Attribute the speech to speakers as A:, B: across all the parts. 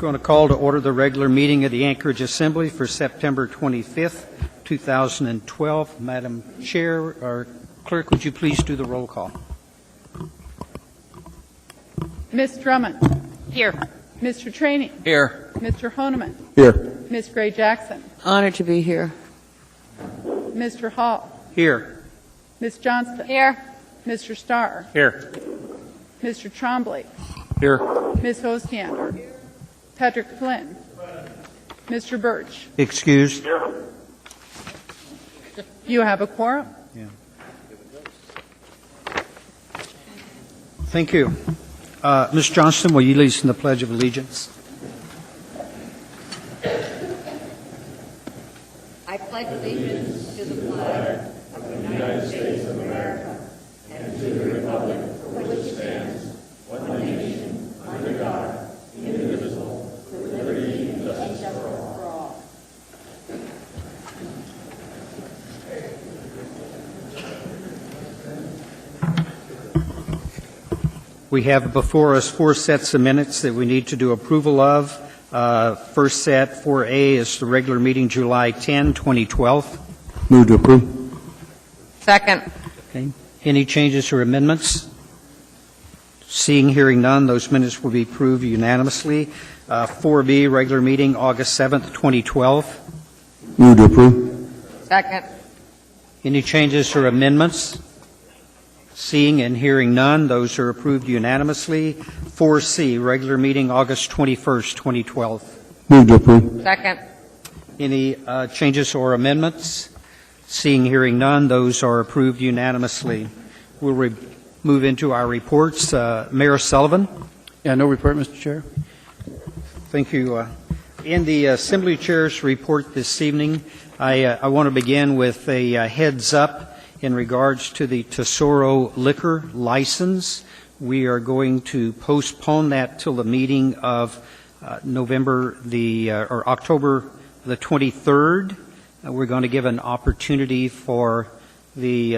A: Going to call to order the regular meeting of the Anchorage Assembly for September 25th, 2012. Madam Chair, or Clerk, would you please do the roll call?
B: Ms. Drummond.
C: Here.
B: Mr. Trainee.
D: Here.
B: Mr. Honeman.
D: Here.
B: Ms. Gray Jackson.
C: Honored to be here.
B: Mr. Hall.
A: Here.
B: Ms. Johnston.
C: Here.
B: Mr. Starr.
D: Here.
B: Mr. Trombley.
D: Here.
B: Ms. Ostiander. Patrick Flynn. Mr. Birch.
A: Excused.
B: You have a quorum.
A: Thank you. Ms. Johnston, will you lead us in the Pledge of Allegiance?
C: I pledge allegiance to the flag
A: We have before us 4 sets of minutes that we need to do approval of. First set, 4A, is the regular meeting July 10, 2012.
D: Move to approve.
C: Second.
A: Okay. Any changes or amendments? Seeing, hearing none, those minutes will be approved unanimously. 4B, regular meeting August 7th, 2012.
D: Move to approve.
C: Second.
A: Any changes or amendments? Seeing and hearing none, those are approved unanimously. 4C, regular meeting August 21st, 2012.
D: Move to approve.
C: Second.
A: Any changes or amendments? Seeing, hearing none, those are approved unanimously. We'll move into our reports. Mayor Sullivan.
D: Yeah, no report, Mr. Chair.
A: Thank you. In the Assembly Chair's report this evening, I want to begin with a heads up in regards to the Tesoro liquor license. We are going to postpone that till the meeting of October the 23rd. We're going to give an opportunity for the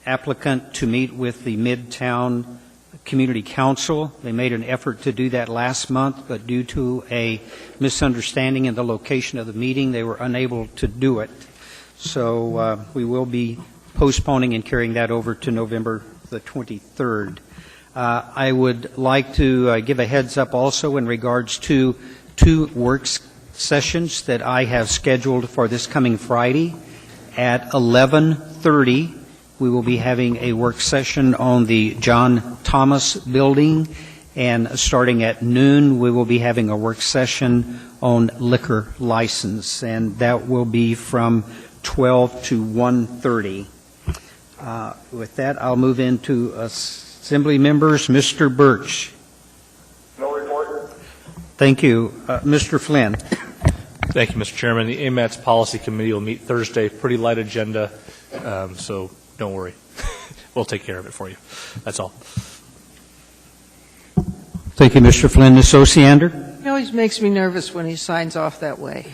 A: applicant to meet with the Midtown Community Council. They made an effort to do that last month, but due to a misunderstanding in the location of the meeting, they were unable to do it. So we will be postponing and carrying that over to November the 23rd. I would like to give a heads up also in regards to 2 work sessions that I have scheduled for this coming Friday. At 11:30, we will be having a work session on the John Thomas building, and starting at noon, we will be having a work session on liquor license, and that will be from 12 to 1:30. With that, I'll move into Assembly members. Mr. Birch.
E: No report.
A: Thank you. Mr. Flynn.
F: Thank you, Mr. Chairman. The AMATS Policy Committee will meet Thursday. Pretty light agenda, so don't worry. We'll take care of it for you. That's all.
A: Thank you, Mr. Flynn. Ms. Osiander?
G: He always makes me nervous when he signs off that way.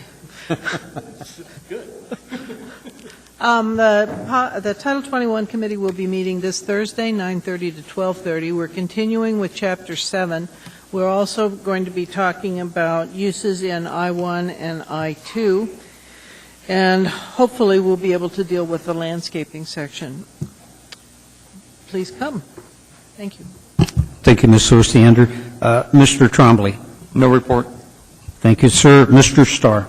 F: Good.
G: The Title 21 Committee will be meeting this Thursday, 9:30 to 12:30. We're continuing with Chapter 7. We're also going to be talking about uses in I-1 and I-2, and hopefully we'll be able to deal with the landscaping section. Please come. Thank you.
A: Thank you, Ms. Osiander. Mr. Trombley?
D: No report.
A: Thank you, sir. Mr. Starr?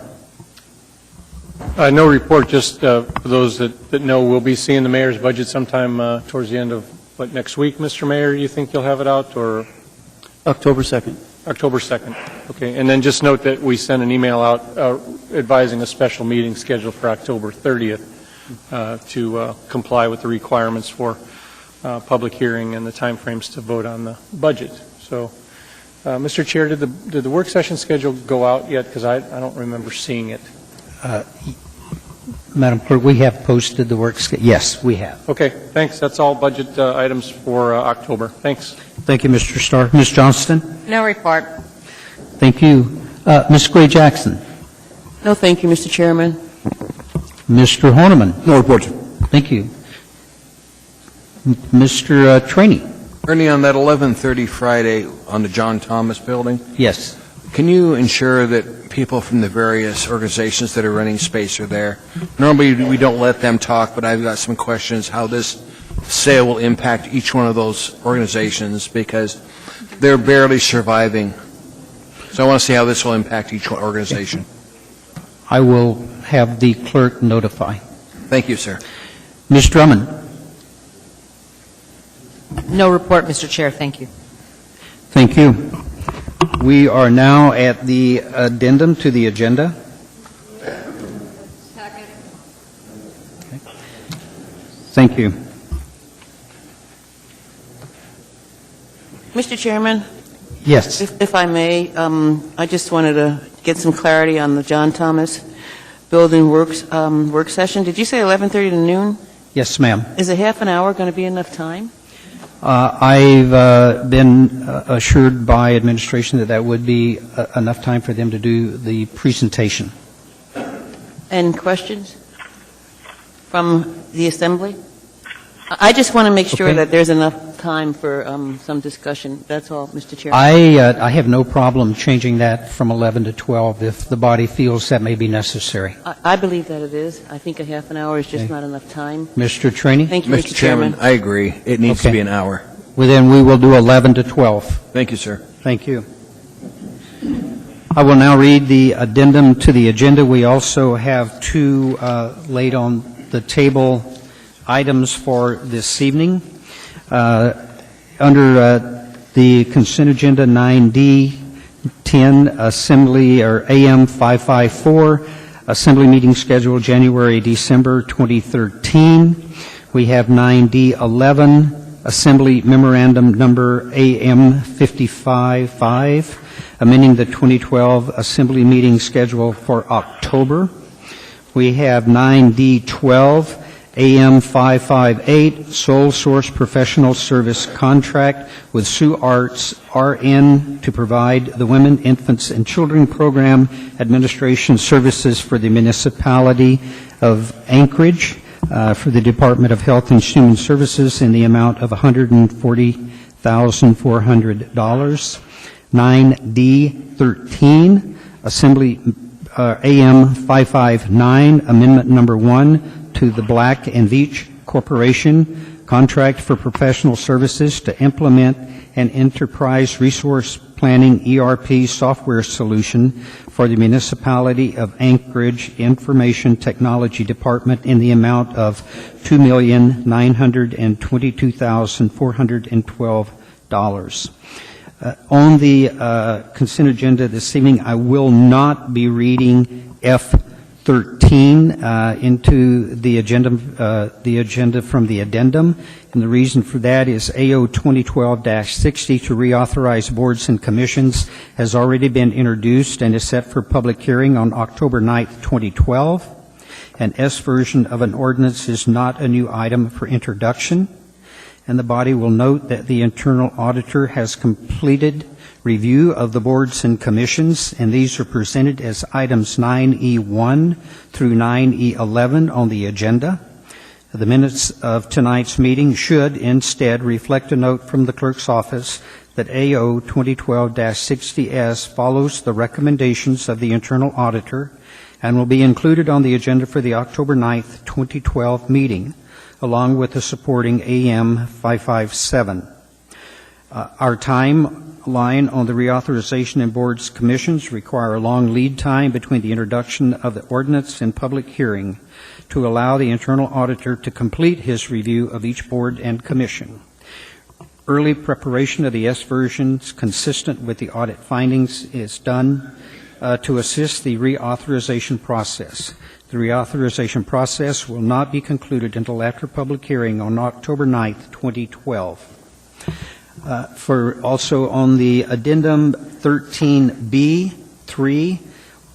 H: No report, just for those that know, we'll be seeing the mayor's budget sometime towards the end of, next week, Mr. Mayor? You think you'll have it out, or?
D: October 2nd.
H: October 2nd. Okay, and then just note that we sent an email out advising a special meeting scheduled for October 30th to comply with the requirements for public hearing and the timeframes to vote on the budget. So, Mr. Chair, did the work session schedule go out yet? Because I don't remember seeing it.
A: Madam Clerk, we have posted the work schedule. Yes, we have.
H: Okay, thanks. That's all budget items for October. Thanks.
A: Thank you, Mr. Starr. Ms. Johnston?
C: No report.
A: Thank you. Ms. Gray Jackson?
C: No, thank you, Mr. Chairman.
A: Mr. Honeman?
D: No report.
A: Thank you. Mr. Trainee?
D: Ernie, on that 11:30 Friday on the John Thomas building,
A: Yes.
I: can you ensure that people from the various organizations that are renting space are there? Normally, we don't let them talk, but I've got some questions how this sale will impact each one of those organizations because they're barely surviving. So I want to see how this will impact each organization.
A: I will have the clerk notify.
I: Thank you, sir.
A: Ms. Drummond?
C: No report, Mr. Chair. Thank you.
A: Thank you. We are now at the addendum to the agenda. Thank you.
C: Mr. Chairman,
A: Yes.
C: if I may, I just wanted to get some clarity on the John Thomas Building Works work session. Did you say 11:30 to noon?
A: Yes, ma'am.
C: Is a half an hour going to be enough time?
A: I've been assured by administration that that would be enough time for them to do the presentation.
C: And questions from the Assembly? I just want to make sure
A: Okay.
C: that there's enough time for some discussion. That's all, Mr. Chairman.
A: I have no problem changing that from 11 to 12 if the body feels that may be necessary.
C: I believe that it is. I think a half an hour is just
A: Okay.
C: not enough time.
A: Mr. Traney?
C: Thank you,
I: Mr. Chairman, I agree. It needs to
A: Okay.
I: be an hour.
A: Well, then we will do 11 to 12.
I: Thank you, sir.
A: Thank you. I will now read the addendum to the agenda. We also have two laid on the table items for this evening. Under the consent agenda 9D 10 Assembly or AM 554 Assembly meeting scheduled January December 2013. We have 9D 11 Assembly Memorandum Number AM 555 amending the 2012 Assembly meeting schedule for October. We have 9D 12 AM 558, Sole Source Professional Service Contract with Sioux Arts RN to provide the Women, Infants, and Children Program Administration Services for the Municipality of Anchorage for the Department of Health and Human Services in the amount of $140,400. 9D 13, Assembly AM 559, Amendment Number 1, to the Black and Veatch Corporation contract for professional services to implement an enterprise resource planning ERP software solution for the Municipality of Anchorage Information Technology Department in the amount of $2,922,412. On the consent agenda this evening, I will not be reading F13 into the agenda from the addendum, and the reason for that is AO 2012-60 to reauthorize boards and commissions has already been introduced and is set for public hearing on October 9th, 2012. An S version of an ordinance is not a new item for introduction, and the body will note that the internal auditor has completed review of the boards and commissions, and these are presented as items 9E1 through 9E11 on the agenda. The minutes of tonight's meeting should instead reflect a note from the clerk's office that AO 2012-60S follows the recommendations of the internal auditor and will be included on the agenda for the October 9th, 2012 meeting, along with the supporting AM 557. Our timeline on the reauthorization and boards commissions require a long lead time between the introduction of the ordinance and public hearing to allow the internal auditor to complete his review of each board and commission. Early preparation of the S versions consistent with the audit findings is done to assist the reauthorization process. The reauthorization process will not be concluded until after public hearing on October 9th, 2012. For also on the addendum 13B3,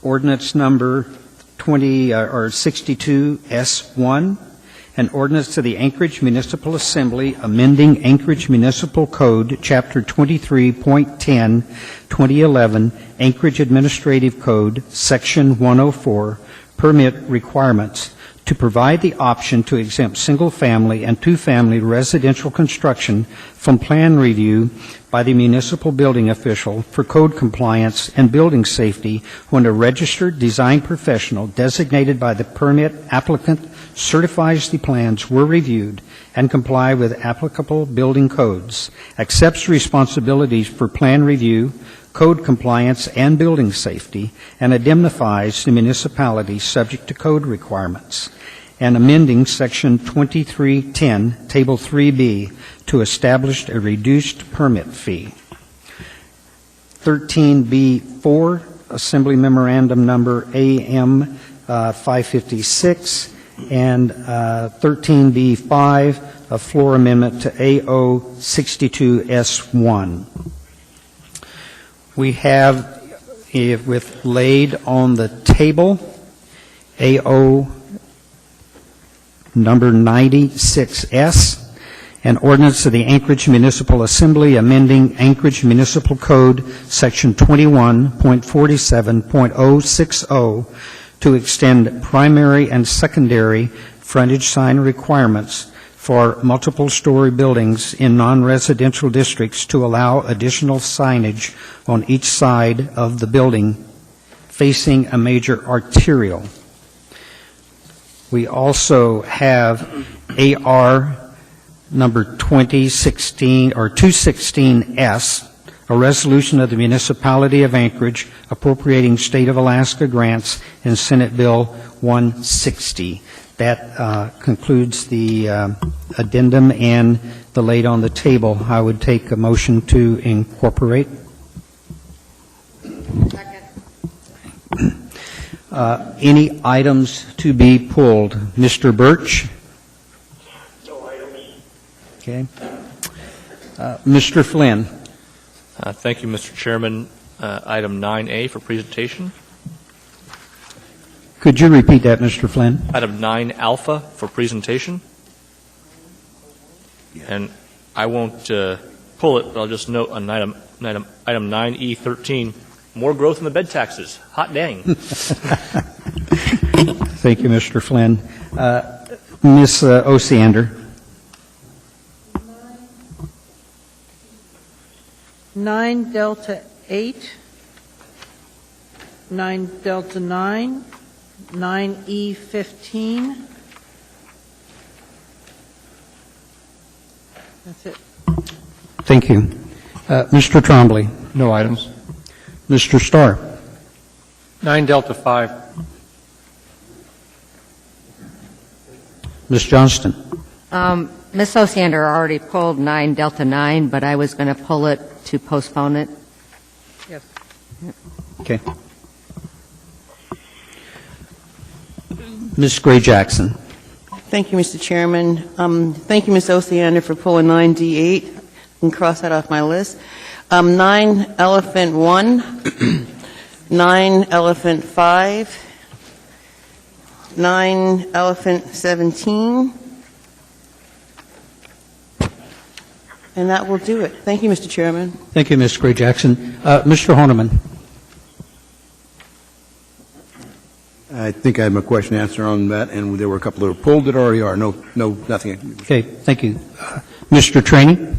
A: ordinance number 62S1, an ordinance to the Anchorage Municipal Assembly amending Anchorage Municipal Code, Chapter 23.10, 2011, Anchorage Administrative Code, Section 104, permit requirements to provide the option to exempt single-family and two-family residential construction from plan review by the municipal building official for code compliance and building safety when a registered design professional designated by the permit applicant certifies the plans were reviewed and comply with applicable building codes, accepts responsibilities for plan review, code compliance, and building safety, and indemnifies the municipality subject to code requirements, and amending Section 2310, Table 3B, to establish a reduced permit fee. 13B4, Assembly Memorandum Number AM 556, and 13B5, a floor amendment to AO 62S1. We have with laid on the table AO number 96S, an ordinance of the Anchorage Municipal Assembly amending Anchorage Municipal Code Section 21.47.060 to extend primary and secondary frontage sign requirements for multiple-story buildings in non-residential districts to allow additional signage on each side of the building facing a major arterial. We also have AR number 2016 or 216S, a resolution of the Municipality of Anchorage appropriating State of Alaska grants in Senate Bill 160. That concludes the addendum and the laid on the table. I would take a motion to incorporate. Any items to be pulled? Mr. Birch?
E: No items.
A: Okay. Mr. Flynn?
F: Thank you, Mr. Chairman. Item 9A for presentation.
A: Could you repeat that, Mr. Flynn?
F: Item 9 alpha for presentation. And I won't pull it, but I'll just note on item 9E13, more growth in the bed taxes. Hot dang.
A: Thank you, Mr. Flynn. Ms. Osiander?
G: 9 Delta 8, 9 Delta 9, 9E15. That's it.
A: Thank you. Mr. Trombley?
H: No items.
A: Mr. Starr?
H: 9 Delta 5.
A: Ms. Johnston?
J: Ms. Osiander already pulled 9 Delta 9, but I was going to pull it to postpone it.
G: Yes.
A: Okay. Ms. Gray Jackson?
C: Thank you, Mr. Chairman. Thank you, Ms. Osiander, for pulling 9D8. I can cross that off my list. 9 Elephant 1, 9 Elephant 5, 9 Elephant 17, and that will do it. Thank you, Mr. Chairman.
A: Thank you, Ms. Gray Jackson. Mr. Horniman?
K: I think I have a question to answer on that, and there were a couple that were pulled that already are. No, nothing.
A: Okay, thank you. Mr. Trainey?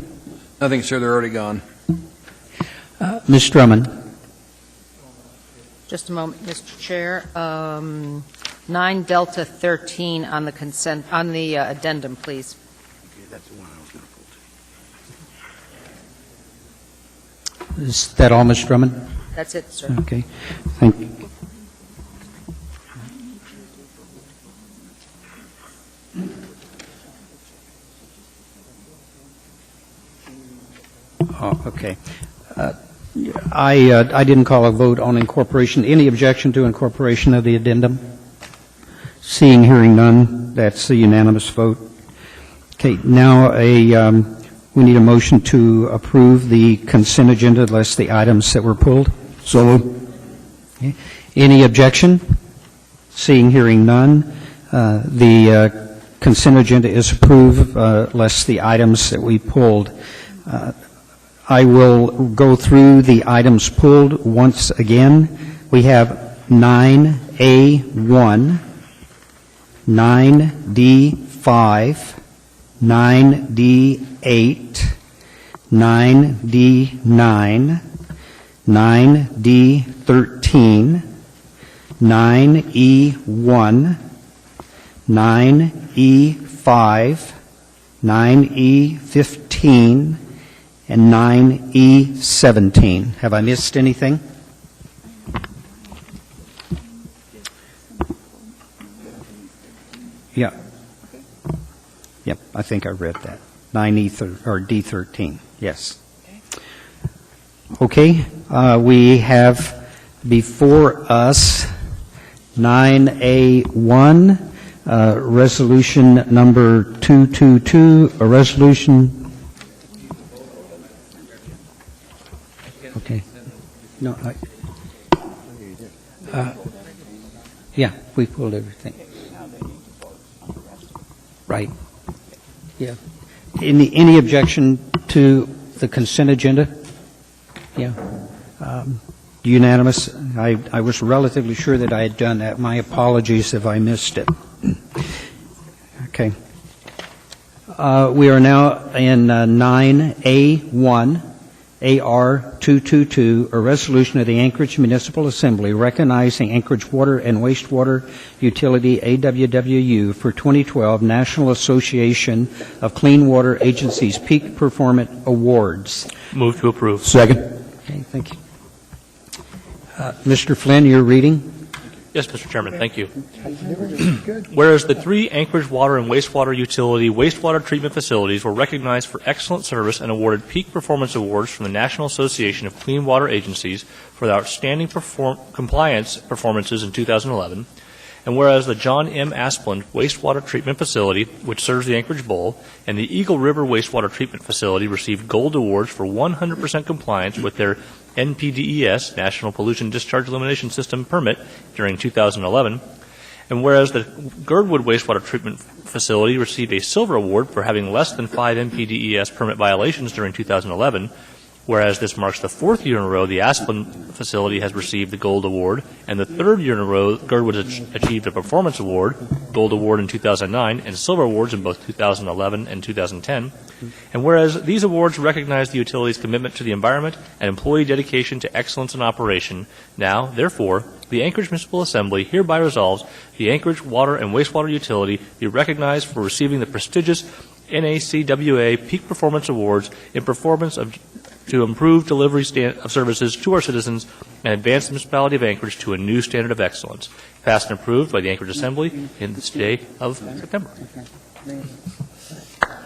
I: Nothing, sir. They're already gone.
A: Ms. Drummond?
J: Just a moment, Mr. Chair. 9 Delta 13 on the consent, on the addendum, please.
K: Okay, that's the one I was going to pull.
A: Is that all, Ms. Drummond?
J: That's it, sir.
A: Okay, thank you. Oh, okay. I didn't call a vote on incorporation. Any objection to incorporation of the addendum? Seeing, hearing none, that's a unanimous vote. Okay, now we need a motion to approve the consent agenda unless the items that were pulled.
K: So moved.
A: Okay. Any objection? Seeing, hearing none, the consent agenda is approved less the items that we pulled. I will go through the items pulled once again. We have 9A1, 9D5, 9D8, 9D9, 9D13, 9E1, 9E5, 9E15, and 9E17. Have I missed anything? Yeah. Yep, I think I read that. 9E or D13, yes. Okay, we have before us 9A1, resolution number 222, a resolution. Okay. No, yeah, we pulled everything. Right. Yeah. Any objection to the consent agenda? Yeah. Unanimous. I was relatively sure that I had done that. My apologies if I missed it. Okay. We are now in 9A1, AR 222, a resolution of the Anchorage Municipal Assembly recognizing Anchorage Water and Wastewater Utility, AWWU, for 2012 National Association of Clean Water Agencies Peak Performance Awards.
F: Move to approve.
K: Second.
A: Okay, thank you. Mr. Flynn, your reading.
F: Yes, Mr. Chairman, thank you. Whereas the 3 Anchorage Water and Wastewater Utility wastewater treatment facilities were recognized for excellent service and awarded peak performance awards from the National Association of Clean Water Agencies for their outstanding compliance performances in 2011, and whereas the John M. Asplund Wastewater Treatment Facility, which serves the Anchorage Bowl, and the Eagle River Wastewater Treatment Facility received gold awards for 100% compliance with their NPDES, National Pollution Discharge Elimination System permit during 2011, and whereas the Girdwood Wastewater Treatment Facility received a silver award for having less than 5 NPDES permit violations during 2011, whereas this marks the 4th year in a row the Asplund facility has received the gold award, and the 3rd year in a row Girdwood has achieved a performance award, gold award in 2009, and silver awards in both 2011 and 2010. And whereas these awards recognize the utility's commitment to the environment and employee dedication to excellence in operation, now, therefore, the Anchorage Municipal Assembly hereby resolves the Anchorage Water and Wastewater Utility be recognized for receiving the prestigious NACWA Peak Performance Awards in performance to improve delivery of services to our citizens and advance the municipality of Anchorage to a new standard of excellence. Passed and approved by the Anchorage Assembly in this day of September.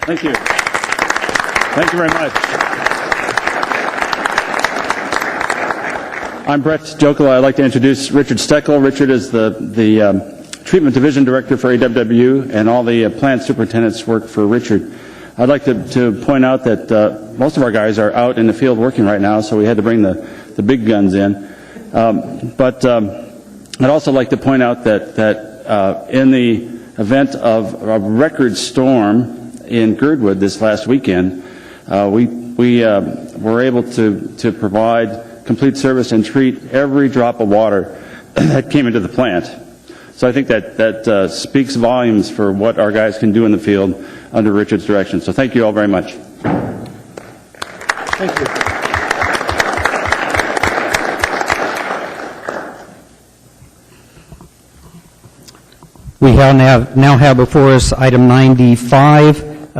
L: Thank you. Thank you very much. I'm Brett Jokola. I'd like to introduce Richard Steckel. Richard is the Treatment Division Director for AWW, and all the plant superintendents work for Richard. I'd like to point out that most of our guys are out in the field working right now, so we had to bring the big guns in. But I'd also like to point out that in the event of a record storm in Girdwood this last weekend, we were able to provide complete service and treat every drop of water that came into the plant. So I think that speaks volumes for what our guys can do in the field under Richard's direction. So thank you all very much.
H: Thank you.
A: We now have before us item 95,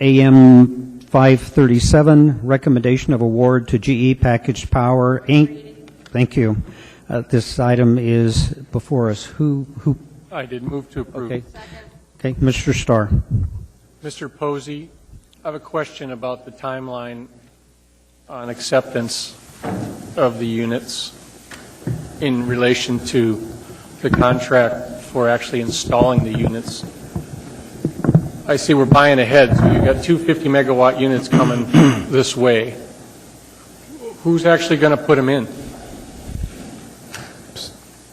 A: AM 537, recommendation of award to GE Packaged Power, Inc. Thank you. This item is before us. Who?
H: I did move to approve.
A: Okay. Okay, Mr. Starr.
H: Mr. Posey, I have a question about the timeline on acceptance of the units in relation to the contract for actually installing the units. I see we're buying ahead, so you've got two 50-megawatt units coming this way. Who's actually going to put them in?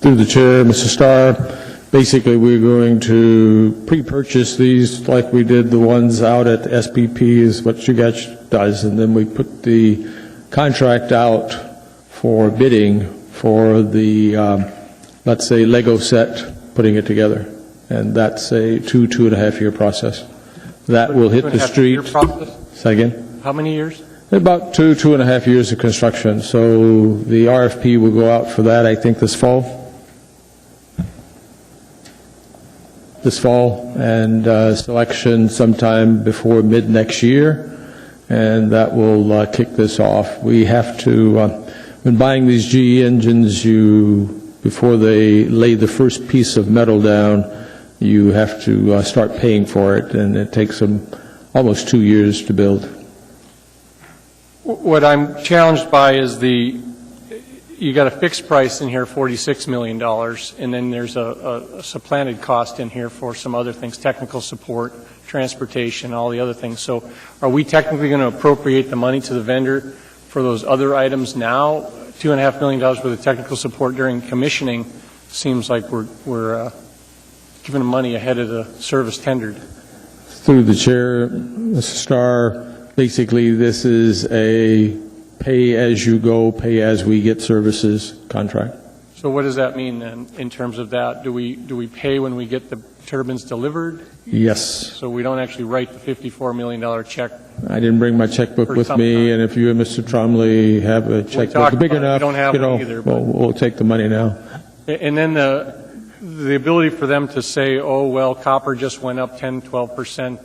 M: Through the chair, Mr. Starr, basically we're going to pre-purchase these like we did the ones out at SPP is what you guys does, and then we put the contract out for bidding for the, let's say, Lego set, putting it together. and that's a 2.5 year process. That will hit the
H: 2.5
M: street.
H: year process?
M: Say again?
H: How many years?
M: About 2.5 years of construction. So the RFP will go out for that, I think, this fall. And selection sometime before mid next year, and that will kick this off. We have to, when buying these GE engines, before they lay the first piece of metal down, you have to start paying for it, and it takes them almost 2 years to build.
H: What I'm challenged by is you got a fixed price in here, $46 million, and then there's a supplanted cost in here for some other things, technical support, transportation, all the other things. So are we technically going to appropriate the money to the vendor for those other items now? $2.5 million worth of technical support during commissioning seems like we're giving them money ahead of the service tendered.
M: Through the chair, Mr. Starr, basically this is a pay-as-you-go, pay-as-we-get services contract.
H: So what does that mean then in terms of that? Do we pay when we get the turbines delivered?
M: Yes.
H: So we don't actually write the $54 million check?
M: I didn't bring my checkbook with me, and if you and Mr. Trombley have a checkbook big enough,
H: we don't have one either,
M: we'll take the money now.
H: And then the ability for them to say, oh, well, copper just went up 10, 12%.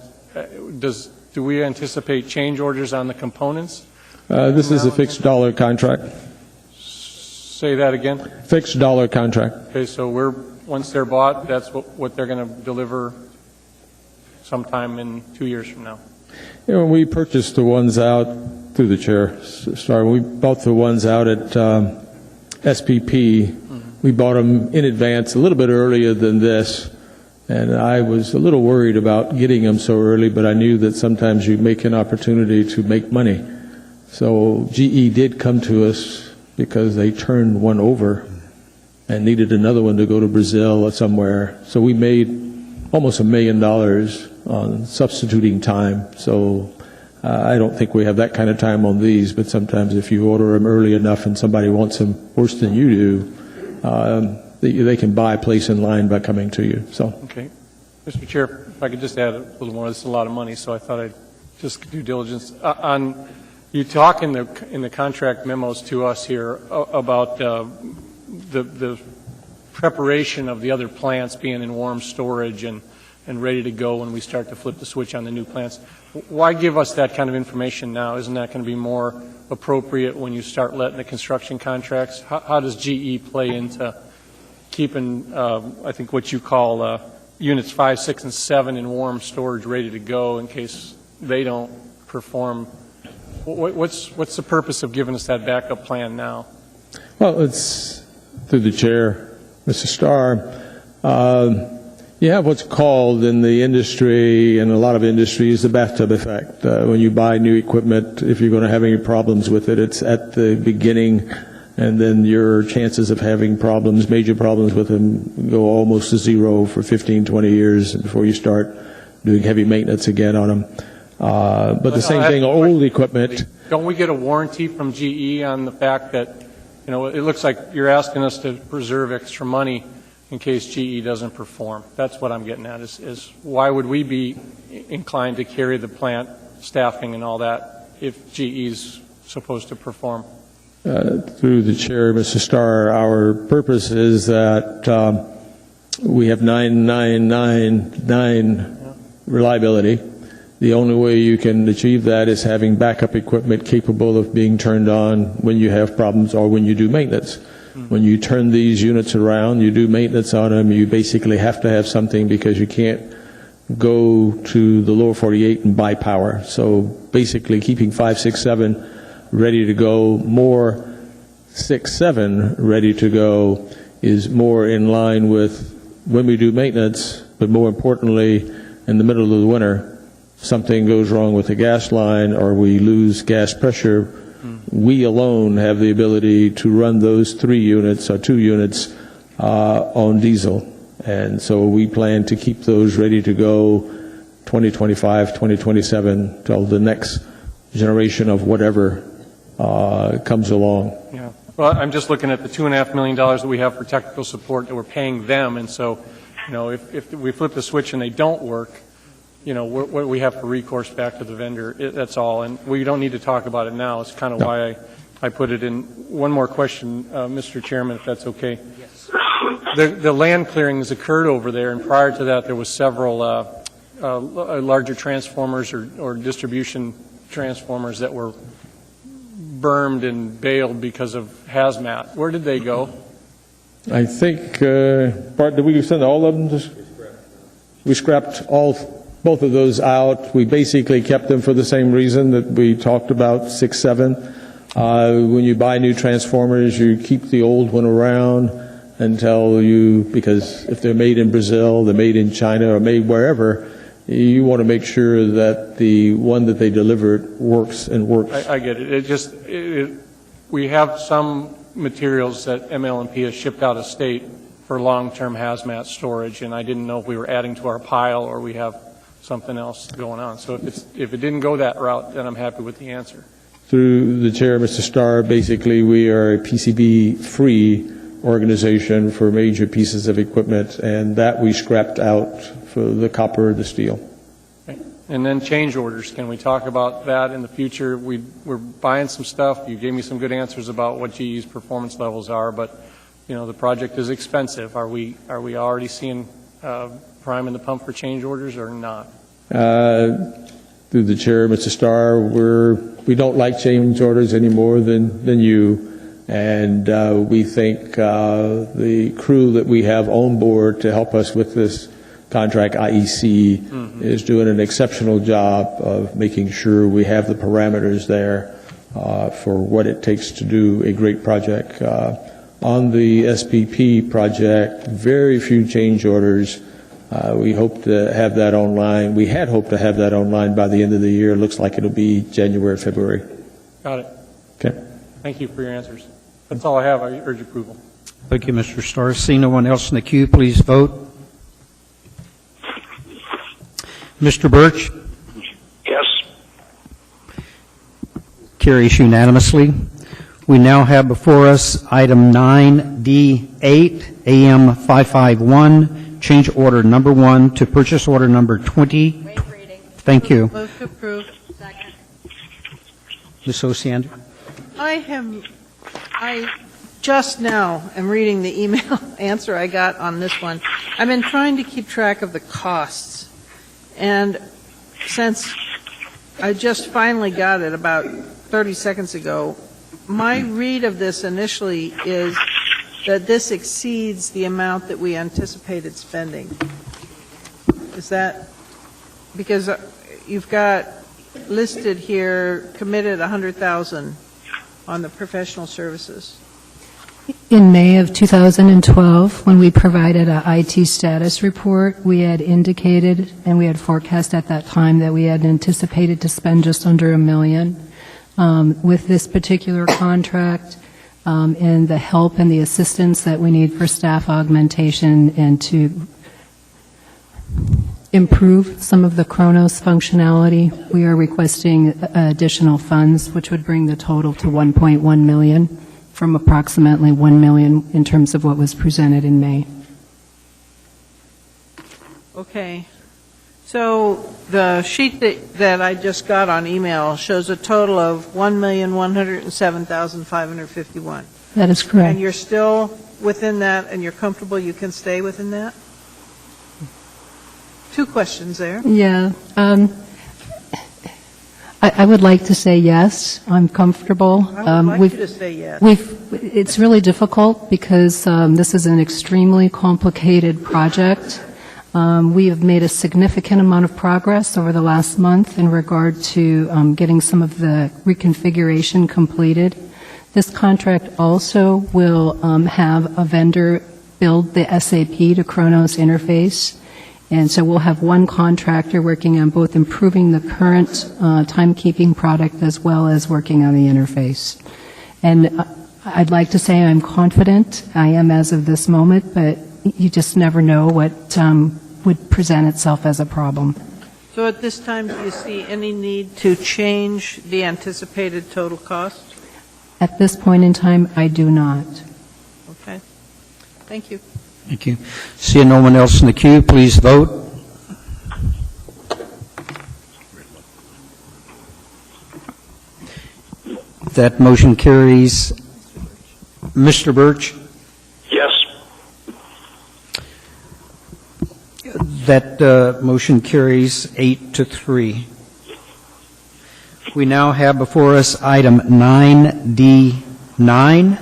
H: Do we anticipate change orders on the components?
M: This is a fixed dollar contract.
H: Say that again?
M: Fixed dollar contract.
H: Okay, so once they're bought, that's what they're going to deliver sometime in 2 years from now.
M: You know, when we purchased the ones out, through the chair, sorry, we bought the ones out at SPP. We bought them in advance, a little bit earlier than this, and I was a little worried about getting them so early, but I knew that sometimes you make an opportunity to make money. So GE did come to us because they turned one over and needed another one to go to Brazil or somewhere. So we made almost $1 million on substituting time. So I don't think we have that kind of time on these, but sometimes if you order them early enough and somebody wants them worse than you do, they can buy a place in line by coming to you. So.
H: Okay. Mr. Chair, if I could just add a little more. This is a lot of money, so I thought I'd just do diligence. You talk in the contract memos to us here about the preparation of the other plants being in warm storage and ready to go when we start to flip the switch on the new plants. Why give us that kind of information now? Isn't that going to be more appropriate when you start letting the construction contracts? How does GE play into keeping, I think, what you call units 5, 6, and 7 in warm storage ready to go in case they don't perform? What's the purpose of giving us that backup plan now?
M: Well, it's through the chair, Mr. Starr. You have what's called in the industry, and a lot of industries, the bathtub effect. When you buy new equipment, if you're going to have any problems with it, it's at the beginning, and then your chances of having problems, major problems with them, go almost to zero for 15, 20 years before you start doing heavy maintenance again on them. But the same thing, old equipment.
H: Don't we get a warranty from GE on the fact that, it looks like you're asking us to preserve extra money in case GE doesn't perform? That's what I'm getting at, is why would we be inclined to carry the plant staffing and all that if GE's supposed to perform?
M: Through the chair, Mr. Starr, our purpose is that we have 9999 reliability. The only way you can achieve that is having backup equipment capable of being turned on when you have problems or when you do maintenance. When you turn these units around, you do maintenance on them, you basically have to have something because you can't go to the lower 48 and buy power. So basically keeping 5, 6, 7 ready to go, more 6, 7 ready to go is more in line with when we do maintenance, but more importantly, in the middle of the winter, something goes wrong with the gas line or we lose gas pressure, we alone have the ability to run those 3 units or 2 units on diesel. And so we plan to keep those ready to go 2025, 2027 till the next generation of whatever comes along.
H: Yeah. Well, I'm just looking at the $2.5 million that we have for technical support that we're paying them, and so You know, if we flip the switch and they don't work, you know, we have to recourse back to the vendor. That's all, and we don't need to talk about it now. It's kind of why I put it in. One more question, Mr. Chairman, if that's okay.
A: Yes.
H: The land clearings occurred over there, and prior to that, there was several larger transformers or distribution transformers that were bermed and baled because of hazmat. Where did they go?
M: I think, Bart, did we send all of them? We scrapped both of those out. We basically kept them for the same reason that we talked about, 6, 7. When you buy new transformers, you keep the old one around until because if they're made in Brazil, they're made in China, or made wherever, you want to make sure that the one that they delivered works and works.
H: I get it. We have some materials that ML&P has shipped out of state for long-term hazmat storage, and I didn't know if we were adding to our pile or we have something else going on. So if it didn't go that route, then I'm happy with the answer.
M: Through the chair, Mr. Starr, basically we are a PCB-free organization for major pieces of equipment, and that we scrapped out for the copper, the steel.
H: Okay. And then change orders. Can we talk about that in the future? We're buying some stuff. You gave me some good answers about what GE's performance levels are, but you know the project is expensive. Are we already seeing prime in the pump for change orders or not?
M: Through the chair, Mr. Starr, we don't like change orders any more than you. And we think the crew that we have on board to help us with this contract, IEC, is doing an exceptional job of making sure we have the parameters there for what it takes to do a great project. On the SPP project, very few change orders. We hope to have that online. We had hoped to have that online by the end of the year. It looks like it'll be January, February.
H: Got it.
M: Okay.
H: Thank you for your answers. That's all I have. I urge approval.
A: Thank you, Mr. Starr. Seeing no one else in the queue, please vote. Mr. Birch?
E: Yes.
A: Carries unanimously. We now have before us item 9D8, AM 551, change order number 1 to purchase order number 20. Thank you.
G: Move to approve. Second.
A: Ms. Osiander?
G: I just now am reading the email answer I got on this one. I've been trying to keep track of the costs, and since I just finally got it about 30 seconds ago, my read of this initially is that this exceeds the amount that we anticipated spending. Is that because you've got listed here committed $100,000 on the professional services?
N: In May of 2012, when we provided a IT status report, we had indicated and we had forecast at that time that we had anticipated to spend just under $1 million. With this particular contract and the help and the assistance that we need for staff augmentation and to improve some of the Kronos functionality, we are requesting additional funds, which would bring the total to $1.1 million from approximately $1 million in terms of what was presented in May.
G: Okay. So the sheet that I just got on email shows a total of $1,107,551.
N: That is correct.
G: And you're still within that, and you're comfortable you can stay within that? Two questions there.
N: Yeah. I would like to say yes. I'm comfortable.
G: I would like you to say yes.
N: It's really difficult because this is an extremely complicated project. We have made a significant amount of progress over the last month in regard to getting some of the reconfiguration completed. This contract also will have a vendor build the SAP to Kronos interface. And so we'll have one contractor working on both improving the current timekeeping product as well as working on the interface. And I'd like to say I'm confident. I am as of this moment, but you just never know what would present itself as a problem.
G: So at this time, do you see any need to change the anticipated total cost?
N: At this point in time, I do not.
G: Okay. Thank you.
A: Thank you. Seeing no one else in the queue, please vote. That motion carries. Mr. Birch?
E: Yes.
A: That motion carries 8-3. We now have before us item 9D9,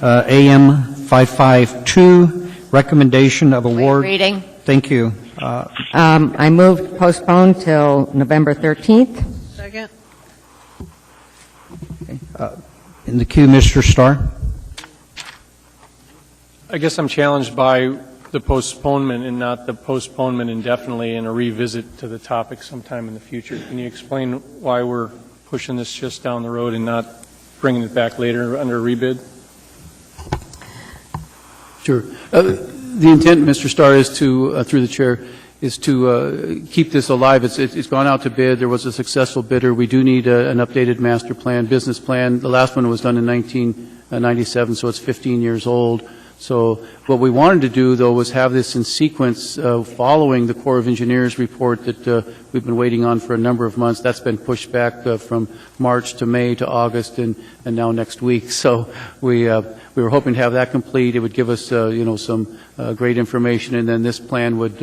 A: AM 552, recommendation of award.
J: Reading.
A: Thank you.
O: I move to postpone till November 13th.
G: Second.
A: In the queue, Mr. Starr.
H: I guess I'm challenged by the postponement and not the postponement indefinitely and a revisit to the topic sometime in the future. Can you explain why we're pushing this just down the road and not bringing it back later under a rebid?
D: Sure. The intent, Mr. Starr, is to, through the chair, is to keep this alive. It's gone out to bid. There was a successful bidder. We do need an updated master plan, business plan. The last one was done in 1997, so it's 15 years old. So what we wanted to do, though, was have this in sequence following the Corps of Engineers report that we've been waiting on for a number of months. That's been pushed back from March to May to August and now next week. So we were hoping to have that complete. It would give us, some great information, and then this plan would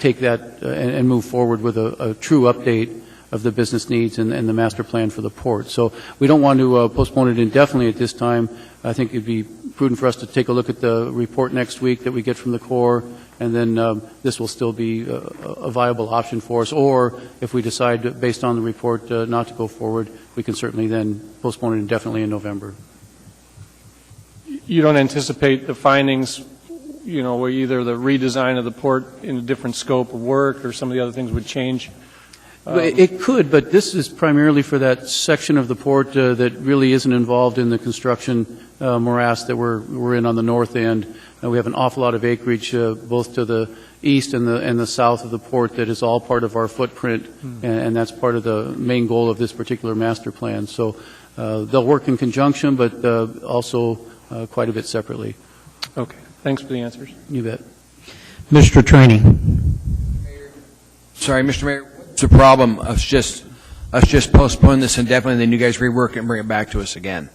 D: take that and move forward with a true update of the business needs and the master plan for the port. So we don't want to postpone it indefinitely at this time. I think it'd be prudent for us to take a look at the report next week that we get from the Corps, and then this will still be a viable option for us. Or if we decide, based on the report, not to go forward, we can certainly then postpone it indefinitely in November.
H: You don't anticipate the findings, where either the redesign of the port in a different scope of work or some of the other things would change?
D: It could, but this is primarily for that section of the port that really isn't involved in the construction morass that we're in on the north end. We have an awful lot of acreage both to the east and the south of the port that is all part of our footprint, and that's part of the main goal of this particular master plan. So they'll work in conjunction, but also quite a bit separately.
H: Okay. Thanks for the answers.
D: You bet.
A: Mr. Trainee.
I: Sorry, Mr. Mayor, what's the problem of us just postponing this indefinitely, and then you guys rework it and bring it back to us again?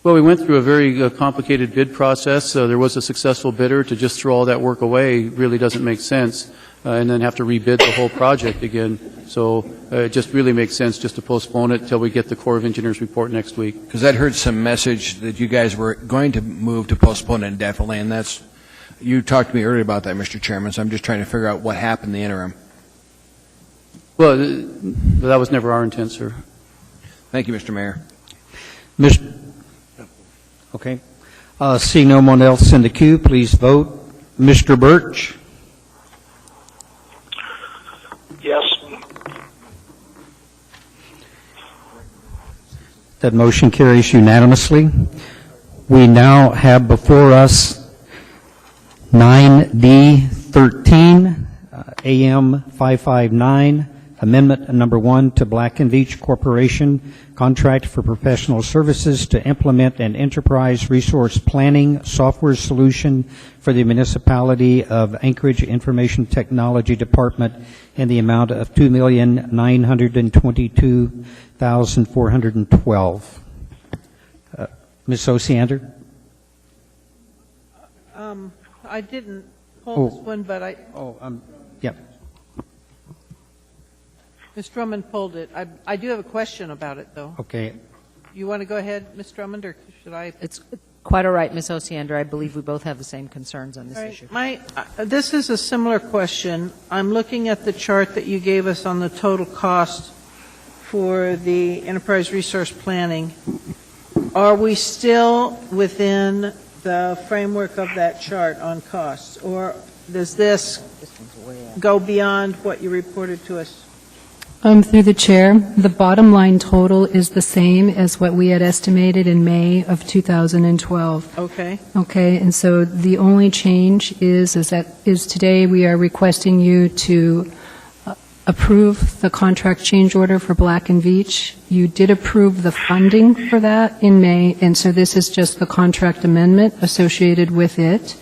D: Well, we went through a very complicated bid process. There was a successful bidder. To just throw all that work away really doesn't make sense, and then have to rebid the whole project again. So it just really makes sense just to postpone it until we get the Corps of Engineers report next week.
I: Because I'd heard some message that you guys were going to move to postpone it indefinitely, and you talked to me earlier about that, Mr. Chairman, so I'm just trying to figure out what happened in the interim.
D: Well, that was never our intent, sir.
I: Thank you, Mr. Mayor.
A: Okay. See no one else in the queue, please vote. Mr. Birch?
E: Yes.
A: That motion carries unanimously. We now have before us 9D13, AM 559, Amendment number 1 to Black & Veatch Corporation, contract for professional services to implement an enterprise resource planning software solution for the municipality of Anchorage Information Technology Department in the amount of $2,922,412. Ms. Osiander?
G: I didn't pull this one, but
A: Yep.
G: Ms. Drummond pulled it. I do have a question about it, though.
A: Okay.
G: You want to go ahead, Ms. Drummond, or should I?
J: It's quite all right, Ms. Osiander. I believe we both have the same concerns on this issue.
G: This is a similar question. I'm looking at the chart that you gave us on the total cost for the enterprise resource planning. Are we still within the framework of that chart on costs, or does this go beyond what you reported to us?
N: Through the chair, the bottom line total is the same as what we had estimated in May of 2012.
G: Okay.
N: Okay, and so the only change is today we are requesting you to approve the contract change order for Black & Veatch. You did approve the funding for that in May, and so this is just the contract amendment associated with it.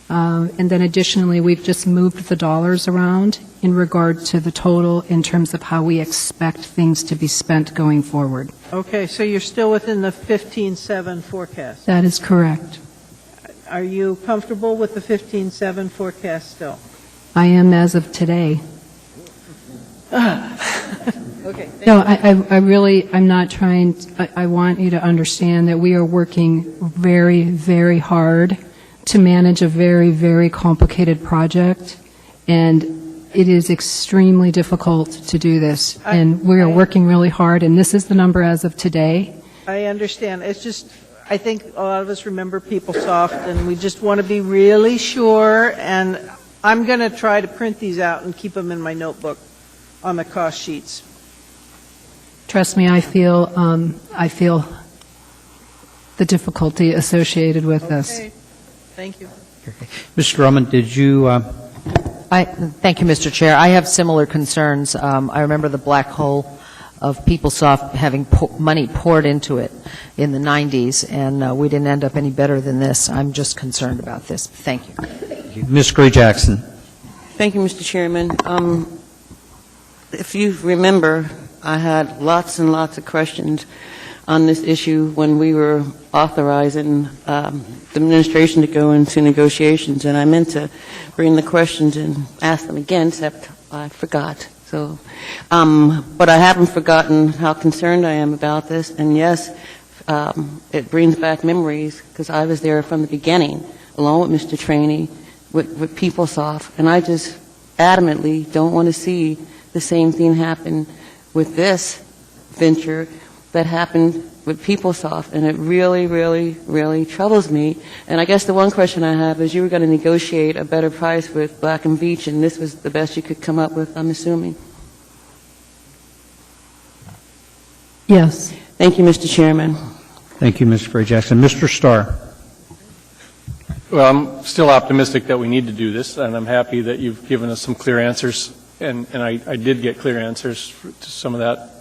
N: And then additionally, we've just moved the dollars around in regard to the total in terms of how we expect things to be spent going forward.
G: Okay, so you're still within the 15.7 forecast.
N: That is correct.
G: Are you comfortable with the 15.7 forecast still?
N: I am as of today.
G: Okay.
N: No, I'm not trying, I want you to understand that we are working very, very hard to manage a very, very complicated project, and it is extremely difficult to do this. And we are working really hard, and this is the number as of today.
G: I understand. It's just, I think a lot of us remember PeopleSoft, and we just want to be really sure, and I'm going to try to print these out and keep them in my notebook on the cost sheets.
N: Trust me, I feel the difficulty associated with this.
G: Okay. Thank you.
A: Mr. Drummond, did you,
J: Thank you, Mr. Chair. I have similar concerns. I remember the black hole of PeopleSoft having money poured into it in the 90s, and we didn't end up any better than this. I'm just concerned about this. Thank you.
A: Ms. Gray-Jackson?
C: Thank you, Mr. Chairman. If you remember, I had lots and lots of questions on this issue when we were authorizing the administration to go into negotiations, and I meant to bring the questions and ask them again, except I forgot. So, but I haven't forgotten how concerned I am about this, and yes, it brings back memories, because I was there from the beginning, along with Mr. Trainee, with PeopleSoft, and I just adamantly don't want to see the same thing happen with this venture that happened with PeopleSoft, and it really, really, really troubles me. And I guess the one question I have is, you were going to negotiate a better price with Black & Veatch, and this was the best you could come up with, I'm assuming.
N: Yes.
C: Thank you, Mr. Chairman.
A: Thank you, Ms. Gray-Jackson. Mr. Starr?
H: Well, I'm still optimistic that we need to do this, and I'm happy that you've given us some clear answers, and I did get clear answers to some of that.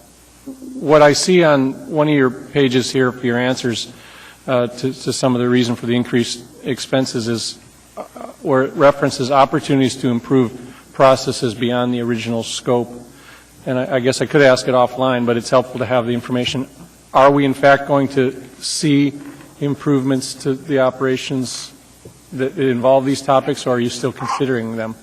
H: What I see on one of your pages here for your answers to some of the reason for the increased expenses is where it references opportunities to improve processes beyond the original scope. And I guess I could ask it offline, but it's helpful to have the information. Are we in fact going to see improvements to the operations that involve these topics, or are you still considering them?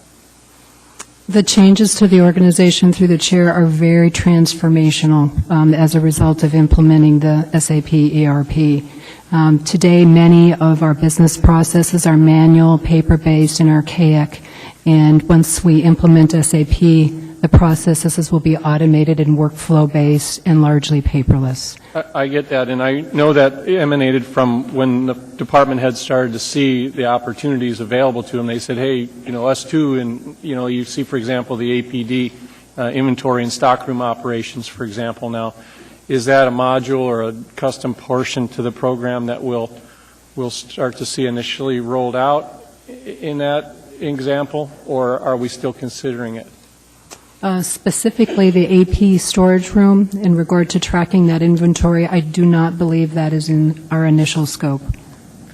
N: The changes to the organization through the chair are very transformational as a result of implementing the SAP ERP. Today, many of our business processes are manual, paper-based, and archaic. And once we implement SAP, the processes will be automated and workflow-based and largely paperless.
H: I get that, and I know that emanated from when the department heads started to see the opportunities available to them. They said, hey, us too, and, you see, for example, the APD inventory and stockroom operations, for example, now. Is that a module or a custom portion to the program that we'll start to see initially rolled out in that example, or are we still considering it?
N: Specifically, the AP storage room, in regard to tracking that inventory, I do not believe that is in our initial scope.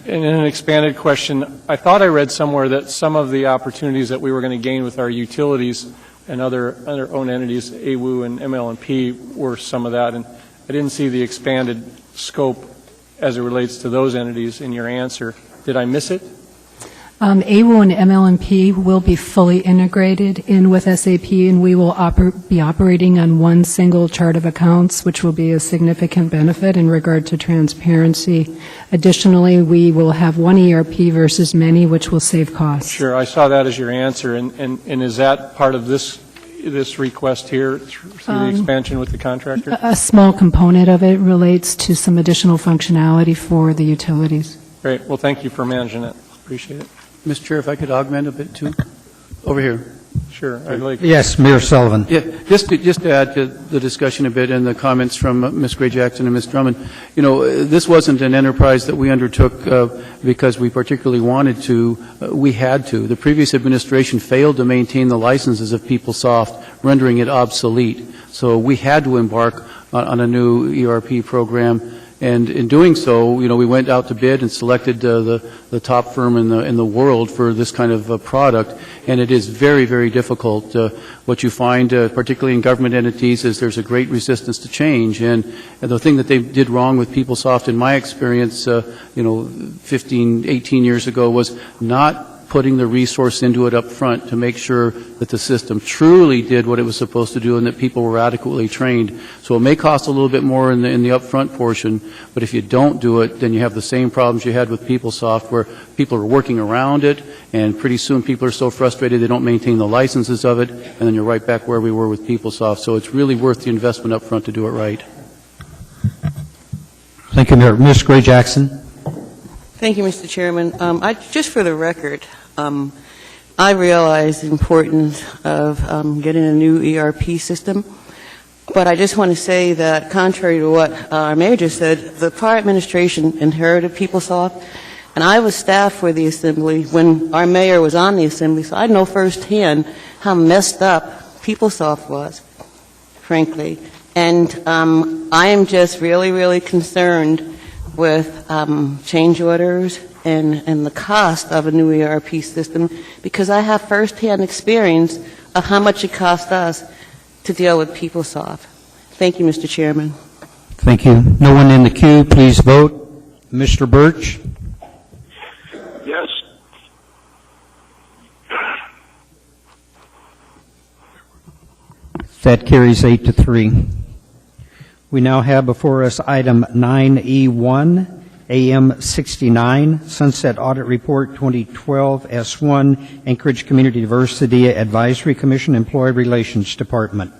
H: And in an expanded question, I thought I read somewhere that some of the opportunities that we were going to gain with our utilities and other owned entities, AWU and ML&P, were some of that, and I didn't see the expanded scope as it relates to those entities in your answer. Did I miss it?
N: AWU and ML&P will be fully integrated in with SAP, and we will be operating on one single chart of accounts, which will be a significant benefit in regard to transparency. Additionally, we will have one ERP versus many, which will save costs.
H: Sure, I saw that as your answer, and is that part of this request here through the expansion with the contractor?
N: A small component of it relates to some additional functionality for the utilities.
H: Great. Well, thank you for managing it. Appreciate it.
D: Mr. Chair, if I could augment a bit too? Over here.
H: Sure. I'd like.
A: Yes, Mayor Sullivan.
D: Yeah, just to add to the discussion a bit and the comments from Ms. Gray-Jackson and Ms. Drummond, this wasn't an enterprise that we undertook because we particularly wanted to. We had to. The previous administration failed to maintain the licenses of PeopleSoft, rendering it obsolete. So we had to embark on a new ERP program, And in doing so, we went out to bid and selected the top firm in the world for this kind of product, and it is very, very difficult. What you find, particularly in government entities, is there's a great resistance to change, and the thing that they did wrong with PeopleSoft, in my experience, 15, 18 years ago, was not putting the resource into it up front to make sure that the system truly did what it was supposed to do and that people were adequately trained. So it may cost a little bit more in the upfront portion, but if you don't do it, then you have the same problems you had with PeopleSoft, where people are working around it, and pretty soon people are so frustrated they don't maintain the licenses of it, and then you're right back where we were with PeopleSoft. So it's really worth the investment up front to do it right.
A: Thank you, Mayor. Ms. Gray Jackson.
C: Thank you, Mr. Chairman. Just for the record, I realize the importance of getting a new ERP system, but I just want to say that contrary to what our mayor just said, the prior administration inherited PeopleSoft, and I was staff for the Assembly when our mayor was on the Assembly, so I know firsthand how messed up PeopleSoft was, frankly. And I am just really, really concerned with change orders and the cost of a new ERP system, because I have firsthand experience of how much it cost us to deal with PeopleSoft. Thank you, Mr. Chairman.
A: Thank you. No one in the queue, please vote. Mr. Birch?
E: Yes.
A: That carries 8-3. We now have before us item 9E1, AM 69, Sunset Audit Report 2012 S1, Anchorage Community Diversity Advisory Commission, Employee Relations Department.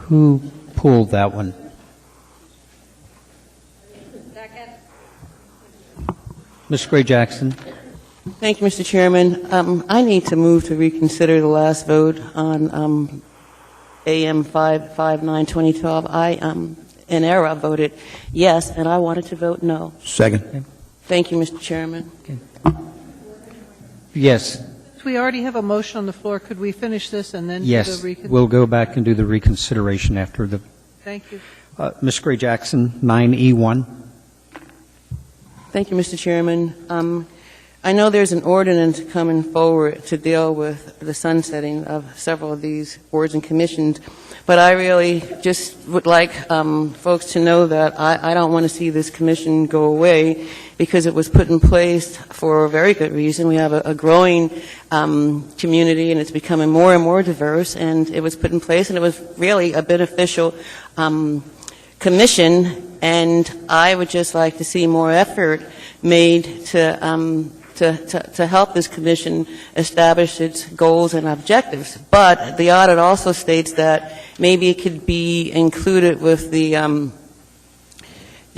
A: Who pulled that one?
O: Second.
A: Ms. Gray Jackson.
C: Thank you, Mr. Chairman. I need to move to reconsider the last vote on AM 559 2012. I in error voted yes, and I wanted to vote no.
K: Second.
C: Thank you, Mr. Chairman.
A: Yes.
G: We already have a motion on the floor. Could we finish this and then do
A: Yes.
G: the reconsideration?
A: We'll go back and do the reconsideration after the.
G: Thank you.
A: Ms. Gray Jackson, 9E1.
C: Thank you, Mr. Chairman. I know there's an ordinance coming forward to deal with the sunsetting of several of these boards and commissions, but I really just would like folks to know that I don't want to see this commission go away, because it was put in place for a very good reason. We have a growing community, and it's becoming more and more diverse, and it was put in place, and it was really a beneficial commission, and I would just like to see more effort made to help this commission establish its goals and objectives. But the audit also states that maybe it could be included with the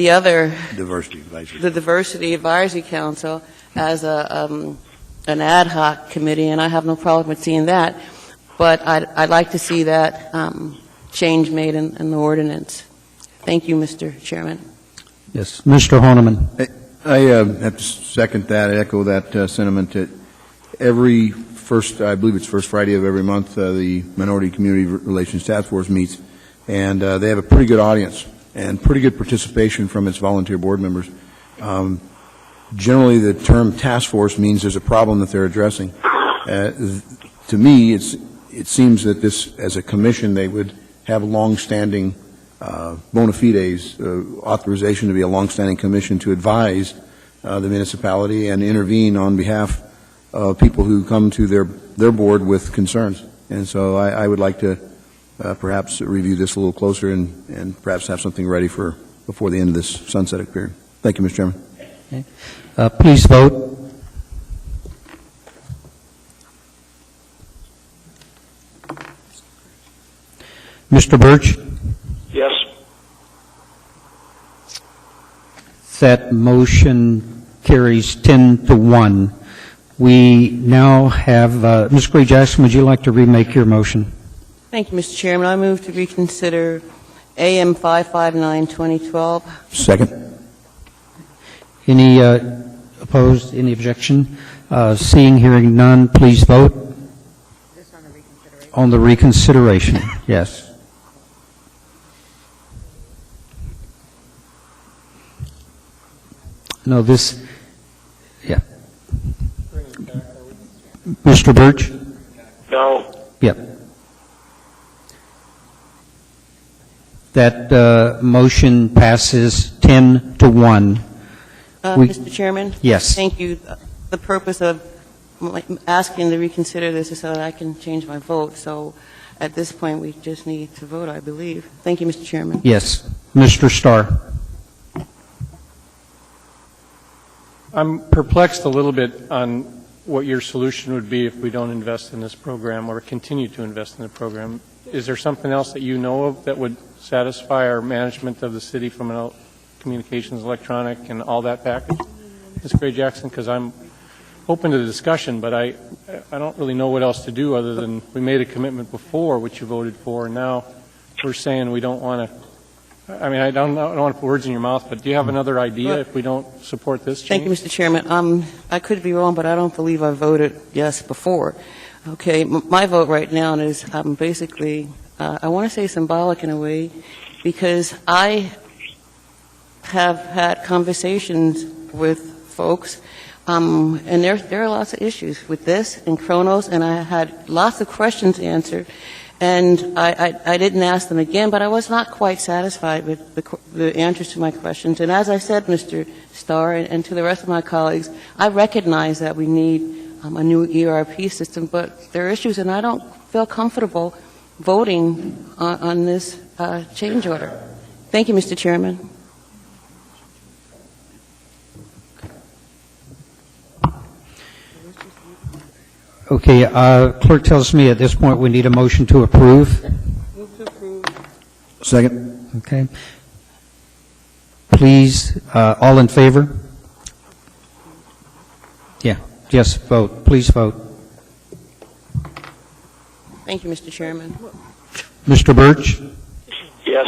C: other Diversity Advisory Council as an ad hoc committee, and I have no problem with seeing that. But I'd like to see that change made in the ordinance. Thank you, Mr. Chairman.
A: Yes. Mr. Honeman.
K: I have to second that, echo that sentiment. That every first, I believe it's first Friday of every month, the Minority Community Relations Task Force meets, and they have a pretty good audience and pretty good participation from its volunteer board members. Generally, the term task force means there's a problem that they're addressing. To me, it seems that this, as a commission, they would have long-standing bona fides, authorization to be a long-standing commission to advise the municipality and intervene on behalf of people who come to their board with concerns. And so I would like to perhaps review this a little closer and perhaps have something ready for before the end of this sunsetting period. Thank you, Mr. Chairman.
A: Okay. Please vote. Mr. Birch?
E: Yes.
A: That motion carries 10-1. We now have, Ms. Gray Jackson, would you like to remake your motion?
C: Thank you, Mr. Chairman. I move to reconsider AM 559 2012.
K: Second.
A: Any opposed? Any objection? Seeing, hearing none, please vote. On the reconsideration, yes. No, this, yeah. Mr. Birch?
E: No.
A: Yep. That motion passes 10-1.
C: Mr. Chairman?
A: Yes.
C: Thank you. The purpose of asking to reconsider this is so that I can change my vote. So at this point, we just need to vote, I believe. Thank you, Mr. Chairman.
A: Yes. Mr. Starr?
H: I'm perplexed a little bit on what your solution would be if we don't invest in this program or continue to invest in the program. Is there something else that you know of that would satisfy our management of the city from an communications, electronic, and all that package, Ms. Gray-Jackson? Because I'm open to the discussion, but I don't really know what else to do other than we made a commitment before, which you voted for, and now we're saying we don't want to. I mean, I don't want to put words in your mouth, but do you have another idea if we don't support this change?
C: Thank you, Mr. Chairman. I could be wrong, but I don't believe I voted yes before. Okay, my vote right now is basically, I want to say symbolic in a way, because I have had conversations with folks, and there are lots of issues with this and Kronos, and I had lots of questions answered. And I didn't ask them again, but I was not quite satisfied with the answers to my questions. And as I said, Mr. Starr, and to the rest of my colleagues, I recognize that we need a new ERP system, but there are issues, and I don't feel comfortable voting on this change order. Thank you, Mr. Chairman.
A: Okay, clerk tells me at this point we need a motion to approve.
C: Move to approve.
K: Second.
A: Okay. Please, all in favor? Yeah, yes, vote. Please vote.
C: Thank you, Mr. Chairman.
A: Mr. Birch?
E: Yes.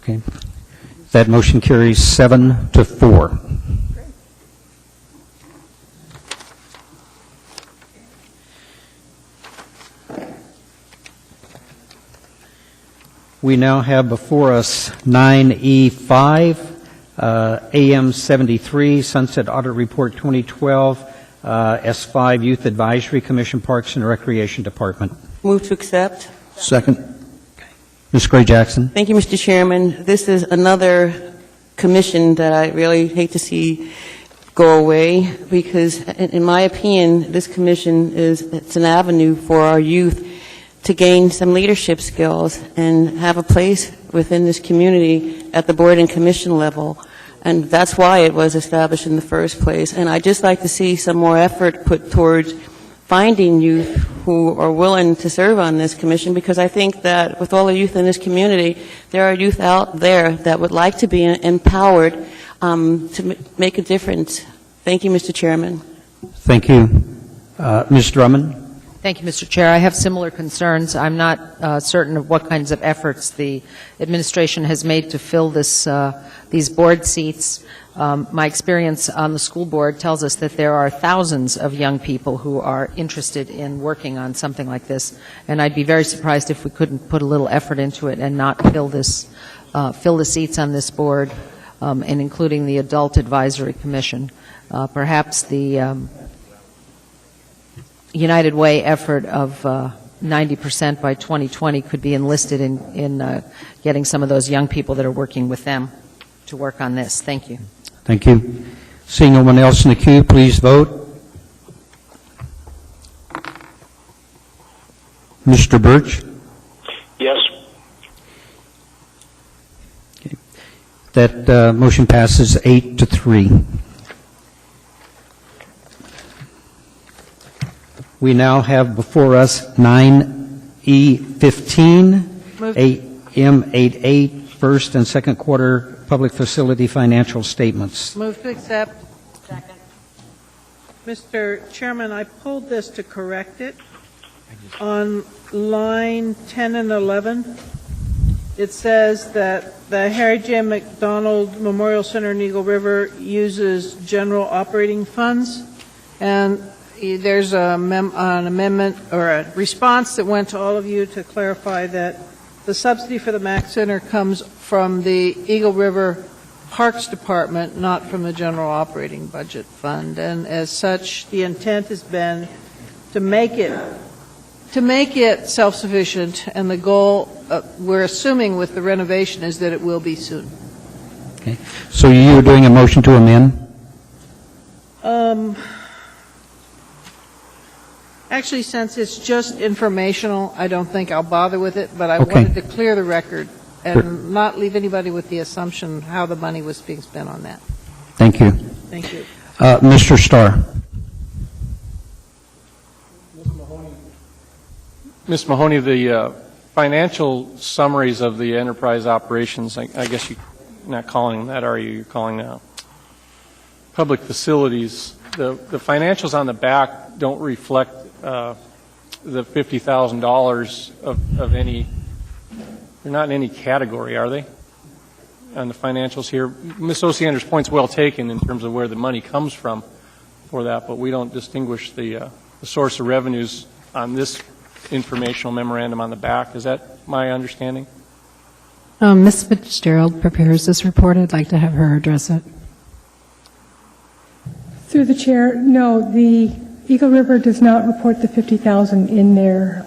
A: Okay. That motion carries 7-4. We now have before us 9E5, AM 73, Sunset Audit Report 2012, S5, Youth Advisory Commission, Parks and Recreation Department.
C: Move to accept.
K: Second.
A: Ms. Gray-Jackson.
C: Thank you, Mr. Chairman. This is another commission that I really hate to see go away because, in my opinion, this commission it's an avenue for our youth to gain some leadership skills and have a place within this community at the board and commission level. And that's why it was established in the first place. And I'd just like to see some more effort put towards finding youth who are willing to serve on this commission, because I think that with all the youth in this community, there are youth out there that would like to be empowered to make a difference. Thank you, Mr. Chairman.
A: Thank you. Ms. Drummond.
J: Thank you, Mr. Chair. I have similar concerns. I'm not certain of what kinds of efforts the administration has made to fill these board seats. My experience on the school board tells us that there are thousands of young people who are interested in working on something like this, and I'd be very surprised if we couldn't put a little effort into it and not fill the seats on this board, and including the Adult Advisory Commission. Perhaps the United Way effort of 90% by 2020 could be enlisted in getting some of those young people that are working with them to work on this. Thank you.
A: Thank you. Seeing no one else in the queue, please vote. Mr. Birch?
E: Yes.
A: Okay. That motion passes 8-3. We now have before us 9E15, AM 88, first and second quarter public facility financial statements.
G: Move to accept. Second. Mr. Chairman, I pulled this to correct it. On line 10 and 11, it says that the Harry J. McDonald Memorial Center in Eagle River uses general operating funds, and there's an amendment or a response that went to all of you to clarify that the subsidy for the MAC Center comes from the Eagle River Parks Department, not from the general operating budget fund. And as such, the intent has been to make it self-sufficient, and the goal, we're assuming with the renovation, is that it will be soon.
A: Okay. So you're doing a motion to amend?
G: Actually, since it's just informational, I don't think I'll bother with it, but I
A: Okay.
G: wanted to clear the record and not leave anybody with the assumption how the money was being spent on that.
A: Thank you.
G: Thank you.
A: Mr. Starr.
H: Ms. Mahoney, the financial summaries of the enterprise operations, I guess you're not calling them that, are you? You're calling public facilities. The financials on the back don't reflect the $50,000 of any, they're not in any category, are they? On the financials here. Ms. Osiander's point's well taken in terms of where the money comes from for that, but we don't distinguish the source of revenues on this informational memorandum on the back. Is that my understanding?
N: Ms. Fitzgerald prepares this report. I'd like to have her address it.
P: Through the chair, no, the Eagle River does not report the $50,000 in their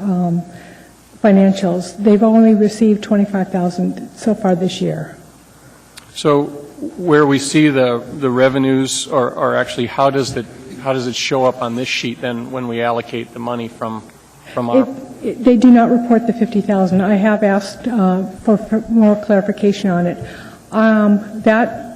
P: financials. They've only received $25,000 so far this year.
H: So where we see the revenues are actually, how does it show up on this sheet then when we allocate the money from our?
P: They do not report the $50,000. I have asked for more clarification on it. That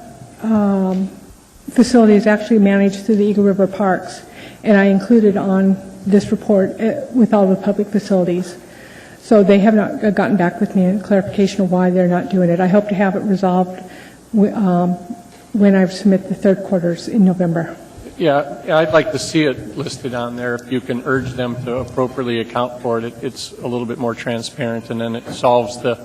P: facility is actually managed through the Eagle River Parks, and I included on this report with all the public facilities. So they have not gotten back with me in clarification of why they're not doing it. I hope to have it resolved when I submit the third quarters in November.
H: Yeah, I'd like to see it listed on there. If you can urge them to appropriately account for it, it's a little bit more transparent, and then it solves the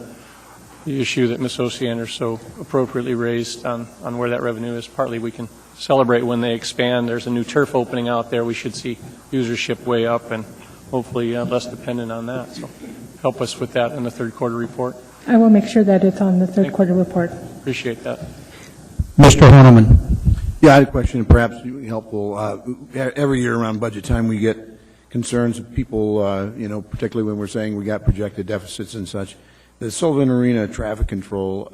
H: issue that Ms. Osiander so appropriately raised on where that revenue is. Partly we can celebrate when they expand. There's a new turf opening out there. We should see usership way up and hopefully less dependent on that. So help us with that in the third quarter report.
P: I will make sure that it's on the third quarter report.
H: Appreciate that.
A: Mr. Horniman.
K: Yeah, I had a question, perhaps helpful. Every year around budget time, we get concerns of people, particularly when we're saying we got projected deficits and such. The Sullivan Arena traffic control,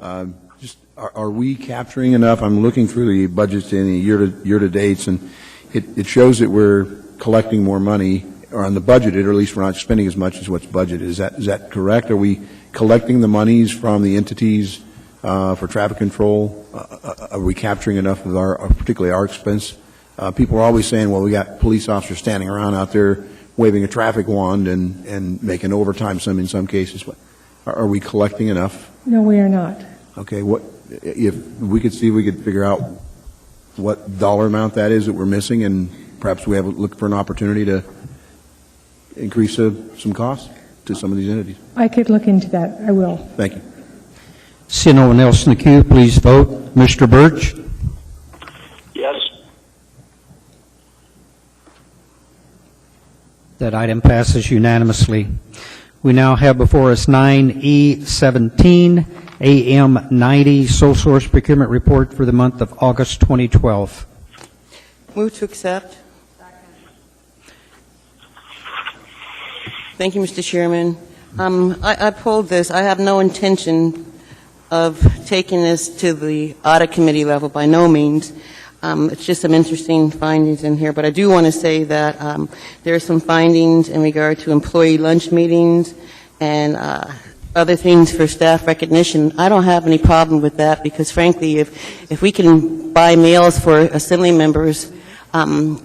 K: are we capturing enough? I'm looking through the budgets in the year-to-dates, and it shows that we're collecting more money, or on the budgeted, or at least we're not spending as much as what's budgeted. Is that correct? Are we collecting the monies from the entities for traffic control? Are we capturing enough of particularly our expense? People are always saying, well, we got police officers standing around out there waving a traffic wand and making overtime in some cases. But are we collecting enough?
P: No, we are not.
K: Okay, if we could see if we could figure out what dollar amount that is that we're missing, and perhaps we have look for an opportunity to increase some costs to some of these entities.
P: I could look into that. I will.
K: Thank you.
A: Seeing no one else in the queue, please vote. Mr. Birch?
E: Yes.
A: That item passes unanimously. We now have before us 9E17, AM90, sole source procurement report for the month of August 2012.
C: Move to accept. Thank you, Mr. Chairman. I pulled this. I have no intention of taking this to the audit committee level, by no means. It's just some interesting findings in here, but I do want to say that there are some findings in regard to employee lunch meetings and other things for staff recognition. I don't have any problem with that because, frankly, if we can buy meals for assembly members,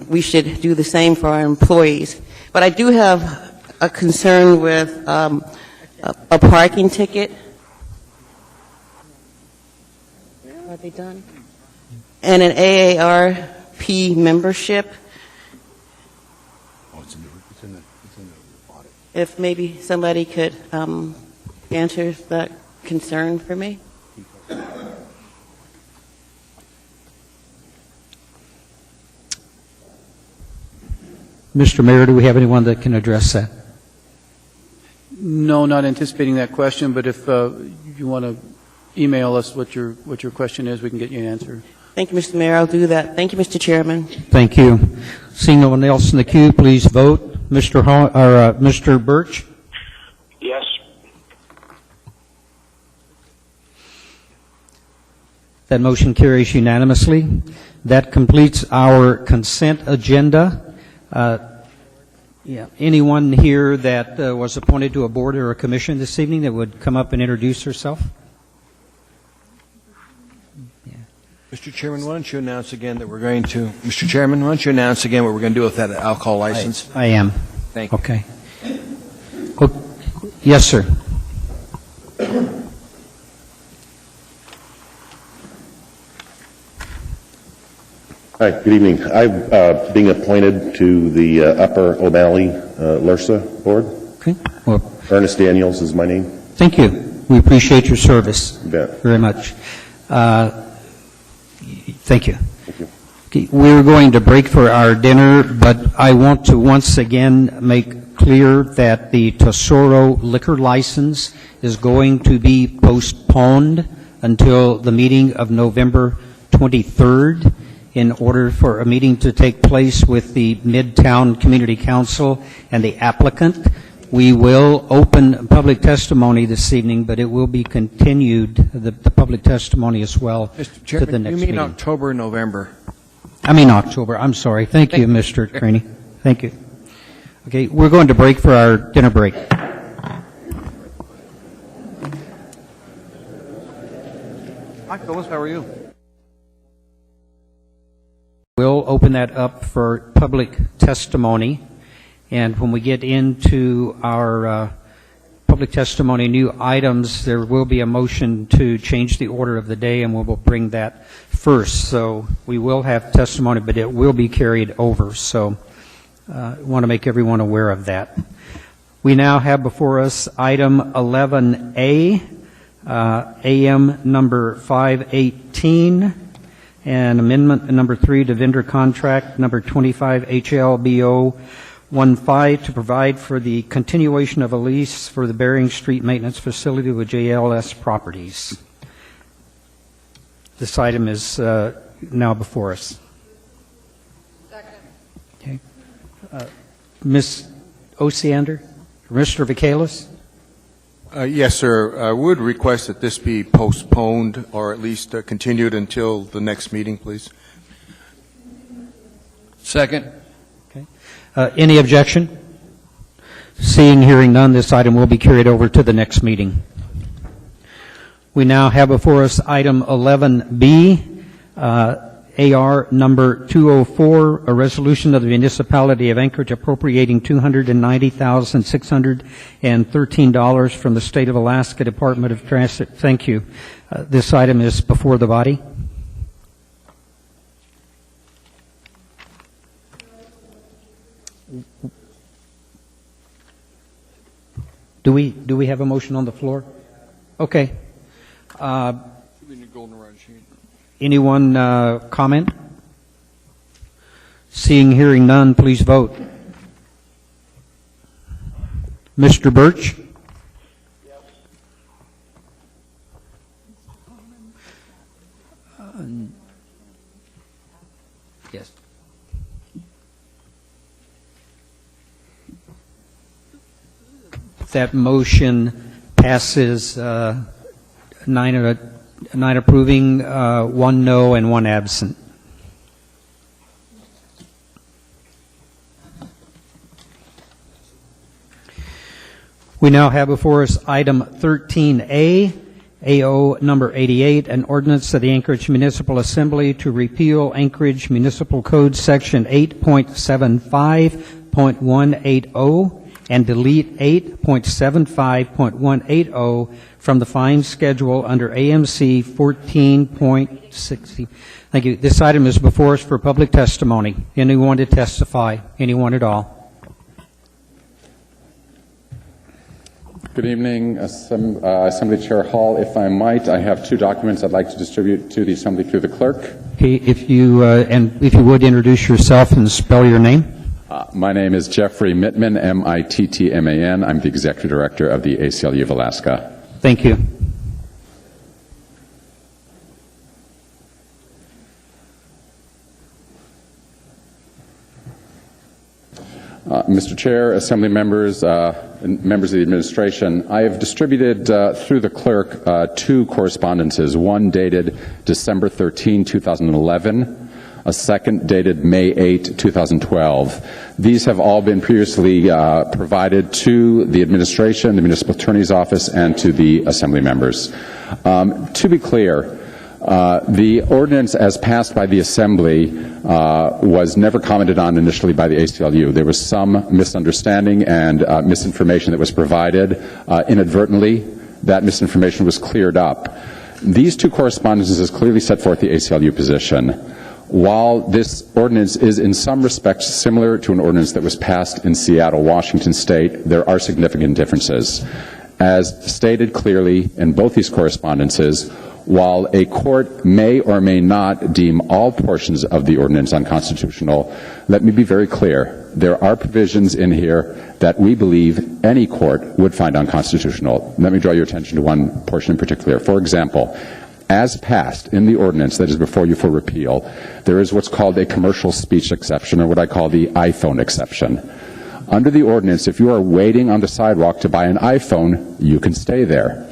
C: we should do the same for our employees. But I do have a concern with a parking ticket. Are they done? And an AARP membership.
K: Oh, it's in the audit.
C: If maybe somebody could answer that concern for me.
A: Mr. Mayor, do we have anyone that can address that?
D: No, not anticipating that question, but if you want to email us what your question is, we can get you an answer.
C: Thank you, Mr. Mayor. I'll do that. Thank you, Mr. Chairman.
A: Thank you. Seeing no one else in the queue, please vote. Mr. Birch?
E: Yes.
A: That motion carries unanimously. That completes our consent agenda. Anyone here that was appointed to a board or a commission this evening that would come up and introduce herself?
I: Mr. Chairman, why don't you announce again that we're going to, Mr. Chairman, why don't you announce again what we're going to do with that alcohol license?
A: I am.
I: Thank you.
A: Okay. Yes, sir.
Q: Hi, good evening. I'm being appointed to the Upper O'Malley LRSA board.
A: Okay. Well,
Q: Ernest Daniels is my name.
A: thank you. We appreciate your service very much. Thank you. Okay, we're going to break for our dinner, but I want to once again make clear that the Tesoro liquor license is going to be postponed until the meeting of November 23rd in order for a meeting to take place with the Midtown Community Council and the applicant. We will open public testimony this evening, but it will be continued, the public testimony as well,
I: Mr.
A: to the
I: Chairman,
A: next
I: you mean
A: meeting.
I: October, November?
A: I mean October. I'm sorry. Thank you, Mr. Craney. Thank you. Okay, we're going to break for our dinner break.
I: Hi, Phyllis. How are you?
A: We'll open that up for public testimony. And when we get into our public testimony new items, there will be a motion to change the order of the day, and we'll bring that first. So we will have testimony, but it will be carried over. So I want to make everyone aware of that. We now have before us item 11A, AM number 518, and amendment number 3 to vendor contract number 25 HLBO 15 to provide for the continuation of a lease for the Bering Street Maintenance Facility with JLS Properties. This item is now before us. Okay. Ms. Osiander? Mr. Vacalis?
K: Yes, sir. I would request that this be postponed or at least continued until the next meeting, please.
I: Second.
A: Okay. Any objection? Seeing, hearing none, this item will be carried over to the next meeting. We now have before us item 11B, AR number 204, a resolution of the Municipality of Anchorage appropriating $290,613 from the State of Alaska Department of Transit. Thank you. This item is before the body. Do we have a motion on the floor? Okay. Anyone comment? Seeing, hearing none, please vote. Mr. Birch? Yes. That motion passes 9 approving, 1 no, and 1 absent. We now have before us item 13A, AO number 88, an ordinance of the Anchorage Municipal Assembly to repeal Anchorage Municipal Code Section 8.75.180 and delete 8.75.180 from the fine schedule under AMC 14.60. Thank you. This item is before us for public testimony. Anyone to testify? Anyone at all?
R: Good evening, Assembly Chair Hall. If I might, I have 2 documents I'd like to distribute to the Assembly through the clerk.
A: Okay, if you would introduce yourself and spell your name.
R: My name is Jeffrey Mittman, M-I-T-T-M-A-N. I'm the Executive Director of the ACLU of Alaska.
A: Thank you.
R: Mr. Chair, Assembly members, and members of the administration, I have distributed through the clerk 2 correspondences, one dated December 13, 2011, a second dated May 8, 2012. These have all been previously provided to the administration, the municipal attorney's office, and to the Assembly members. To be clear, the ordinance as passed by the Assembly was never commented on initially by the ACLU. There was some misunderstanding and misinformation that was provided inadvertently. That misinformation was cleared up. These 2 correspondences clearly set forth the ACLU position. While this ordinance is in some respects similar to an ordinance that was passed in Seattle, Washington State, there are significant differences. As stated clearly in both these correspondences, while a court may or may not deem all portions of the ordinance unconstitutional, let me be very clear. There are provisions in here that we believe any court would find unconstitutional. Let me draw your attention to one portion in particular. For example, as passed in the ordinance that is before you for repeal, there is what's called a commercial speech exception, or what I call the iPhone exception. Under the ordinance, if you are waiting on the sidewalk to buy an iPhone, you can stay there.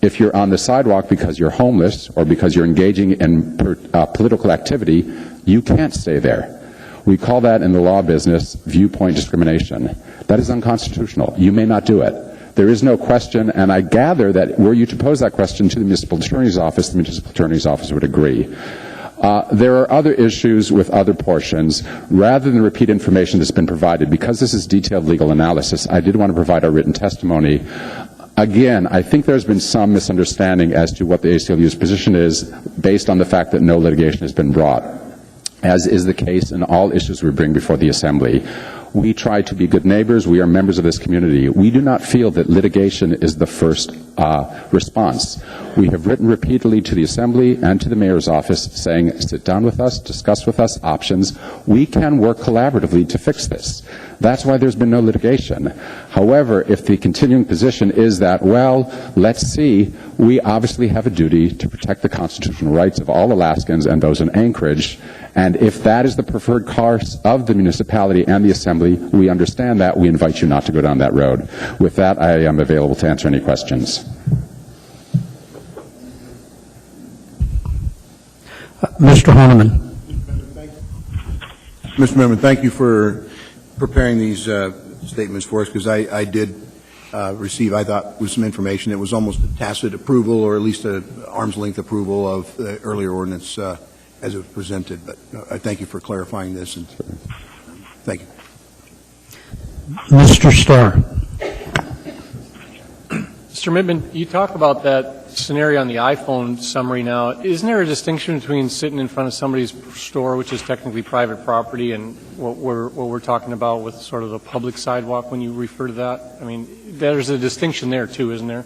R: If you're on the sidewalk because you're homeless or because you're engaging in political activity, you can't stay there. We call that in the law business viewpoint discrimination. That is unconstitutional. You may not do it. There is no question, and I gather that were you to pose that question to the municipal attorney's office, the municipal attorney's office would agree. There are other issues with other portions. Rather than repeat information that's been provided, because this is detailed legal analysis, I did want to provide our written testimony. Again, I think there's been some misunderstanding as to what the ACLU's position is based on the fact that no litigation has been brought, as is the case in all issues we bring before the Assembly. We try to be good neighbors. We are members of this community. We do not feel that litigation is the first response. We have written repeatedly to the Assembly and to the Mayor's office saying, sit down with us, discuss with us options. We can work collaboratively to fix this. That's why there's been no litigation. However, if the continuing position is that, well, let's see, we obviously have a duty to protect the constitutional rights of all Alaskans and those in Anchorage. And if that is the preferred course of the municipality and the Assembly, we understand that. We invite you not to go down that road. With that, I am available to answer any questions.
A: Mr. Horniman.
K: Mr. Member, thank you for preparing these statements for us, because I did receive, I thought, with some information. It was almost a tacit approval, or at least an arm's length approval of the earlier ordinance as it was presented. But I thank you for clarifying this, and thank you.
A: Mr. Starr.
H: Mr. Mittman, you talk about that scenario on the iPhone summary now. Isn't there a distinction between sitting in front of somebody's store, which is technically private property, and what we're talking about with sort of the public sidewalk when you refer to that? I mean, there's a distinction there, too, isn't there?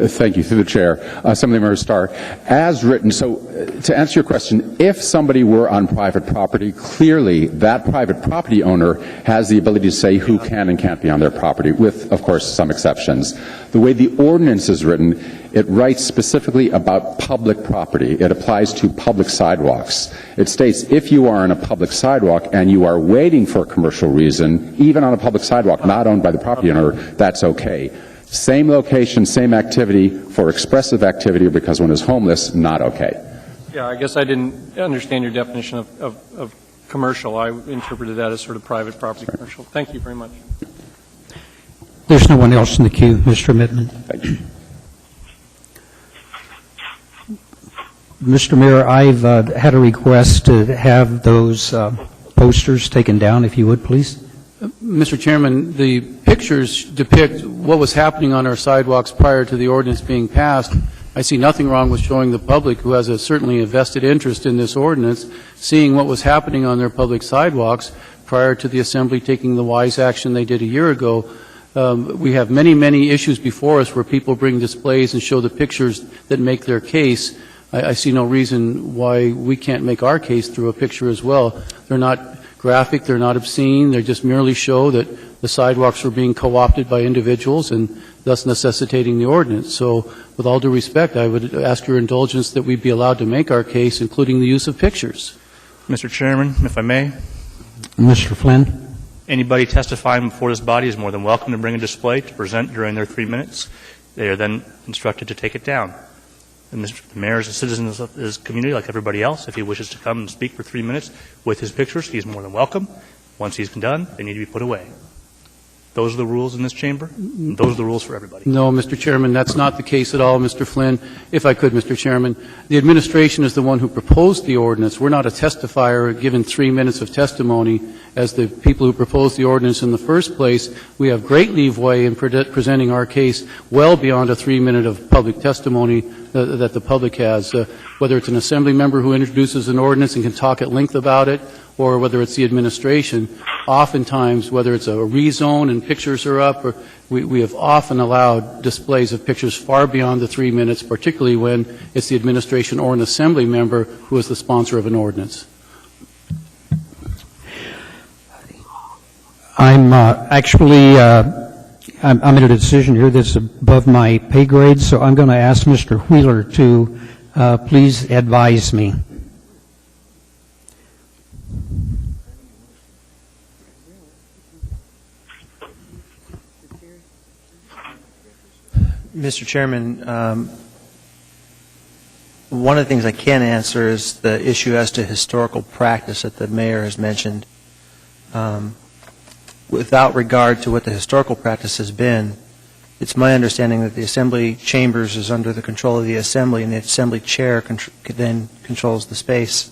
R: Thank you. Through the chair. Assemblymember Starr, as written, so to answer your question, if somebody were on private property, clearly that private property owner has the ability to say who can and can't be on their property, with, of course, some exceptions. The way the ordinance is written, it writes specifically about public property. It applies to public sidewalks. It states if you are on a public sidewalk and you are waiting for a commercial reason, even on a public sidewalk not owned by the property owner, that's okay. Same location, same activity for expressive activity or because one is homeless, not okay.
H: Yeah, I guess I didn't understand your definition of commercial. I interpreted that as sort of private property commercial. Thank you very much.
A: There's no one else in the queue, Mr. Mittman.
R: Thank you.
A: Mr. Mayor, I've had a request to have those posters taken down, if you would, please.
D: Mr. Chairman, the pictures depict what was happening on our sidewalks prior to the ordinance being passed. I see nothing wrong with showing the public, who has certainly a vested interest in this ordinance, seeing what was happening on their public sidewalks prior to the Assembly taking the wise action they did a year ago. We have many, many issues before us where people bring displays and show the pictures that make their case. I see no reason why we can't make our case through a picture as well. They're not graphic, they're not obscene, they just merely show that the sidewalks are being co-opted by individuals and thus necessitating the ordinance. So with all due respect, I would ask your indulgence that we be allowed to make our case, including the use of pictures.
F: Mr. Chairman, if I may.
A: Mr. Flynn.
F: Anybody testifying before this body is more than welcome to bring a display to present during their 3 minutes. They are then instructed to take it down. And the mayor is a citizen of his community like everybody else. If he wishes to come and speak for 3 minutes with his pictures, he's more than welcome. Once he's done, they need to be put away. Those are the rules in this chamber, and those are the rules for everybody.
D: No, Mr. Chairman, that's not the case at all, Mr. Flynn. If I could, Mr. Chairman, the administration is the one who proposed the ordinance. We're not a testifier given 3 minutes of testimony. As the people who proposed the ordinance in the first place, we have great leeway in presenting our case well beyond a 3 minute of public testimony that the public has. Whether it's an assembly member who introduces an ordinance and can talk at length about it, or whether it's the administration, oftentimes, whether it's a rezone and pictures are up, or we have often allowed displays of pictures far beyond the 3 minutes, particularly when it's the administration or an assembly member who is the sponsor of an ordinance.
A: I'm I'm in a decision here that's above my pay grade, so I'm going to ask Mr. Wheeler to please advise me.
S: Mr. Chairman, one of the things I can answer is the issue as to historical practice that the mayor has mentioned. Without regard to what the historical practice has been, it's my understanding that the Assembly chambers is under the control of the Assembly, and the Assembly chair then controls the space.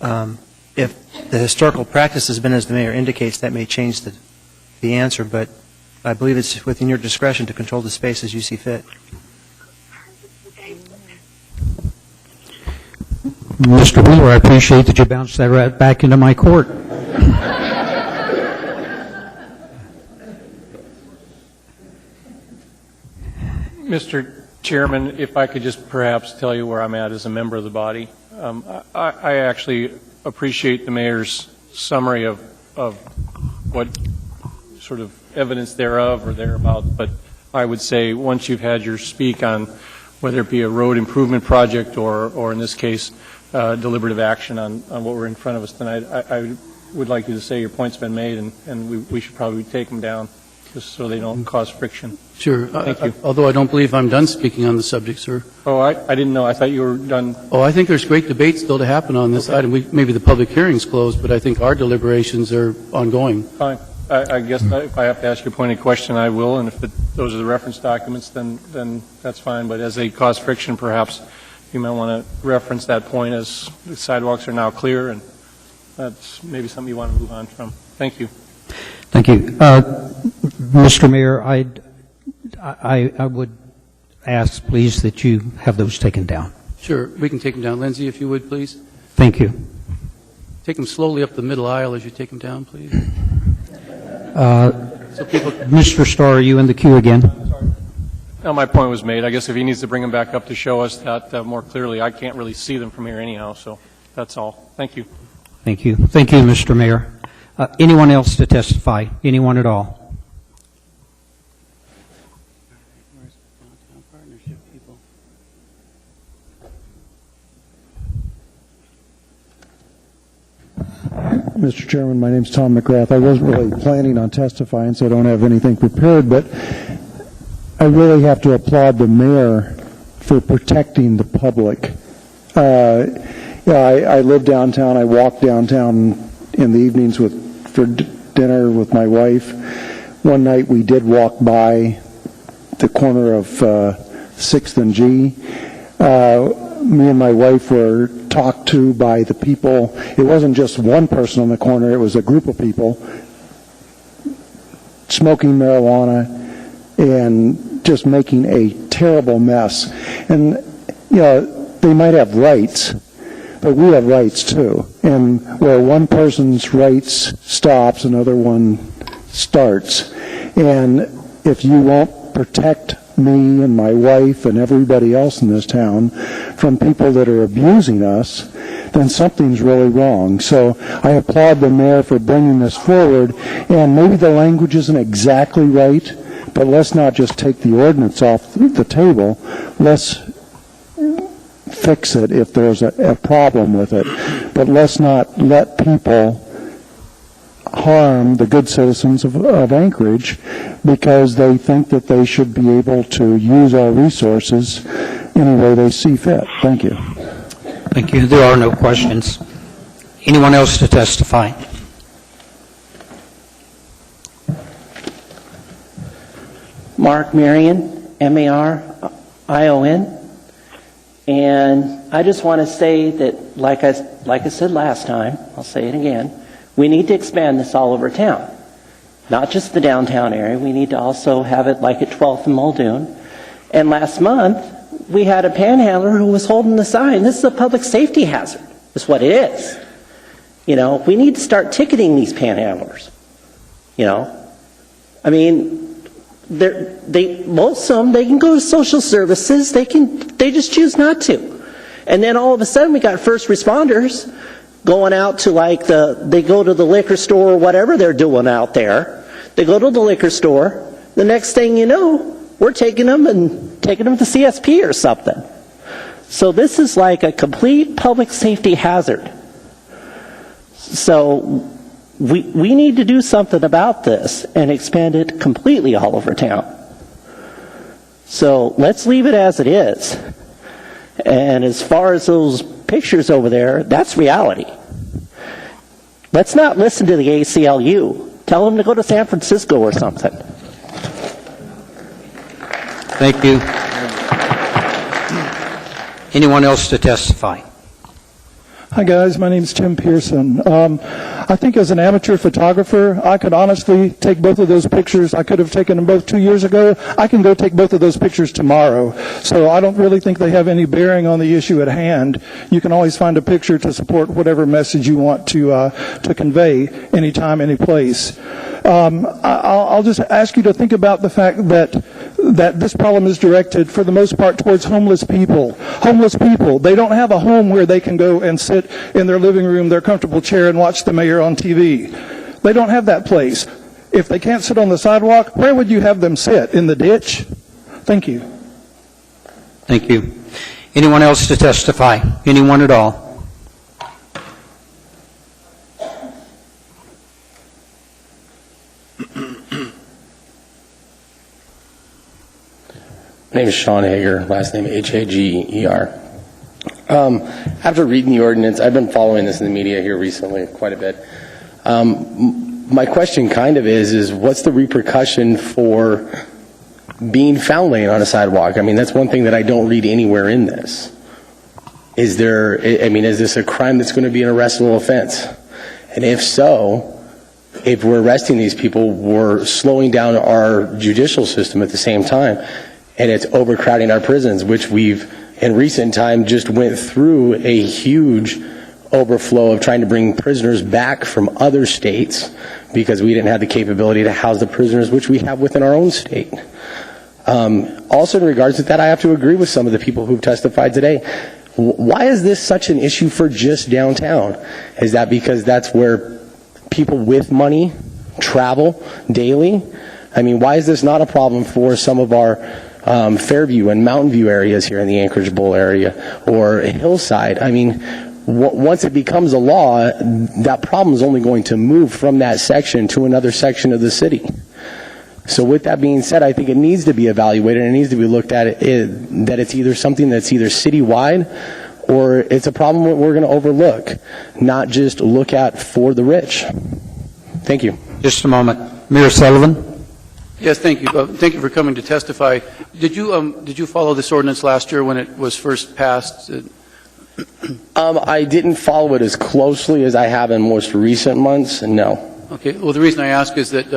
S: If the historical practice has been as the mayor indicates, that may change the answer, but I believe it's within your discretion to control the space as you see fit.
A: Mr. Wheeler, I appreciate that you bounced that right back into my court.
H: Mr. Chairman, if I could just perhaps tell you where I'm at as a member of the body. I actually appreciate the mayor's summary of what sort of evidence thereof or thereabout, but I would say once you've had your speak on whether it be a road improvement project or in this case, deliberative action on what we're in front of us tonight, I would like you to say your point's been made and we should probably take them down just so they don't cause friction.
D: Sure.
H: Thank you.
D: Although I don't believe I'm done speaking on the subject, sir.
H: Oh, I didn't know. I thought you were done.
D: Oh, I think there's great debate still to happen on this item. Maybe the public hearing's closed, but I think our deliberations are ongoing.
H: Fine. I guess if I have to ask you a pointed question, I will, and if those are the reference documents, then that's fine. But as they cause friction, perhaps you might want to reference that point as the sidewalks are now clear, and that's maybe something you want to move on from. Thank you.
A: Thank you. Mr. Mayor, I would ask, please, that you have those taken down.
D: Sure. We can take them down. Lindsay, if you would, please.
A: Thank you.
D: Take them slowly up the middle aisle as you take them down, please.
A: Mr. Starr, are you in the queue again?
H: No, my point was made. I guess if he needs to bring them back up to show us that more clearly, I can't really see them from here anyhow, so that's all. Thank you.
A: Thank you. Thank you, Mr. Mayor. Anyone else to testify? Anyone at all?
T: Mr. Chairman, my name is Tom McGrath. I wasn't really planning on testifying, so I don't have anything prepared, but I really have to applaud the mayor for protecting the public. I live downtown. I walk downtown in the evenings for dinner with my wife. One night we did walk by the corner of 6th and G. Me and my wife were talked to by the people. It wasn't just one person on the corner, it was a group of people smoking marijuana and just making a terrible mess. And, they might have rights, but we have rights too. And where one person's rights stops, another one starts. And if you won't protect me and my wife and everybody else in this town from people that are abusing us, then something's really wrong. So I applaud the mayor for bringing this forward, and maybe the language isn't exactly right, but let's not just take the ordinance off the table. Let's fix it if there's a problem with it, but let's not let people harm the good citizens of Anchorage because they think that they should be able to use our resources any way they see fit. Thank you.
A: Thank you. There are no questions. Anyone else to testify?
U: Mark Marion, M-A-R-I-O-N. And I just want to say that, like I said last time, I'll say it again, we need to expand this all over town. Not just the downtown area, we need to also have it like at 12th and Muldoon. And last month, we had a panhandler who was holding the sign, this is a public safety hazard, is what it is. You know, we need to start ticketing these panhandlers. You know, I mean, most of them, they can go to social services, they just choose not to. And then all of a sudden we got first responders going out to they go to the liquor store or whatever they're doing out there. They go to the liquor store, the next thing you know, we're taking them to CSP or something. So this is like a complete public safety hazard. So we need to do something about this and expand it completely all over town. So let's leave it as it is. And as far as those pictures over there, that's reality. Let's not listen to the ACLU. Tell them to go to San Francisco or something.
A: Thank you. Anyone else to testify?
T: Hi guys, my name's Tim Pearson. I think as an amateur photographer, I could honestly take both of those pictures. I could have taken them both 2 years ago. I can go take both of those pictures tomorrow. So I don't really think they have any bearing on the issue at hand. You can always find a picture to support whatever message you want to convey anytime, any place. I'll just ask you to think about the fact that this problem is directed, for the most part, towards homeless people. Homeless people, they don't have a home where they can go and sit in their living room, their comfortable chair, and watch the mayor on TV. They don't have that place. If they can't sit on the sidewalk, where would you have them sit? In the ditch? Thank you.
A: Thank you. Anyone else to testify? Anyone at all?
V: My name is Sean Hager, last name Hager. After reading the ordinance, I've been following this in the media here recently quite a bit. My question kind of is what's the repercussion for being found laying on a sidewalk? I mean, that's one thing that I don't read anywhere in this. Is this a crime that's going to be an arrestable offense? And if so, if we're arresting these people, we're slowing down our judicial system at the same time. And it's overcrowding our prisons, which we've, in recent time, just went through a huge overflow of trying to bring prisoners back from other states because we didn't have the capability to house the prisoners which we have within our own state. Also, in regards to that, I have to agree with some of the people who've testified today. Why is this such an issue for just downtown? Is that because that's where people with money travel daily? I mean, why is this not a problem for some of our Fairview and Mountain View areas here in the Anchorage Bowl area or Hillside? I mean, once it becomes a law, that problem is only going to move from that section to another section of the city. So with that being said, I think it needs to be evaluated and it needs to be looked at that it's either something that's either citywide or it's a problem that we're going to overlook, not just look at for the rich. Thank you.
A: Just a moment. Mayor Sullivan.
D: Yes, thank you. Thank you for coming to testify. Did you follow this ordinance last year when it was first passed?
V: I didn't follow it as closely as I have in most recent months, no.
D: Okay. Well, the reason I ask is that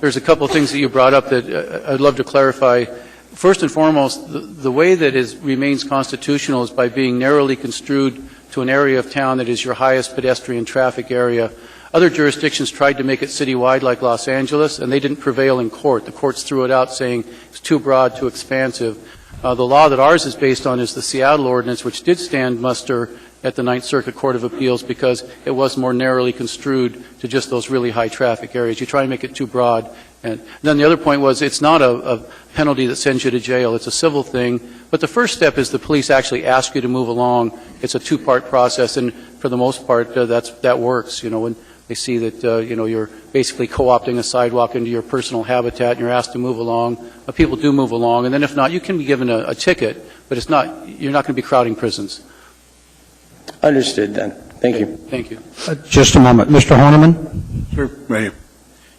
D: there's a couple of things that you brought up that I'd love to clarify. First and foremost, the way that it remains constitutional is by being narrowly construed to an area of town that is your highest pedestrian traffic area. Other jurisdictions tried to make it citywide, like Los Angeles, and they didn't prevail in court. The courts threw it out, saying it's too broad, too expansive. The law that ours is based on is the Seattle ordinance, which did stand muster at the Ninth Circuit Court of Appeals because it was more narrowly construed to just those really high traffic areas. You try and make it too broad. And then the other point was it's not a penalty that sends you to jail. It's a civil thing. But the first step is the police actually ask you to move along. It's a two-part process, and for the most part, that works. You know, They see that, you're basically co-opting a sidewalk into your personal habitat and you're asked to move along. People do move along, and then if not, you can be given a ticket, but you're not going to be crowding prisons.
V: Understood then. Thank you.
D: Thank you.
A: Just a moment. Mr. Horniman?
K: Sure, right here.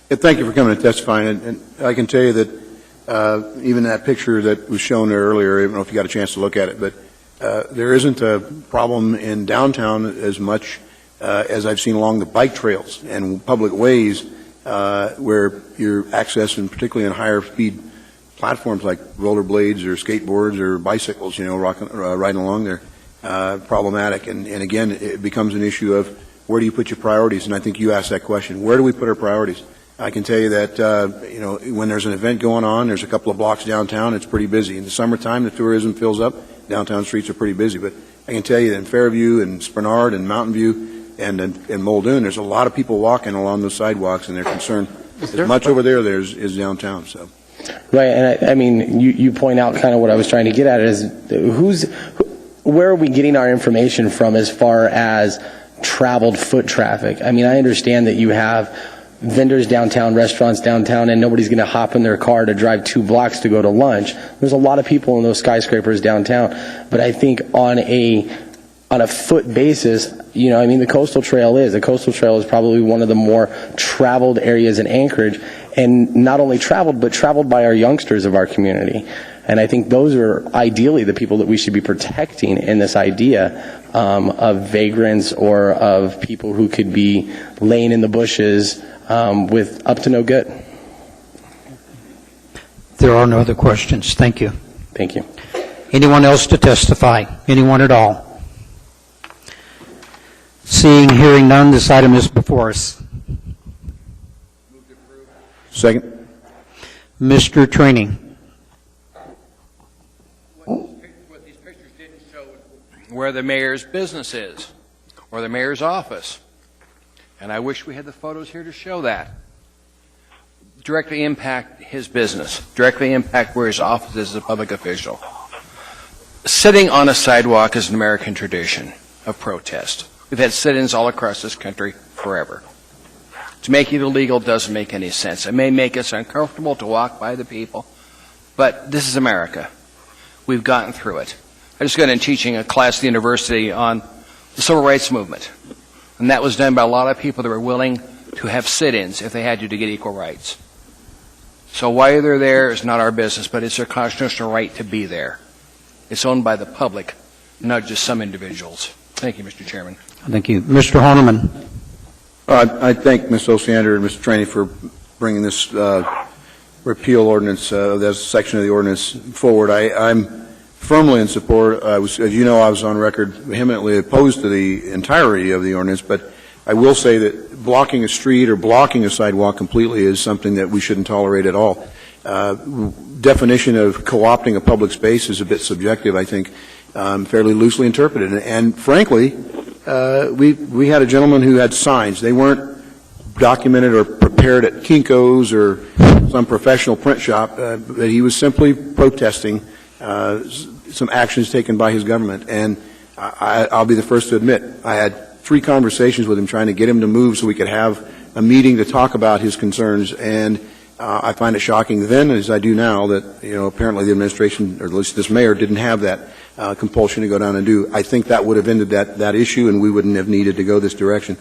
K: Yeah, thank you for coming and testifying. And I can tell you that even that picture that was shown there earlier, I don't know if you got a chance to look at it, but there isn't a problem in downtown as much as I've seen along the bike trails and public ways where you're accessing, particularly in higher speed platforms like rollerblades or skateboards or bicycles, riding along there, problematic. And again, it becomes an issue of where do you put your priorities? And I think you asked that question. Where do we put our priorities? I can tell you that, when there's an event going on, there's a couple of blocks downtown, it's pretty busy. In the summertime, the tourism fills up. Downtown streets are pretty busy. But I can tell you that in Fairview and Spenard and Mountain View and Muldoon, there's a lot of people walking along those sidewalks, and they're concerned. As much over there is downtown. So.
V: Right, and I mean, you point out kind of what I was trying to get at is where are we getting our information from as far as traveled foot traffic? I mean, I understand that you have vendors downtown, restaurants downtown, and nobody's going to hop in their car to drive 2 blocks to go to lunch. There's a lot of people in those skyscrapers downtown, but I think on a foot basis, the Coastal Trail is probably one of the more traveled areas in Anchorage, and not only traveled, but traveled by our youngsters of our community. And I think those are ideally the people that we should be protecting in this idea of vagrants or of people who could be laying in the bushes with up to no good.
A: There are no other questions. Thank you.
V: Thank you.
A: Anyone else to testify? Anyone at all? Seeing, hearing none, this item is before us.
K: Second.
A: Mr. Training.
I: What these pictures didn't show where the mayor's business is or the mayor's office. And I wish we had the photos here to show that. Directly impact his business, directly impact where his office is as a public official. Sitting on a sidewalk is an American tradition of protest. We've had sit-ins all across this country forever. To make it illegal doesn't make any sense. It may make us uncomfortable to walk by the people, but this is America. We've gotten through it. I just got in teaching a class at the university on the civil rights movement, and that was done by a lot of people that were willing to have sit-ins if they had to get equal rights. So why they're there is not our business, but it's their constitutional right to be there. It's owned by the public, not just some individuals. Thank you, Mr. Chairman.
A: Thank you. Mr. Horniman.
K: I thank Ms. Osiander and Mr. Trainey for bringing this repeal ordinance, this section of the ordinance forward. I'm firmly in support. As you know, I was on record vehemently opposed to the entirety of the ordinance, but I will say that blocking a street or blocking a sidewalk completely is something that we shouldn't tolerate at all. Definition of co-opting a public space is a bit subjective, I think, fairly loosely interpreted. And frankly, we had a gentleman who had signs. They weren't documented or prepared at Kinko's or some professional print shop, but he was simply protesting some actions taken by his government. And I'll be the first to admit, I had 3 conversations with him trying to get him to move so we could have a meeting to talk about his concerns. And I find it shocking then, as I do now, that apparently the administration, or at least this mayor, didn't have that compulsion to go down and do. I think that would have ended that issue, and we wouldn't have needed to go this direction.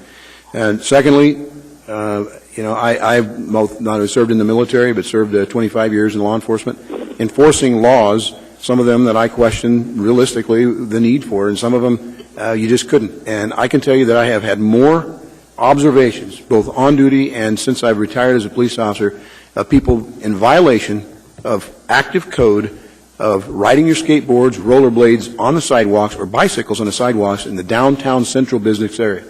K: And secondly, I've not only served in the military, but served 25 years in law enforcement, enforcing laws, some of them that I question realistically the need for, and some of them you just couldn't. And I can tell you that I have had more observations, both on duty and since I've retired as a police officer, of people in violation of active code of riding your skateboards, rollerblades on the sidewalks, or bicycles on the sidewalks in the downtown central business area.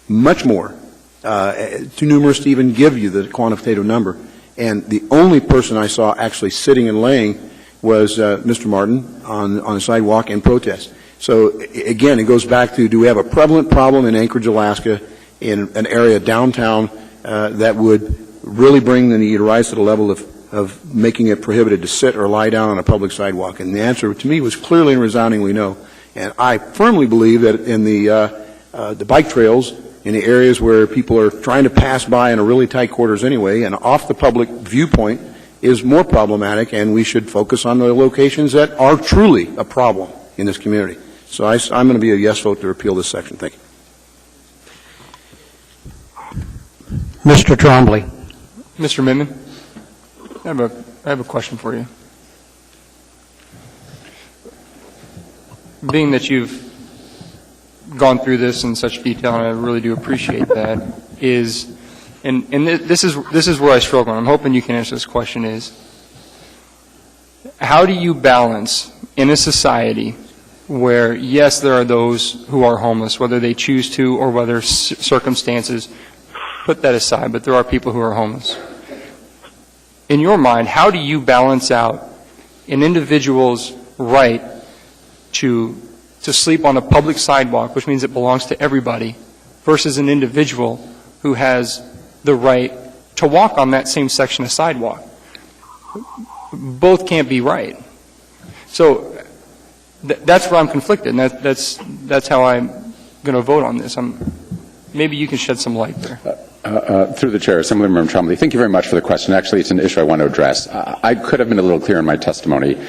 K: Much more. Too numerous to even give you the quantitative number. And the only person I saw actually sitting and laying was Mr. Martin on the sidewalk in protest. So again, it goes back to, do we have a prevalent problem in Anchorage, Alaska, in an area downtown that would really bring the need to rise to the level of making it prohibited to sit or lie down on a public sidewalk? And the answer to me was clearly and resoundingly no. And I firmly believe that in the bike trails, in the areas where people are trying to pass by in a really tight quarters anyway, and off the public viewpoint is more problematic, and we should focus on the locations that are truly a problem in this community. So I'm going to be a yes vote to repeal this section. Thank you.
A: Mr. Trombley.
H: Mr. Minman, I have a question for you. Being that you've gone through this in such detail, and I really do appreciate that, this is where I struggle, and I'm hoping you can answer this question, is how do you balance in a society where, yes, there are those who are homeless, whether they choose to or whether circumstances put that aside, but there are people who are homeless. In your mind, how do you balance out an individual's right to sleep on a public sidewalk, which means it belongs to everybody, versus an individual who has the right to walk on that same section of sidewalk? Both can't be right. So that's where I'm conflicted, and that's how I'm going to vote on this. Maybe you can shed some light there.
R: Through the chair, Assemblymember Trombley, thank you very much for the question. Actually, it's an issue I want to address. I could have been a little clearer in my testimony.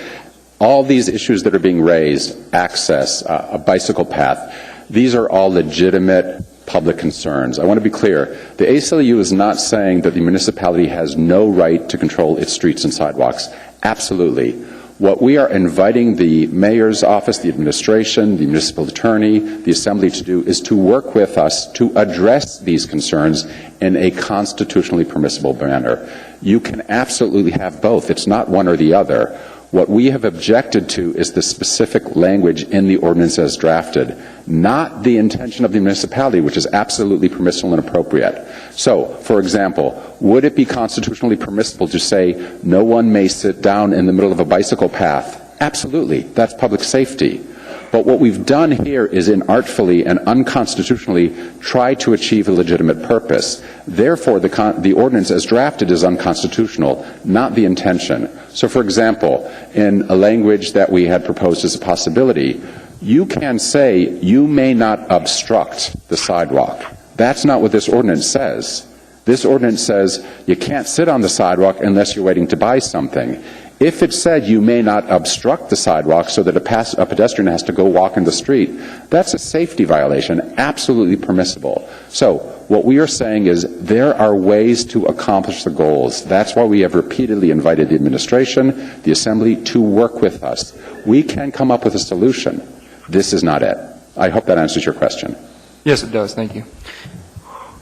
R: All these issues that are being raised, access, a bicycle path, these are all legitimate public concerns. I want to be clear. The ACLU is not saying that the municipality has no right to control its streets and sidewalks. Absolutely. What we are inviting the mayor's office, the administration, the municipal attorney, the assembly to do is to work with us to address these concerns in a constitutionally permissible manner. You can absolutely have both. It's not one or the other. What we have objected to is the specific language in the ordinance as drafted, not the intention of the municipality, which is absolutely permissible and appropriate. So, for example, would it be constitutionally permissible to say no one may sit down in the middle of a bicycle path? Absolutely. That's public safety. But what we've done here is inartfully and unconstitutionally try to achieve a legitimate purpose. Therefore, the ordinance as drafted is unconstitutional, not the intention. So, for example, in a language that we had proposed as a possibility, you can say you may not obstruct the sidewalk. That's not what this ordinance says. This ordinance says you can't sit on the sidewalk unless you're waiting to buy something. If it said you may not obstruct the sidewalk so that a pedestrian has to go walk in the street, that's a safety violation, absolutely permissible. So what we are saying is there are ways to accomplish the goals. That's why we have repeatedly invited the administration, the assembly, to work with us. We can come up with a solution. This is not it. I hope that answers your question.
H: Yes, it does. Thank you.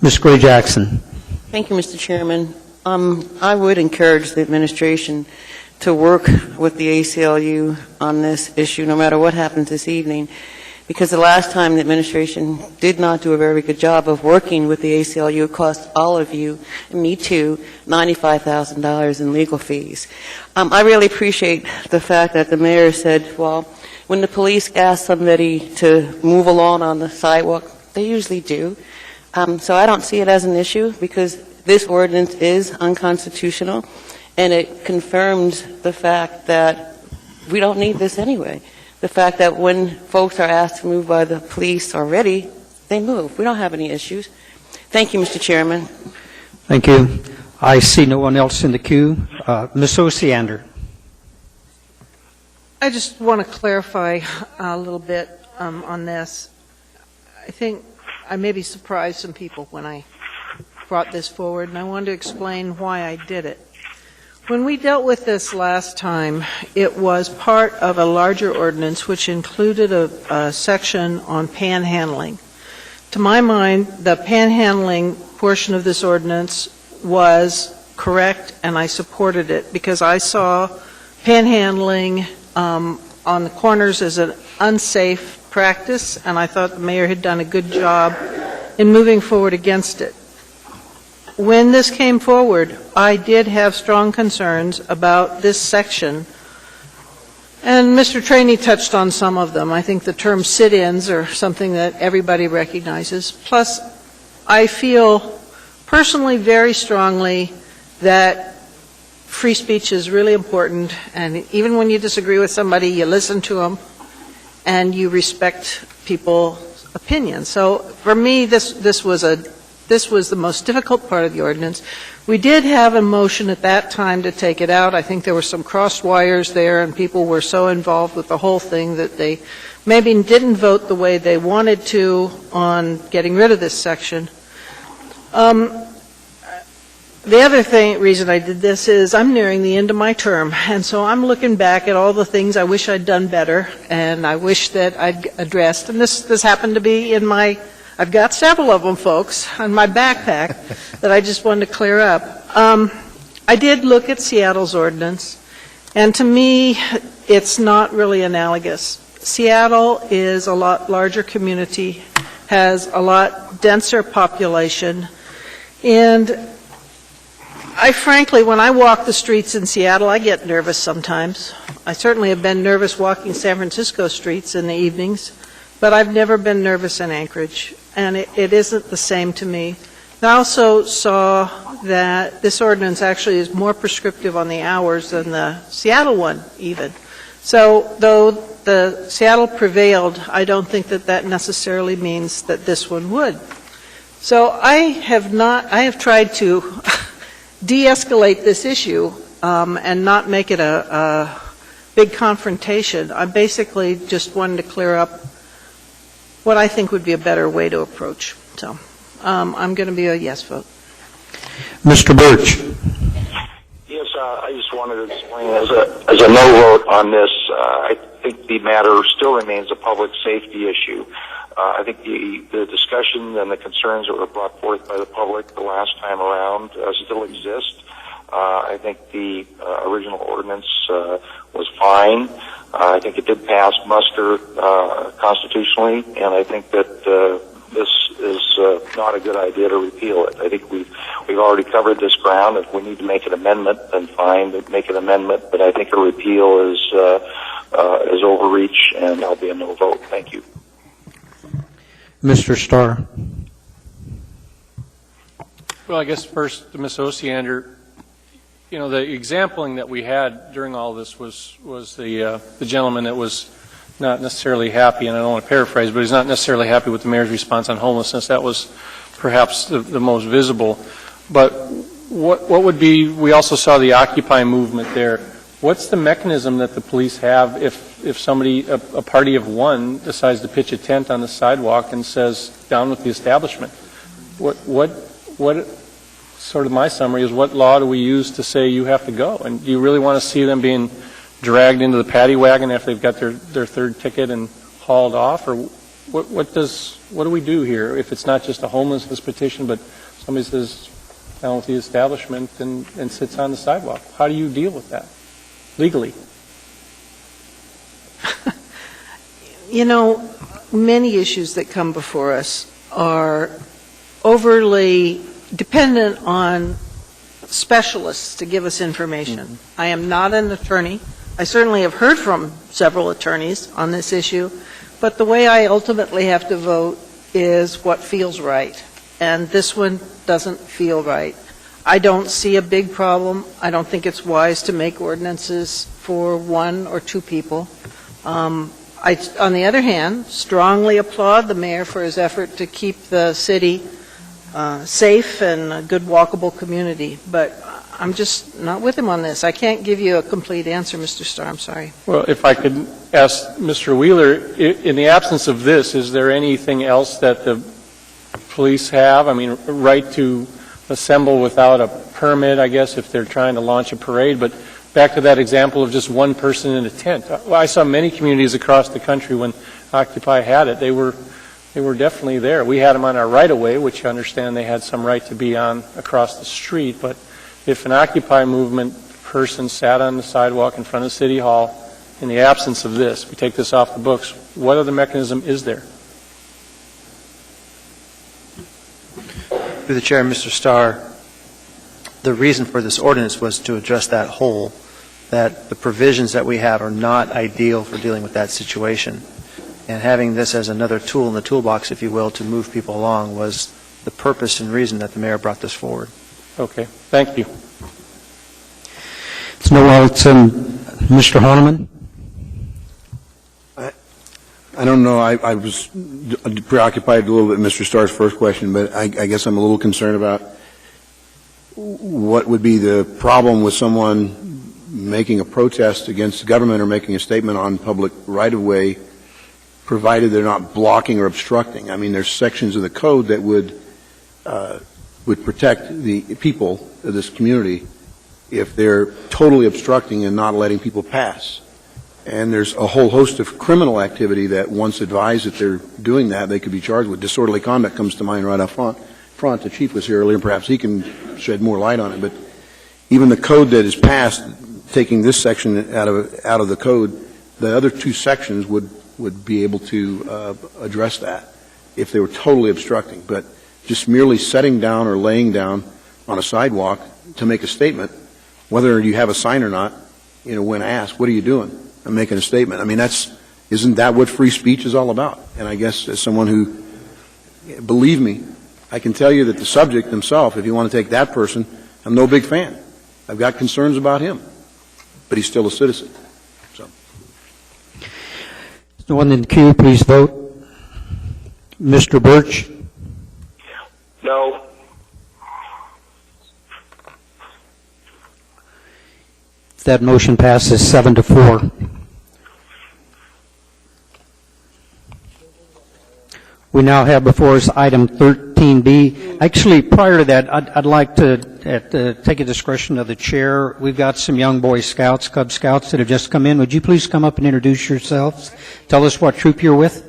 A: Ms. Gray Jackson.
C: Thank you, Mr. Chairman. I would encourage the administration to work with the ACLU on this issue, no matter what happens this evening, because the last time the administration did not do a very good job of working with the ACLU, it cost all of you, and me too, $95,000 in legal fees. I really appreciate the fact that the mayor said, well, when the police ask somebody to move along on the sidewalk, they usually do. So I don't see it as an issue, because this ordinance is unconstitutional, and it confirms the fact that we don't need this anyway. The fact that when folks are asked to move by the police already, they move. We don't have any issues. Thank you, Mr. Chairman.
A: Thank you. I see no one else in the queue. Ms. Osiander.
G: I just want to clarify a little bit on this. I think I maybe surprised some people when I brought this forward, and I wanted to explain why I did it. When we dealt with this last time, it was part of a larger ordinance which included a section on panhandling. To my mind, the panhandling portion of this ordinance was correct, and I supported it because I saw panhandling on the corners as an unsafe practice, and I thought the mayor had done a good job in moving forward against it. When this came forward, I did have strong concerns about this section, and Mr. Trainey touched on some of them. I think the term sit-ins are something that everybody recognizes. Plus, I feel personally very strongly that free speech is really important, and even when you disagree with somebody, you listen to them, and you respect people's opinion. So for me, this was the most difficult part of the ordinance. We did have a motion at that time to take it out. I think there were some crossed wires there, and people were so involved with the whole thing that they maybe didn't vote the way they wanted to on getting rid of this section. The other reason I did this is I'm nearing the end of my term, and so I'm looking back at all the things I wish I'd done better, and I wish that I'd addressed. And this happened to be in my, I've got several of them, folks, on my backpack that I just wanted to clear up. I did look at Seattle's ordinance, and to me, it's not really analogous. Seattle is a lot larger community, has a lot denser population, and I frankly, when I walk the streets in Seattle, I get nervous sometimes. I certainly have been nervous walking San Francisco streets in the evenings, but I've never been nervous in Anchorage, and it isn't the same to me. I also saw that this ordinance actually is more prescriptive on the hours than the Seattle one, even. So, though the Seattle prevailed, I don't think that that necessarily means that this one would. So I have tried to de-escalate this issue and not make it a big confrontation. I basically just wanted to clear up what I think would be a better way to approach. So I'm going to be a yes vote.
A: Mr. Birch.
E: Yes, I just wanted to explain as a no vote on this. I think the matter still remains a public safety issue. I think the discussion and the concerns that were brought forth by the public the last time around still exist. I think the original ordinance was fine. I think it did pass muster constitutionally, and I think that this is not a good idea to repeal it. I think we've already covered this ground. If we need to make an amendment, then fine, make an amendment. But I think a repeal is overreach, and I'll be a no vote. Thank you.
A: Mr. Starr.
H: Well, I guess first to Ms. Osiander, you know, the exampling that we had during all this was the gentleman that was not necessarily happy, and I don't want to paraphrase, but he's not necessarily happy with the mayor's response on homelessness. That was perhaps the most visible. But what would be, we also saw the Occupy movement there. What's the mechanism that the police have if somebody, a party of one, decides to pitch a tent on the sidewalk and says, down with the establishment? What sort of my summary is, what law do we use to say you have to go? And do you really want to see them being dragged into the paddy wagon after they've got their third ticket and hauled off? Or what do we do here if it's not just a homelessness petition, but somebody says, down with the establishment and sits on the sidewalk? How do you deal with that legally?
G: You know, many issues that come before us are overly dependent on specialists to give us information. Mm-hmm. I am not an attorney. I certainly have heard from several attorneys on this issue, but the way I ultimately have to vote is what feels right. And this one doesn't feel right. I don't see a big problem. I don't think it's wise to make ordinances for one or two people. I, on the other hand, strongly applaud the mayor for his effort to keep the city safe and a good walkable community. But I'm just not with him on this. I can't give you a complete answer, Mr. Starr. I'm sorry.
H: Well, if I could ask Mr. Wheeler, in the absence of this, is there anything else that the police have? I mean, right to assemble without a permit, I guess, if they're trying to launch a parade. But back to that example of just one person in a tent. Well, I saw many communities across the country when Occupy had it. They were definitely there. We had them on our right-of-way, which I understand they had some right to be on across the street. But if an Occupy movement person sat on the sidewalk in front of City Hall, in the absence of this, we take this off the books, what other mechanism is there?
S: Through the chair, Mr. Starr, the reason for this ordinance was to address that hole, that the provisions that we have are not ideal for dealing with that situation. And having this as another tool in the toolbox, if you will, to move people along was the purpose and reason that the mayor brought this forward.
H: Okay. Thank you.
A: It's Mr. Honeman.
K: I don't know, I was preoccupied a little bit with Mr. Starr's first question, but I guess I'm a little concerned about what would be the problem with someone making a protest against the government or making a statement on public right-of-way, provided they're not blocking or obstructing. I mean, there's sections of the code that would protect the people of this community if they're totally obstructing and not letting people pass. And there's a whole host of criminal activity that once advised that they're doing that, they could be charged with. Disorderly conduct comes to mind right up front. The chief was here earlier, perhaps he can shed more light on it. But even the code that is passed, taking this section out of the code, the other two sections would be able to address that if they were totally obstructing. But just merely setting down or laying down on a sidewalk to make a statement, whether you have a sign or not, when asked, what are you doing? I'm making a statement. I mean, isn't that what free speech is all about? And I guess as someone who, believe me, I can tell you that the subject himself, if you want to take that person, I'm no big fan. I've got concerns about him, but he's still a citizen. So,
A: no one in the queue, please vote. Mr. Birch?
E: No.
A: That motion passes 7-4. We now have before us item 13B. Actually, prior to that, I'd like to take a discretion of the chair. We've got some young Boy Scouts, Cub Scouts that have just come in. Would you please come up and introduce yourselves? Tell us what troop you're with.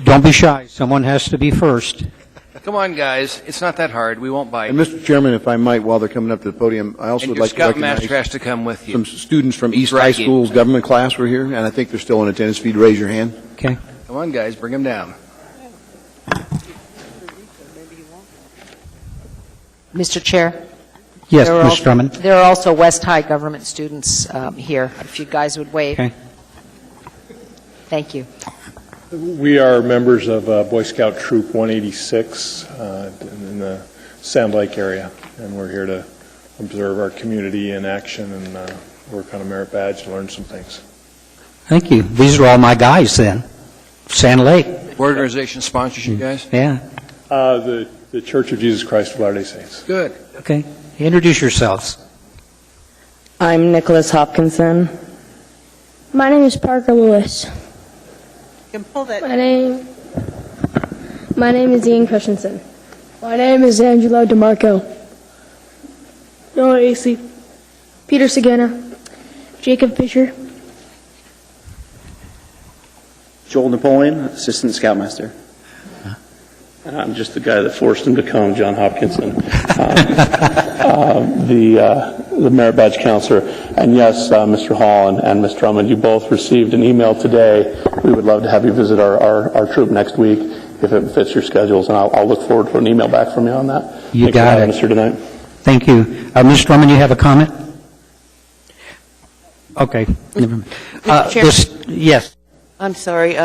A: Don't be shy. Someone has to be first.
I: Come on, guys. It's not that hard. We won't bite.
K: And Mr. Chairman, if I might, while they're coming up to the podium, I also would like to recognize
I: Scoutmaster has to come with you.
K: some students from East High School's government class were here, and I think they're still in attendance. If you'd raise your hand.
A: Okay.
I: Come on, guys. Bring them down.
J: Mr. Chair?
A: Yes, Ms. Drummond.
J: There are also West High government students here, if you guys would wave.
A: Okay.
J: Thank you.
H: We are members of Boy Scout Troop 186 in the Sand Lake area, and we're here to observe our community in action and work on a merit badge and learn some things.
A: Thank you. These are all my guys then. Sand Lake.
I: What organization sponsors you guys?
A: Yeah.
H: The Church of Jesus Christ of Latter-day Saints.
I: Good.
A: Okay. Introduce yourselves.
B: I'm Nicholas Hopkinson.
L: My name is Parker Lewis.
G: You can pull that.
L: My name is Ian Christensen. My name is Angelo DeMarco. Noah AC. Peter Sagana. Jacob Fisher.
W: Joel Napoleon, Assistant Scoutmaster. I'm just the guy that forced him to come, John Hopkinson, the Merit Badge Counselor. And yes, Mr. Hall and Ms. Drummond, you both received an email today. We would love to have you visit our troop next week if it fits your schedules, and I'll look forward to an email back from you on that.
A: You got it.
W: Thanks for having us here tonight.
A: Thank you. Ms. Drummond, you have a comment? Okay.
C: Mr. Chairman?
A: Yes.
C: I'm sorry.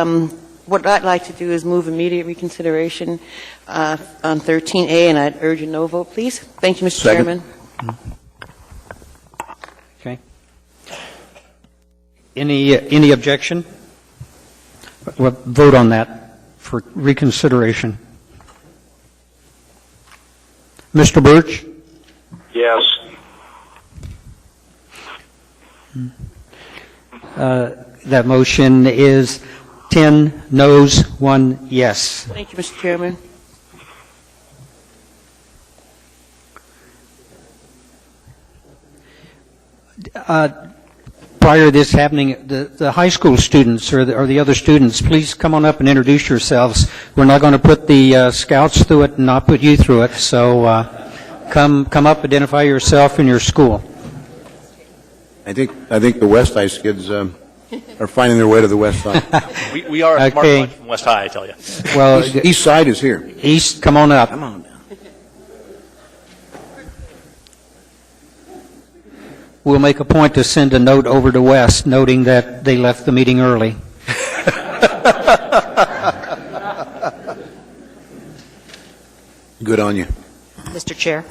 C: What I'd like to do is move immediate reconsideration on 13A, and I'd urge a no vote, please. Thank you, Mr.
K: Second.
C: Chairman.
A: Okay. Any objection? We'll vote on that for reconsideration. Mr. Birch?
E: Yes.
A: That motion is 10 noes, 1 yes.
C: Thank you, Mr. Chairman.
A: Prior to this happening, the high school students or the other students, please come on up and introduce yourselves. We're not going to put the scouts through it and not put you through it, so come up, identify yourself and your school.
K: I think the West High kids are finding their way to the West Side.
F: We are a smart
A: Okay.
F: bunch from West High, I tell you.
A: Well,
K: East Side is here.
A: East, come on up.
K: Come on.
A: We'll make a point to send a note over to West noting that they left the meeting early.
K: Good on you.
J: Mr. Chair?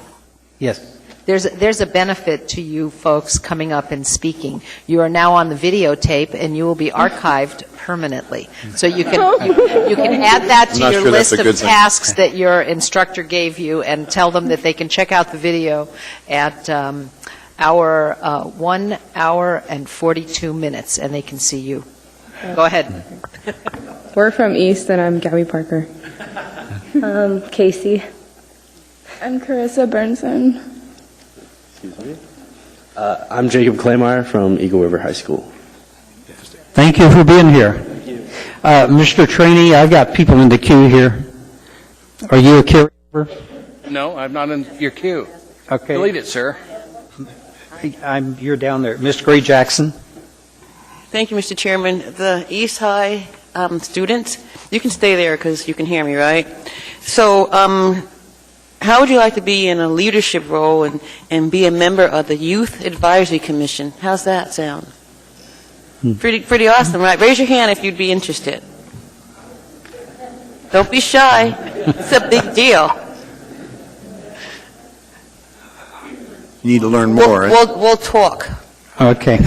A: Yes.
J: there's a benefit to you folks coming up and speaking. You are now on the videotape, and you will be archived permanently. So you can add that to your list of tasks that your instructor gave you, and tell them that they can check out the video at 1 hour and 42 minutes, and they can see you. Go ahead.
M: We're from East, and I'm Gabby Parker.
L: Casey.
M: I'm Carissa Burnson.
N: I'm Jacob Claymire from Eagle River High School.
A: Thank you for being here. Mr. Trainee, I've got people in the queue here. Are you a caregiver?
I: No, I'm not in your queue.
A: Okay.
I: Delete it, sir.
A: You're down there. Mr. Gray Jackson.
C: Thank you, Mr. Chairman. The East High students, you can stay there because you can hear me, right? So how would you like to be in a leadership role and be a member of the Youth Advisory Commission? How's that sound? Pretty awesome, right? Raise your hand if you'd be interested. Don't be shy. It's a big deal.
K: You need to learn more.
C: We'll talk.
A: Okay.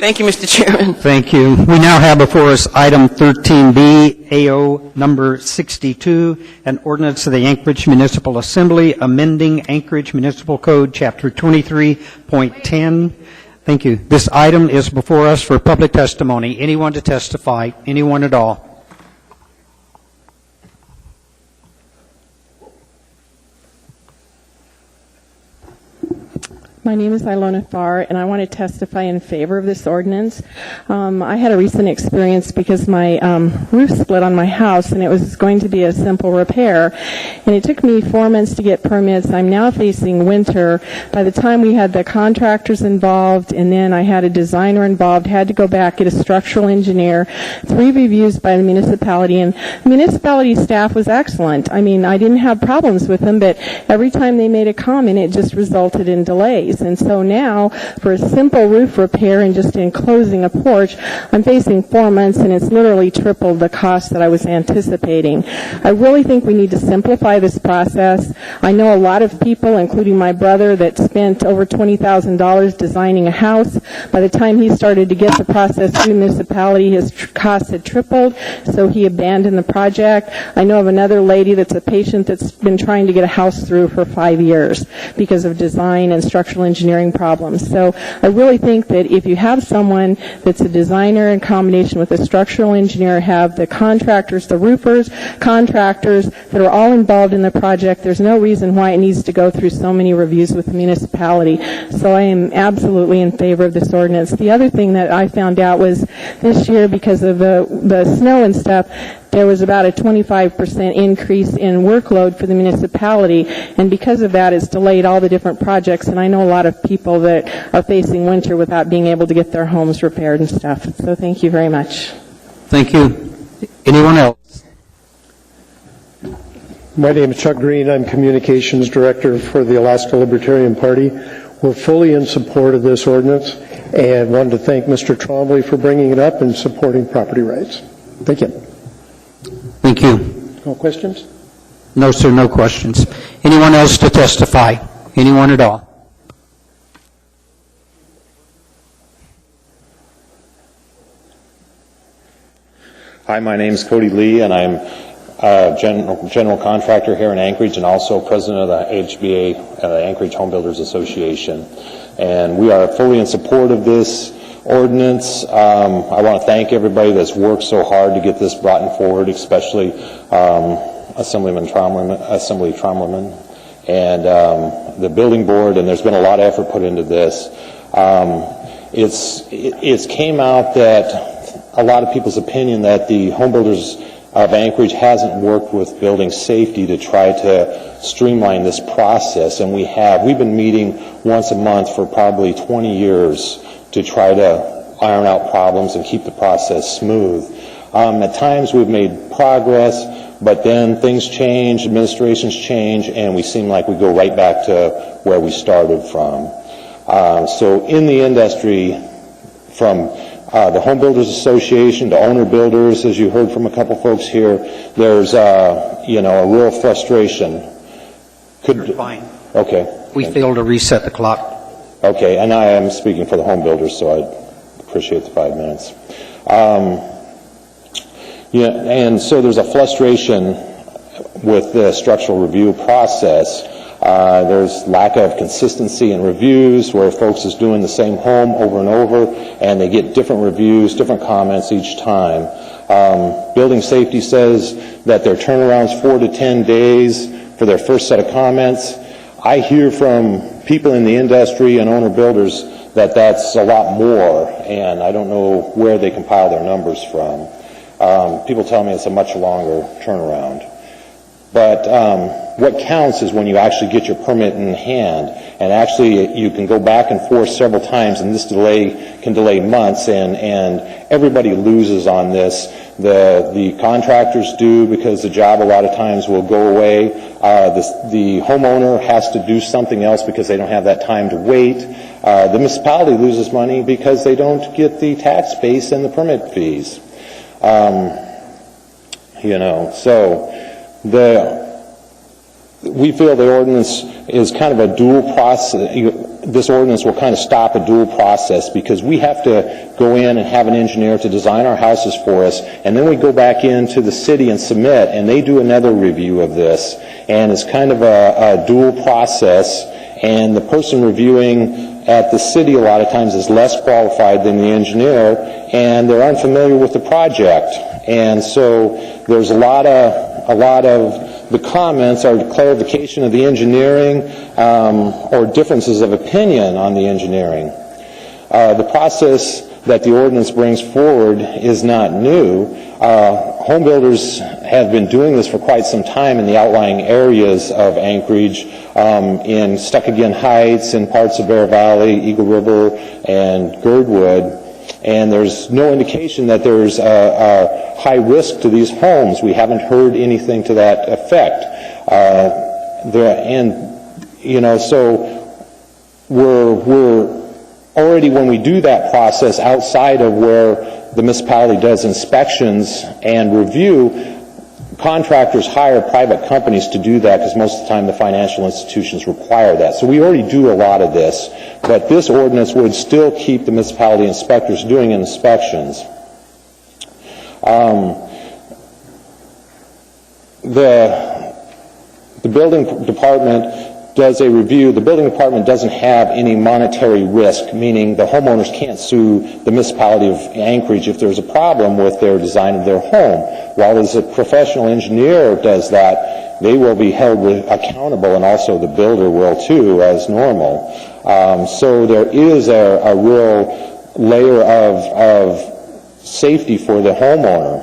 C: Thank you, Mr. Chairman.
A: Thank you. We now have before us item 13B, AO number 62, an ordinance of the Anchorage Municipal Assembly amending Anchorage Municipal Code, Chapter 23.10. Thank you. This item is before us for public testimony. Anyone to testify? Anyone at all?
O: My name is Ilona Farr, and I want to testify in favor of this ordinance. I had a recent experience because my roof split on my house, and it was going to be a simple repair. And it took me 4 months to get permits. I'm now facing winter. By the time we had the contractors involved, and then I had a designer involved, had to go back, get a structural engineer, 3 reviews by the municipality, and the municipality staff was excellent. I mean, I didn't have problems with them, but every time they made a comment, it just resulted in delays. And so now, for a simple roof repair and just enclosing a porch, I'm facing 4 months, and it's literally tripled the cost that I was anticipating. I really think we need to simplify this process. I know a lot of people, including my brother, that spent over $20,000 designing a house. By the time he started to get the process through the municipality, his costs had tripled, so he abandoned the project. I know of another lady that's a patient that's been trying to get a house through for 5 years because of design and structural engineering problems. So I really think that if you have someone that's a designer in combination with a structural engineer, have the contractors, the roofers, contractors that are all involved in the project, there's no reason why it needs to go through so many reviews with the municipality. So I am absolutely in favor of this ordinance. The other thing that I found out was this year, because of the snow and stuff, there was about a 25% increase in workload for the municipality, and because of that, it's delayed all the different projects, and I know a lot of people that are facing winter without being able to get their homes repaired and stuff. So thank you very much.
A: Thank you. Anyone else?
X: My name is Chuck Green. I'm Communications Director for the Alaska Libertarian Party. We're fully in support of this ordinance and wanted to thank Mr. Trombley for bringing it up and supporting property rights. Thank you.
A: Thank you.
X: No questions?
A: No, sir, no questions. Anyone else to testify? Anyone at all?
Y: Hi, my name is Cody Lee, and I'm a general contractor here in Anchorage and also president of the HBA, Anchorage Home Builders Association. And we are fully in support of this ordinance. I want to thank everybody that's worked so hard to get this brought forward, especially Assembly Trombleyman and the building board, and there's been a lot of effort put into this. It's came out that a lot of people's opinion that the Home Builders of Anchorage hasn't worked with building safety to try to streamline this process, and we've been meeting once a month for probably 20 years to try to iron out problems and keep the process smooth. At times we've made progress, but then things change, administrations change, and we seem like we go right back to where we started from. So in the industry, from the Home Builders Association to owner builders, as you heard from a couple folks here, there's a real frustration.
A: You're fine.
Y: Okay.
A: We failed to reset the clock.
Y: Okay, and I am speaking for the home builders, so I appreciate the 5 minutes. Yeah, and so there's a frustration with the structural review process. There's lack of consistency in reviews where folks is doing the same home over and over, and they get different reviews, different comments each time. Building safety says that their turnaround's 4 to 10 days for their first set of comments. I hear from people in the industry and owner builders that that's a lot more, and I don't know where they compile their numbers from. People tell me it's a much longer turnaround. But what counts is when you actually get your permit in hand, and actually you can go back and forth several times, and this delay can delay months, and everybody loses on this. The contractors do, because the job a lot of times will go away. The homeowner has to do something else because they don't have that time to wait. The municipality loses money because they don't get the tax base and the permit fees. So we feel the ordinance is kind of a dual process. This ordinance will kind of stop a dual process, because we have to go in and have an engineer to design our houses for us, and then we go back into the city and submit, and they do another review of this, and it's kind of a dual process, and the person reviewing at the city a lot of times is less qualified than the engineer, and they're unfamiliar with the project. And so there's a lot of the comments are clarification of the engineering or differences of opinion on the engineering. The process that the ordinance brings forward is not new. Home builders have been doing this for quite some time in the outlying areas of Anchorage, in Stuckagen Heights, in parts of Bear Valley, Eagle River, and Girdwood. And there's no indication that there's a high risk to these homes. We haven't heard anything to that effect. So we're already, when we do that process outside of where the municipality does inspections and review, contractors hire private companies to do that, because most of the time the financial institutions require that. So we already do a lot of this, but this ordinance would still keep the municipality inspectors doing inspections. The building department does a review. The building department doesn't have any monetary risk, meaning the homeowners can't sue the municipality of Anchorage if there's a problem with their design of their home. While as a professional engineer does that, they will be held accountable, and also the builder will too, as normal. So there is a real layer of safety for the homeowner.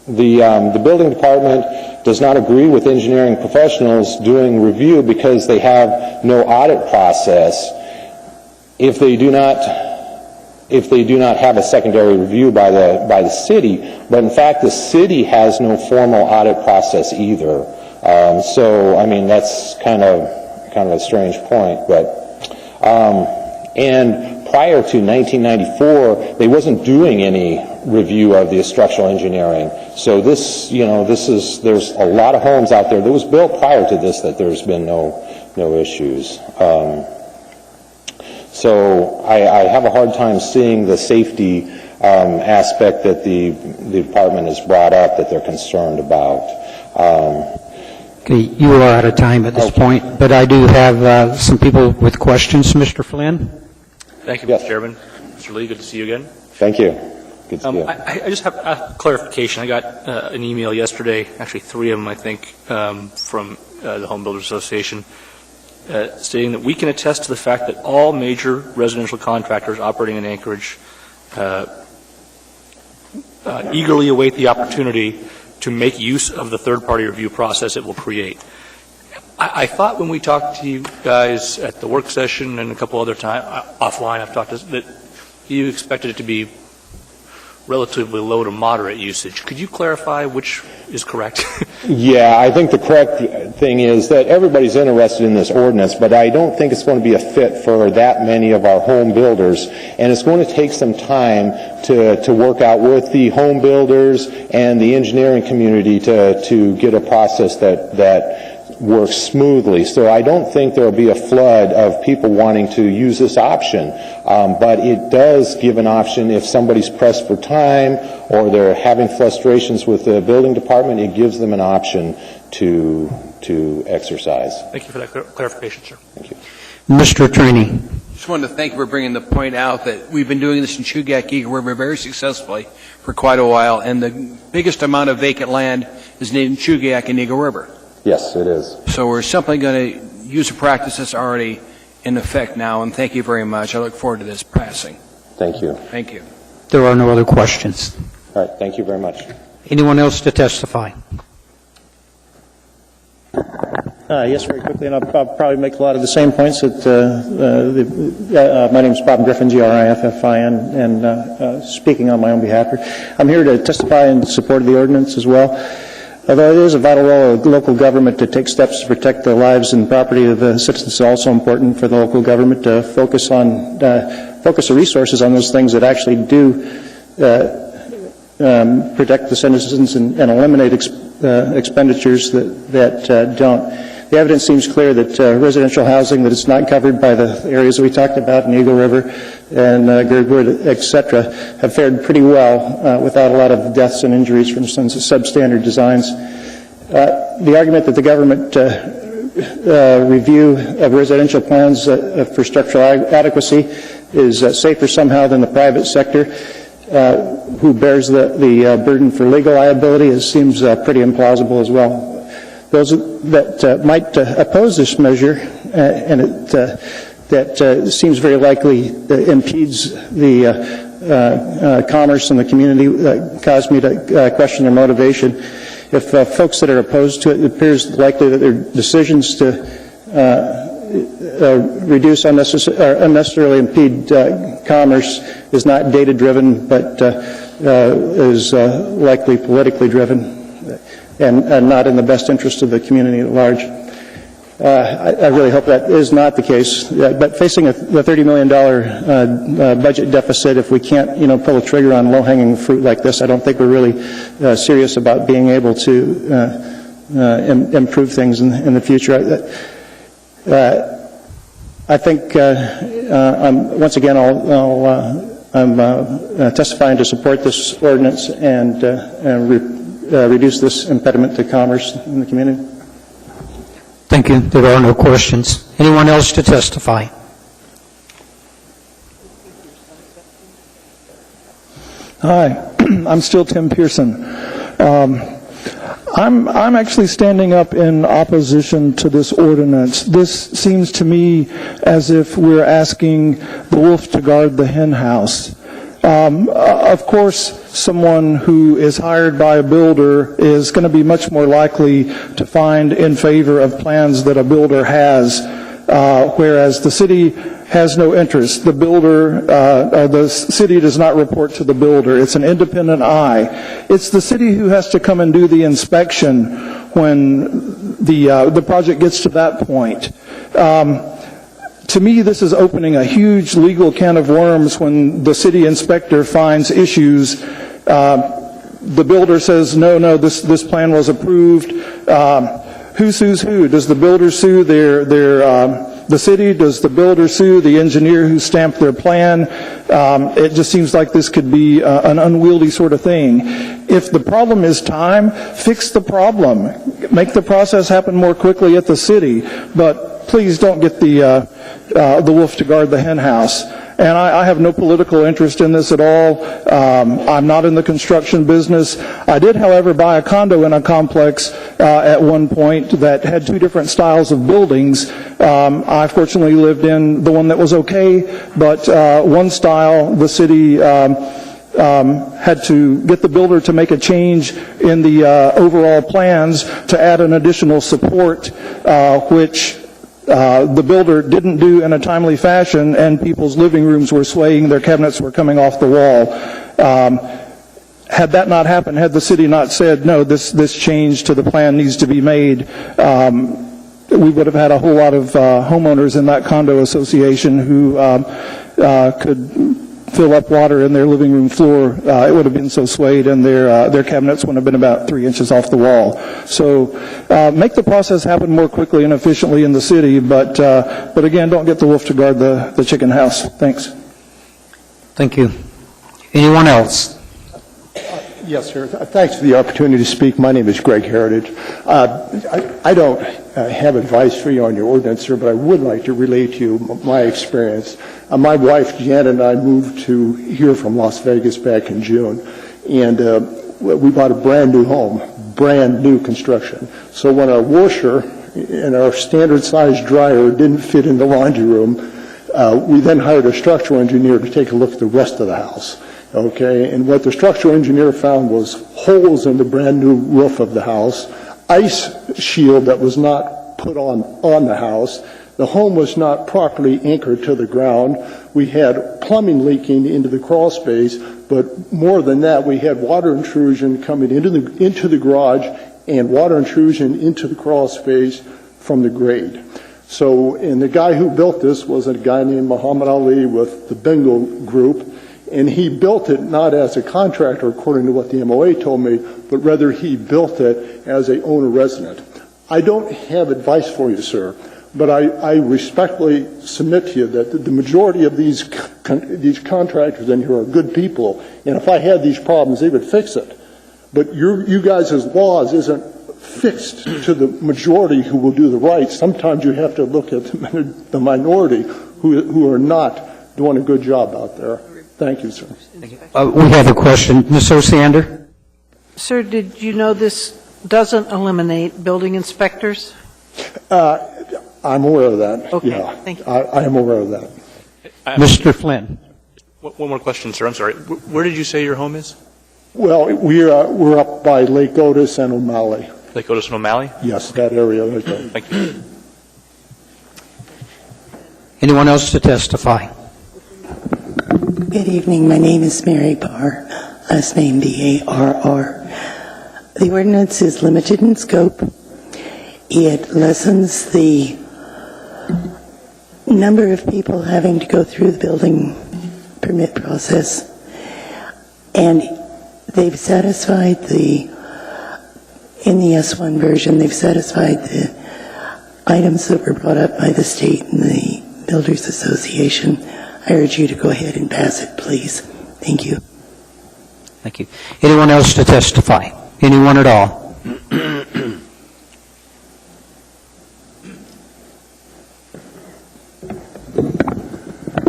Y: The building department does not agree with engineering professionals doing review because they have no audit process if they do not have a secondary review by the city. But in fact, the city has no formal audit process either. So I mean, that's kind of a strange point. But and prior to 1994, they wasn't doing any review of the structural engineering. So there's a lot of homes out there that was built prior to this that there's been no issues. So I have a hard time seeing the safety aspect that the department has brought up that they're concerned about.
A: Okay, you are out of time at this point, but I do have some people with questions. Mr. Flynn?
F: Thank you, Mr. Chairman. Mr. Lee, good to see you again.
Y: Thank you. Good to see you.
F: I just have a clarification. I got an email yesterday, actually 3 of them, I think, from the Home Builders Association, stating that we can attest to the fact that all major residential contractors operating in Anchorage eagerly await the opportunity to make use of the third-party review process it will create. I thought when we talked to you guys at the work session and a couple other times offline, I've talked to that you expected it to be relatively low to moderate usage. Could you clarify which is correct?
Y: Yeah, I think the correct thing is that everybody's interested in this ordinance, but I don't think it's going to be a fit for that many of our home builders. And it's going to take some time to work out with the home builders and the engineering community to get a process that work smoothly. So I don't think there will be a flood of people wanting to use this option, but it does give an option if somebody's pressed for time or they're having frustrations with the building department. It gives them an option to exercise.
F: Thank you for that clarification, sir.
Y: Thank you.
A: Mr. Attorney.
I: Just wanted to thank you for bringing the point out that we've been doing this in Chugach Eagle River very successfully for quite a while, and the biggest amount of vacant land is in Chugach and Eagle River.
Y: Yes, it is.
I: So we're simply going to use a practice that's already in effect now, and thank you very much. I look forward to this passing.
Y: Thank you.
I: Thank you.
A: There are no other questions.
Y: All right, thank you very much.
A: Anyone else to testify?
D: Yes, very quickly, and I'll probably make a lot of the same points that my name is Bob Griffin, G-R-I-F-F-I-N, and speaking on my own behalf here. I'm here to testify in support of the ordinance as well. Although it is a vital role of local government to take steps to protect the lives and property of the citizens, it's also important for the local government to focus the resources on those things that actually do protect the citizens and eliminate expenditures that don't. The evidence seems clear that residential housing that is not covered by the areas that we talked about in Eagle River and Girdwood, et cetera, have fared pretty well without a lot of deaths and injuries from some substandard designs. The argument that the government review of residential plans for structural adequacy is safer somehow than the private sector, who bears the burden for legal liability, seems pretty implausible as well. Those that might oppose this measure, and that seems very likely impedes the commerce in the community, caused me to question their motivation. If folks that are opposed to it, it appears likely that their decisions to reduce unnecessarily impede commerce is not data-driven, but is likely politically driven, and not in the best interest of the community at large. I really hope that is not the case. But facing the $30 million budget deficit, if we can't, pull a trigger on low-hanging fruit like this, I don't think we're really serious about being able to improve things in the future. I think, once again, I'm testifying to support this ordinance and reduce this impediment to commerce in the community.
A: Thank you. There are no questions. Anyone else to testify?
P: Hi, I'm still Tim Pearson. I'm actually standing up in opposition to this ordinance. This seems to me as if we're asking the wolf to guard the hen house. Of course, someone who is hired by a builder is going to be much more likely to find in favor of plans that a builder has, whereas the city has no interest. The builder, the city does not report to the builder. It's an independent eye. It's the city who has to come and do the inspection when the project gets to that point. To me, this is opening a huge legal can of worms when the city inspector finds issues. The builder says, no, this plan was approved. Who sues who? Does the builder sue the city? Does the builder sue the engineer who stamped their plan? It just seems like this could be an unwieldy sort of thing. If the problem is time, fix the problem. Make the process happen more quickly at the city. But please don't get the wolf to guard the hen house. And I have no political interest in this at all. I'm not in the construction business. I did, however, buy a condo in a complex at one point that had two different styles of buildings. I fortunately lived in the one that was okay, but one style, the city had to get the builder to make a change in the overall plans to add an additional support, which the builder didn't do in a timely fashion, and people's living rooms were swaying, their cabinets were coming off the wall. Had that not happened, had the city not said, no, this change to the plan needs to be made, we would have had a whole lot of homeowners in that condo association who could fill up water in their living room floor, it would have been so swayed, and their cabinets would have been about 3 inches off the wall. So make the process happen more quickly and efficiently in the city, but again, don't get the wolf to guard the chicken house. Thanks.
A: Thank you. Anyone else?
X: Yes, sir. Thanks for the opportunity to speak. My name is Greg Heritage. I don't have advice for you on your ordinance, sir, but I would like to relate to you my experience. My wife, Janet, and I moved to here from Las Vegas back in June, and we bought a brand new home, brand new construction. So when our washer and our standard size dryer didn't fit in the laundry room, we then hired a structural engineer to take a look at the rest of the house. Okay, and what the structural engineer found was holes in the brand new roof of the house, ice shield that was not put on the house. The home was not properly anchored to the ground. We had plumbing leaking into the crawl space, but more than that, we had water intrusion coming into the garage and water intrusion into the crawl space from the grade. So, and the guy who built this was a guy named Muhammad Ali with the Bengal Group. And he built it not as a contractor, according to what the MOA told me, but rather he built it as a owner-resident. I don't have advice for you, sir, but I respectfully submit to you that the majority of these contractors in here are good people, and if I had these problems, they would fix it. But you guys' laws isn't fixed to the majority who will do the right. Sometimes you have to look at the minority who are not doing a good job out there. Thank you, sir.
A: We have a question. Ms. Osiander?
G: Sir, did you know this doesn't eliminate building inspectors?
X: I'm aware of that.
G: Okay,
X: yeah.
G: thank you.
X: I am aware of that.
A: Mr. Flynn?
F: One more question, sir. I'm sorry. Where did you say your home is?
X: Well, we're up by Lake Otis and O'Malley.
F: Lake Otis and O'Malley?
X: Yes, that area right there.
F: Thank you.
A: Anyone else to testify?
Q: Good evening. My name is Mary Barr, last name B-A-R-R. The ordinance is limited in scope. It lessens the number of people having to go through the building permit process. And they've satisfied in the S1 version, they've satisfied the items that were brought up by the state and the Builders Association. I urge you to go ahead and pass it, please. Thank you.
A: Thank you. Anyone else to testify? Anyone at all?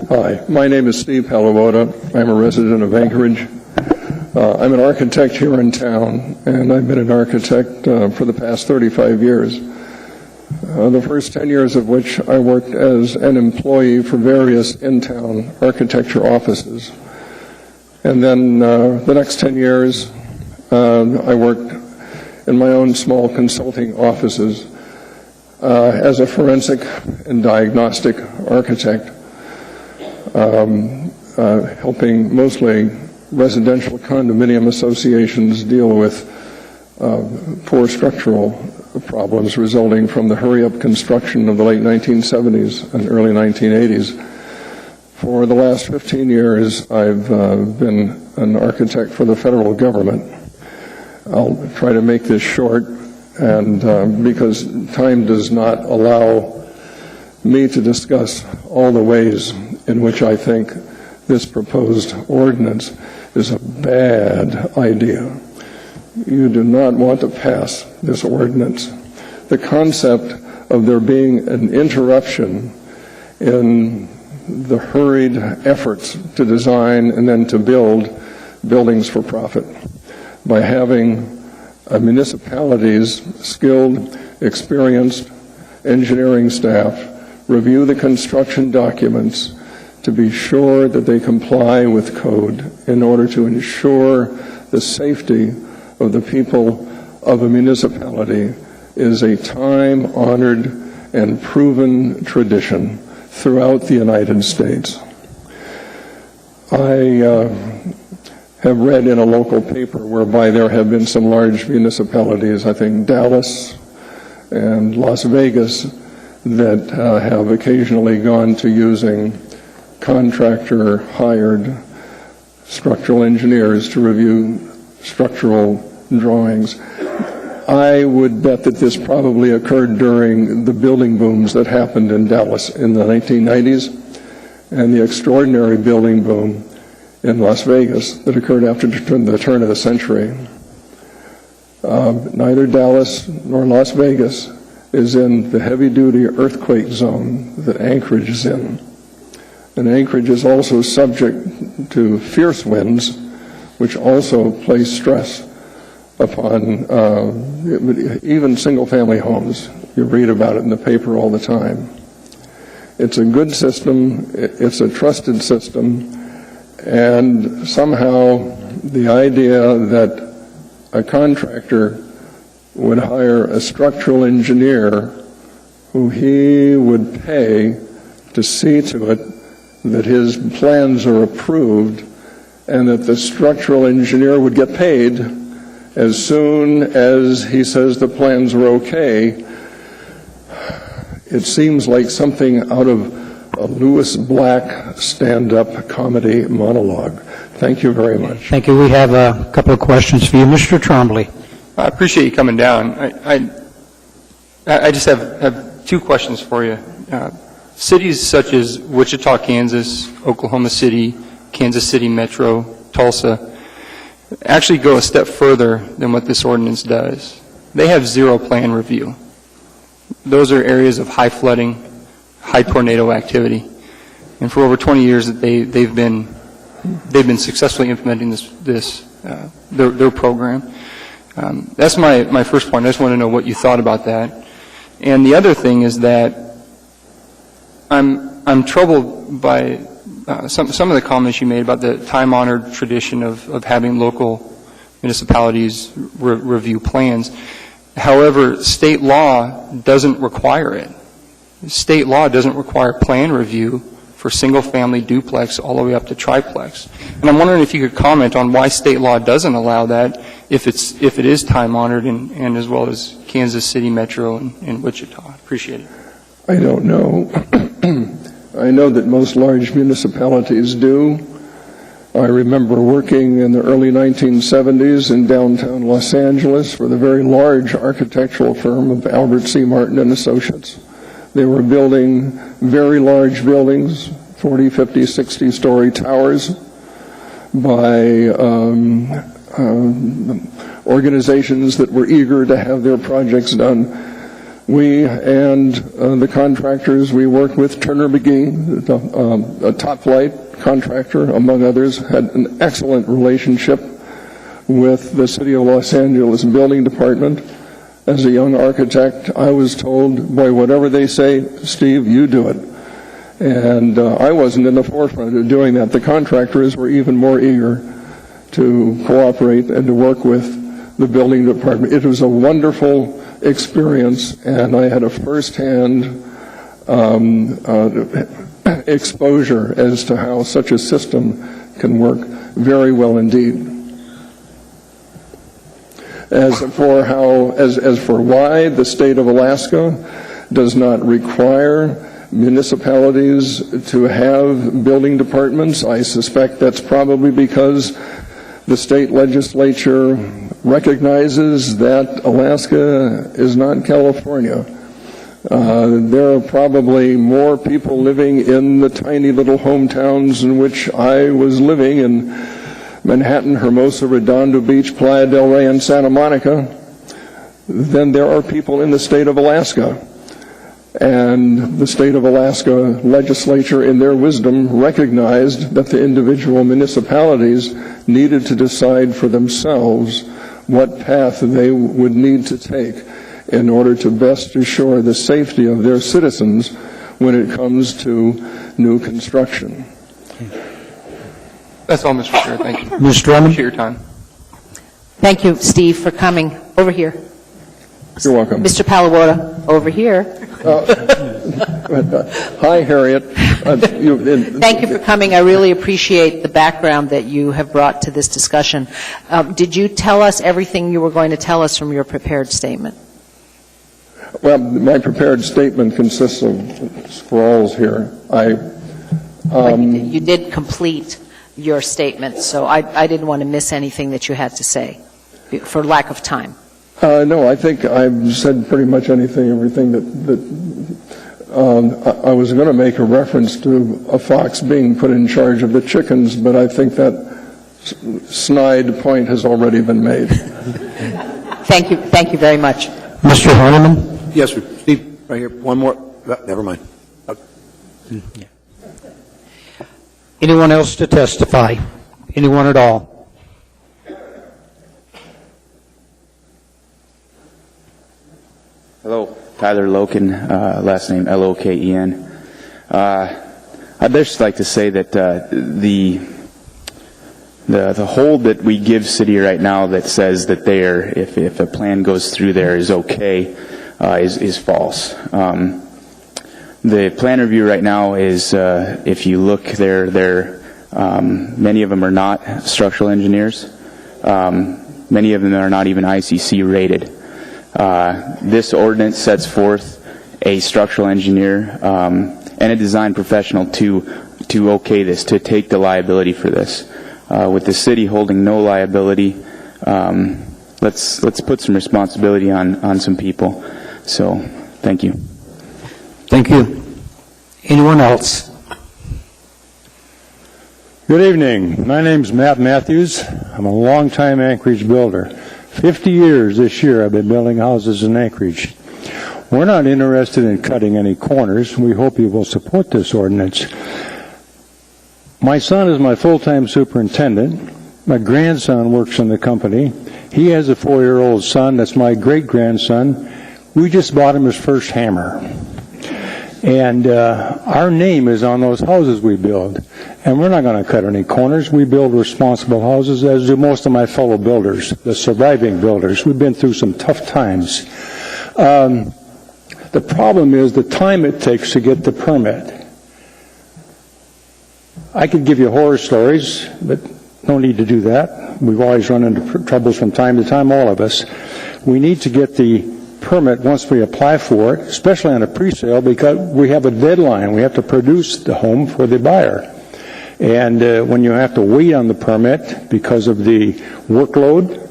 R: Hi, my name is Steve Palawoda. I'm a resident of Anchorage. I'm an architect here in town, and I've been an architect for the past 35 years. The first 10 years of which I worked as an employee for various in-town architecture offices. And then the next 10 years, I worked in my own small consulting offices as a forensic and diagnostic architect, helping mostly residential condominium associations deal with poor structural problems resulting from the hurry-up construction of the late 1970s and early 1980s. For the last 15 years, I've been an architect for the federal government. I'll try to make this short, and because time does not allow me to discuss all the ways in which I think this proposed ordinance is a bad idea. You do not want to pass this ordinance. The concept of there being an interruption in the hurried efforts to design and then to build buildings for profit by having municipalities' skilled, experienced engineering staff review the construction documents to be sure that they comply with code in order to ensure the safety of the people of a municipality is a time-honored and proven tradition throughout the United States. I have read in a local paper whereby there have been some large municipalities, I think Dallas and Las Vegas, that have occasionally gone to using contractor-hired structural engineers to review structural drawings. I would bet that this probably occurred during the building booms that happened in Dallas in the 1990s and the extraordinary building boom in Las Vegas that occurred after the turn of the century. Neither Dallas nor Las Vegas is in the heavy-duty earthquake zone that Anchorage is in. And Anchorage is also subject to fierce winds, which also place stress upon even single-family homes. You read about it in the paper all the time. It's a good system, it's a trusted system, and somehow the idea that a contractor would hire a structural engineer who he would pay to see to it that his plans are approved and that the structural engineer would get paid as soon as he says the plans are okay. It seems like something out of a Lewis Black stand-up comedy monologue. Thank you very much.
A: Thank you. We have a couple of questions for you. Mr. Trombley.
H: I appreciate you coming down. I just have two questions for you. Cities such as Wichita, Kansas, Oklahoma City, Kansas City Metro, Tulsa, actually go a step further than what this ordinance does. They have zero plan review. Those are areas of high flooding, high tornado activity. And for over 20 years they've been successfully implementing their program. That's my first point. I just want to know what you thought about that. And the other thing is that I'm troubled by some of the comments you made about the time-honored tradition of having local municipalities review plans. However, state law doesn't require it. State law doesn't require plan review for single-family duplex all the way up to triplex. And I'm wondering if you could comment on why state law doesn't allow that if it is time-honored and as well as Kansas City Metro and Wichita. Appreciate it.
R: I don't know. I know that most large municipalities do. I remember working in the early 1970s in downtown Los Angeles for the very large architectural firm of Albert C. Martin and Associates. They were building very large buildings, 40, 50, 60-story towers by organizations that were eager to have their projects done. We and the contractors we worked with, Turner McGee, a top-flight contractor, among others, had an excellent relationship with the City of Los Angeles Building Department. As a young architect, I was told, boy, whatever they say, Steve, you do it. And I wasn't in the forefront of doing that. The contractors were even more eager to cooperate and to work with the building department. It was a wonderful experience, and I had a first-hand exposure as to how such a system can work very well indeed. As for why the state of Alaska does not require municipalities to have building departments, I suspect that's probably because the state legislature recognizes that Alaska is not California. There are probably more people living in the tiny little hometowns in which I was living in Manhattan, Hermosa, Redondo Beach, Playa del Rey, and Santa Monica than there are people in the state of Alaska. And the state of Alaska legislature, in their wisdom, recognized that the individual municipalities needed to decide for themselves what path they would need to take in order to best assure the safety of their citizens when it comes to new construction.
H: That's all, Mr. Chair. Thank you.
A: Ms. Drummond?
H: Appreciate your time.
J: Thank you, Steve, for coming. Over here.
R: You're welcome.
J: Mr. Palawota, over here.
R: Hi, Harriet.
J: Thank you for coming. I really appreciate the background that you have brought to this discussion. Did you tell us everything you were going to tell us from your prepared statement?
R: Well, my prepared statement consists of scrawls here.
J: You did complete your statement, so I didn't want to miss anything that you had to say for lack of time.
R: No, I think I've said pretty much everything that I was going to make a reference to a fox being put in charge of the chickens, but I think that snide point has already been made.
J: Thank you very much.
A: Mr. Horniman?
K: Yes, sir. Steve, right here. One more. Never mind.
A: Anyone else to testify? Anyone at all?
B: Hello, Tyler Loken, last name Loken. I'd just like to say that the hold that we give city right now that says that if a plan goes through there is okay, is false. The plan review right now is, if you look there, many of them are not structural engineers. Many of them are not even ICC rated. This ordinance sets forth a structural engineer and a design professional to okay this, to take the liability for this. With the city holding no liability, let's put some responsibility on some people. So, thank you.
A: Thank you. Anyone else?
S: Good evening. My name's Matt Matthews. I'm a longtime Anchorage builder. 50 years this year I've been building houses in Anchorage. We're not interested in cutting any corners. We hope you will support this ordinance. My son is my full-time superintendent. My grandson works in the company. He has a 4-year-old son that's my great-grandson. We just bought him his first hammer. And our name is on those houses we build. And we're not going to cut any corners. We build responsible houses, as do most of my fellow builders, the surviving builders. We've been through some tough times. The problem is the time it takes to get the permit. I could give you horror stories, but no need to do that. We've always run into troubles from time to time, all of us. We need to get the permit once we apply for it, especially on a pre-sale, because we have a deadline. We have to produce the home for the buyer. And when you have to wait on the permit because of the workload,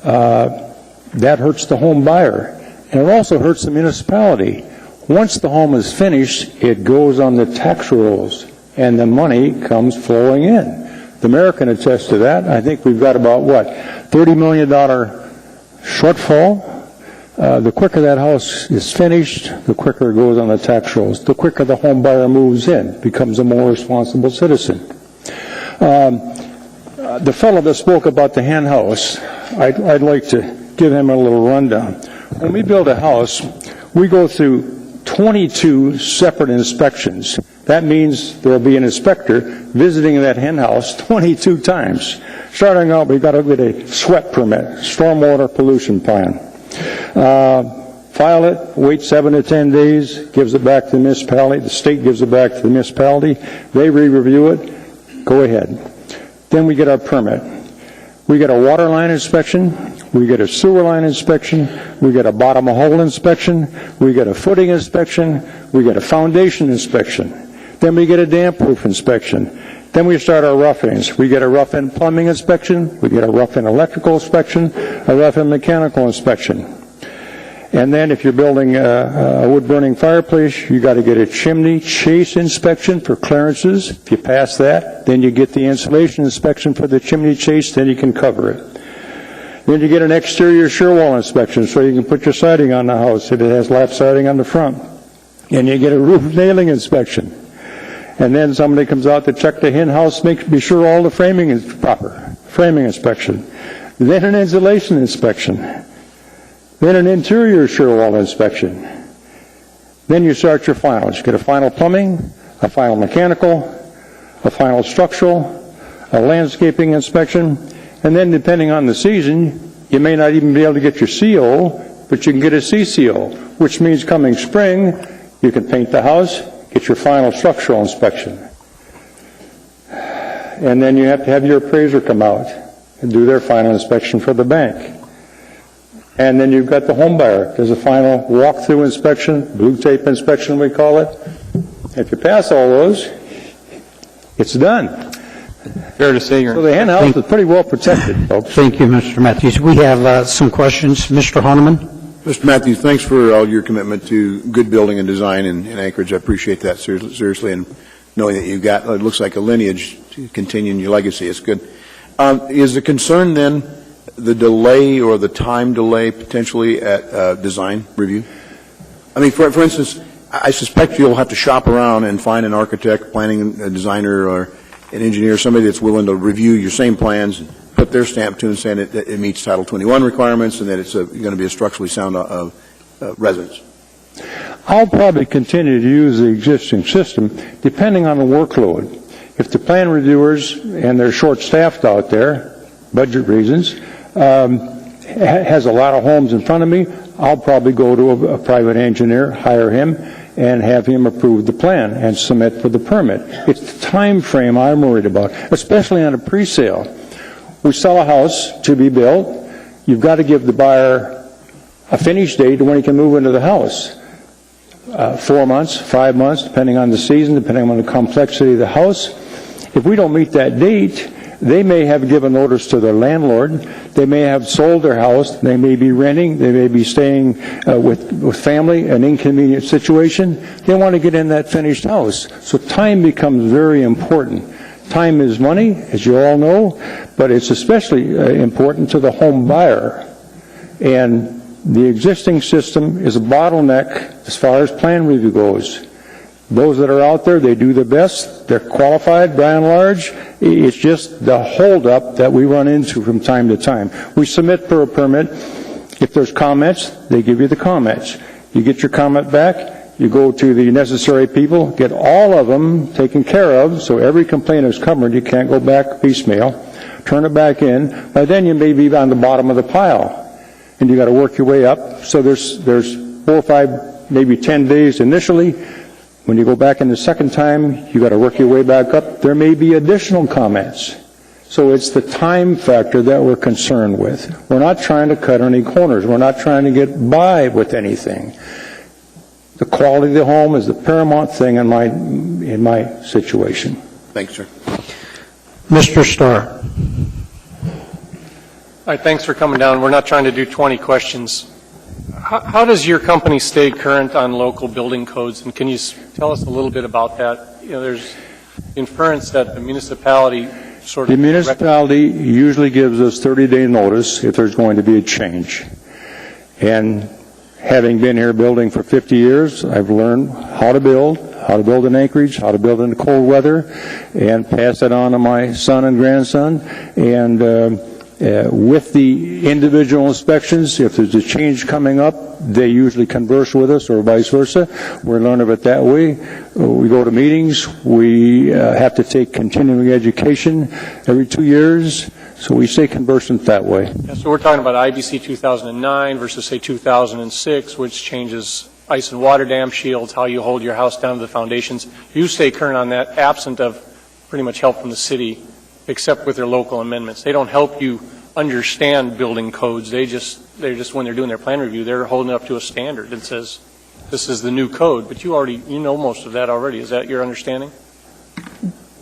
S: that hurts the home buyer. And it also hurts the municipality. Once the home is finished, it goes on the tax rolls, and the money comes flowing in. The mayor can attest to that. I think we've got about, $30 million shortfall. The quicker that house is finished, the quicker it goes on the tax rolls. The quicker the home buyer moves in, becomes a more responsible citizen. The fellow that spoke about the hen house, I'd like to give him a little rundown. When we build a house, we go through 22 separate inspections. That means there'll be an inspector visiting that hen house 22 times. Starting out, we've got to get a SWEP permit, stormwater pollution plan. File it, wait 7 to 10 days, gives it back to the municipality. The state gives it back to the municipality. They re-review it. Go ahead. Then we get our permit. We get a water line inspection. We get a sewer line inspection. We get a bottom of hole inspection. We get a footing inspection. We get a foundation inspection. Then we get a damp proof inspection. Then we start our rough-ins. We get a rough-in plumbing inspection. We get a rough-in electrical inspection, a rough-in mechanical inspection. And then if you're building a wood-burning fireplace, you got to get a chimney chase inspection for clearances. If you pass that, then you get the insulation inspection for the chimney chase, then you can cover it. Then you get an exterior shear wall inspection so you can put your siding on the house if it has lap siding on the front. And you get a roof nailing inspection. And then somebody comes out to check the hen house, be sure all the framing is proper. Framing inspection. Then an insulation inspection. Then an interior shear wall inspection. Then you start your finals. You get a final plumbing, a final mechanical, a final structural, a landscaping inspection, and then depending on the season, you may not even be able to get your CO, but you can get a CCO, which means coming spring, you can paint the house, get your final structural inspection. And then you have to have your appraiser come out and do their final inspection for the bank. And then you've got the home buyer. There's a final walk-through inspection, blue tape inspection we call it. If you pass all those, it's done.
H: Fair to say, Your
S: So
H: Honor.
S: the hen house is pretty well protected, folks.
A: Thank you, Mr. Matthews. We have some questions. Mr. Honeman?
K: Mr. Matthews, thanks for all your commitment to good building and design in Anchorage. I appreciate that seriously, and knowing that you've got, it looks like a lineage to continue in your legacy. It's good. Is the concern then the delay or the time delay potentially at design review? I mean, for instance, I suspect you'll have to shop around and find an architect, planning designer, or an engineer, somebody that's willing to review your same plans and put their stamp to it and saying it meets Title 21 requirements and that it's going to be a structurally sound residence.
S: I'll probably continue to use the existing system depending on the workload. If the plan reviewers, and they're short-staffed out there, budget reasons, has a lot of homes in front of me, I'll probably go to a private engineer, hire him, and have him approve the plan and submit for the permit. It's the time frame I'm worried about, especially on a pre-sale. We sell a house to be built. You've got to give the buyer a finish date when he can move into the house. 4 months, 5 months, depending on the season, depending on the complexity of the house. If we don't meet that date, they may have given notice to their landlord. They may have sold their house. They may be renting. They may be staying with family, an inconvenient situation. They want to get in that finished house. So time becomes very important. Time is money, as you all know, but it's especially important to the home buyer. And the existing system is a bottleneck as far as plan review goes. Those that are out there, they do their best. They're qualified by and large. It's just the holdup that we run into from time to time. We submit for a permit. If there's comments, they give you the comments. You get your comment back. You go to the necessary people, get all of them taken care of, so every complaint is covered. You can't go back piecemeal. Turn it back in. By then you may be on the bottom of the pile, and you got to work your way up. So there's 4 or 5, maybe 10 days initially. When you go back in the second time, you got to work your way back up. There may be additional comments. So it's the time factor that we're concerned with. We're not trying to cut any corners. We're not trying to get by with anything. The quality of the home is the paramount thing in my situation.
K: Thanks, sir.
A: Mr. Starr.
E: All right, thanks for coming down. We're not trying to do 20 questions. How does your company stay current on local building codes? And can you tell us a little bit about that? You know, there's inference that the municipality sort of...
S: The municipality usually gives us 30-day notice if there's going to be a change. And having been here building for 50 years, I've learned how to build in Anchorage, how to build in the cold weather, and pass it on to my son and grandson. And with the individual inspections, if there's a change coming up, they usually converse with us or vice versa. We learn of it that way. We go to meetings. We have to take continuing education every 2 years. So we stay conversant that way.
E: Yeah, so we're talking about IBC 2009 versus, say, 2006, which changes ice and water dam shields, how you hold your house down to the foundations. You stay current on that, absent of pretty much help from the city, except with their local amendments. They don't help you understand building codes. They're just when they're doing their plan review, they're holding it up to a standard that says this is the new code. But you know most of that already. Is that your understanding?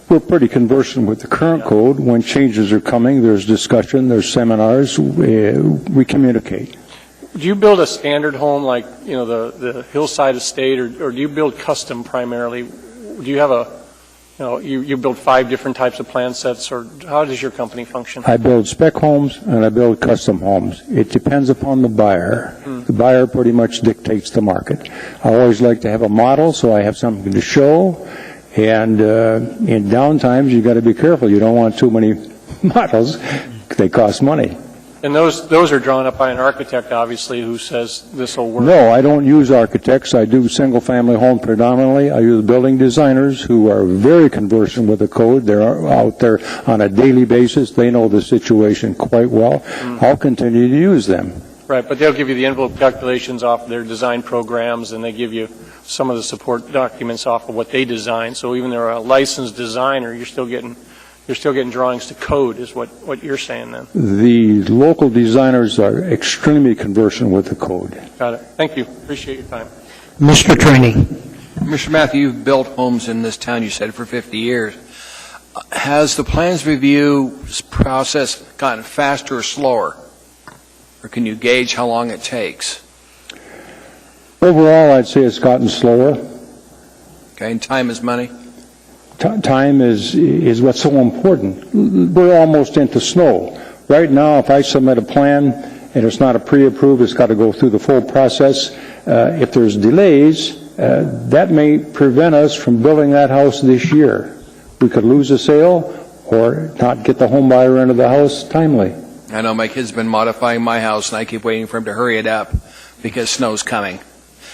S: We're pretty conversant with the current code. When changes are coming, there's discussion, there's seminars. We communicate.
E: Do you build a standard home like the Hillside Estate, or do you build custom primarily? Do you have you build 5 different types of plan sets, or how does your company function?
S: I build spec homes and I build custom homes. It depends upon the buyer. The buyer pretty much dictates the market. I always like to have a model so I have something to show. And in downtimes, you got to be careful. You don't want too many models. They cost money.
E: And those are drawn up by an architect, obviously, who says this will work.
S: No, I don't use architects. I do single-family home predominantly. I use building designers who are very conversant with the code. They're out there on a daily basis. They know the situation quite well. I'll continue to use them.
E: Right, but they'll give you the envelope calculations off of their design programs, and they give you some of the support documents off of what they design. So even though they're a licensed designer, you're still getting drawings to code, is what you're saying then.
S: The local designers are extremely conversant with the code.
E: Got it. Thank you. Appreciate your time.
A: Mr. Trainee.
I: Mr. Matthew, you've built homes in this town, you said, for 50 years. Has the plans review process gotten faster or slower? Or can you gauge how long it takes?
S: Overall, I'd say it's gotten slower.
I: Okay, and time is money?
S: Time is what's so important. We're almost into snow. Right now, if I submit a plan and it's not a pre-approved, it's got to go through the full process. If there's delays, that may prevent us from building that house this year. We could lose a sale or not get the home buyer into the house timely.
I: I know my kid's been modifying my house, and I keep waiting for him to hurry it up because snow's coming.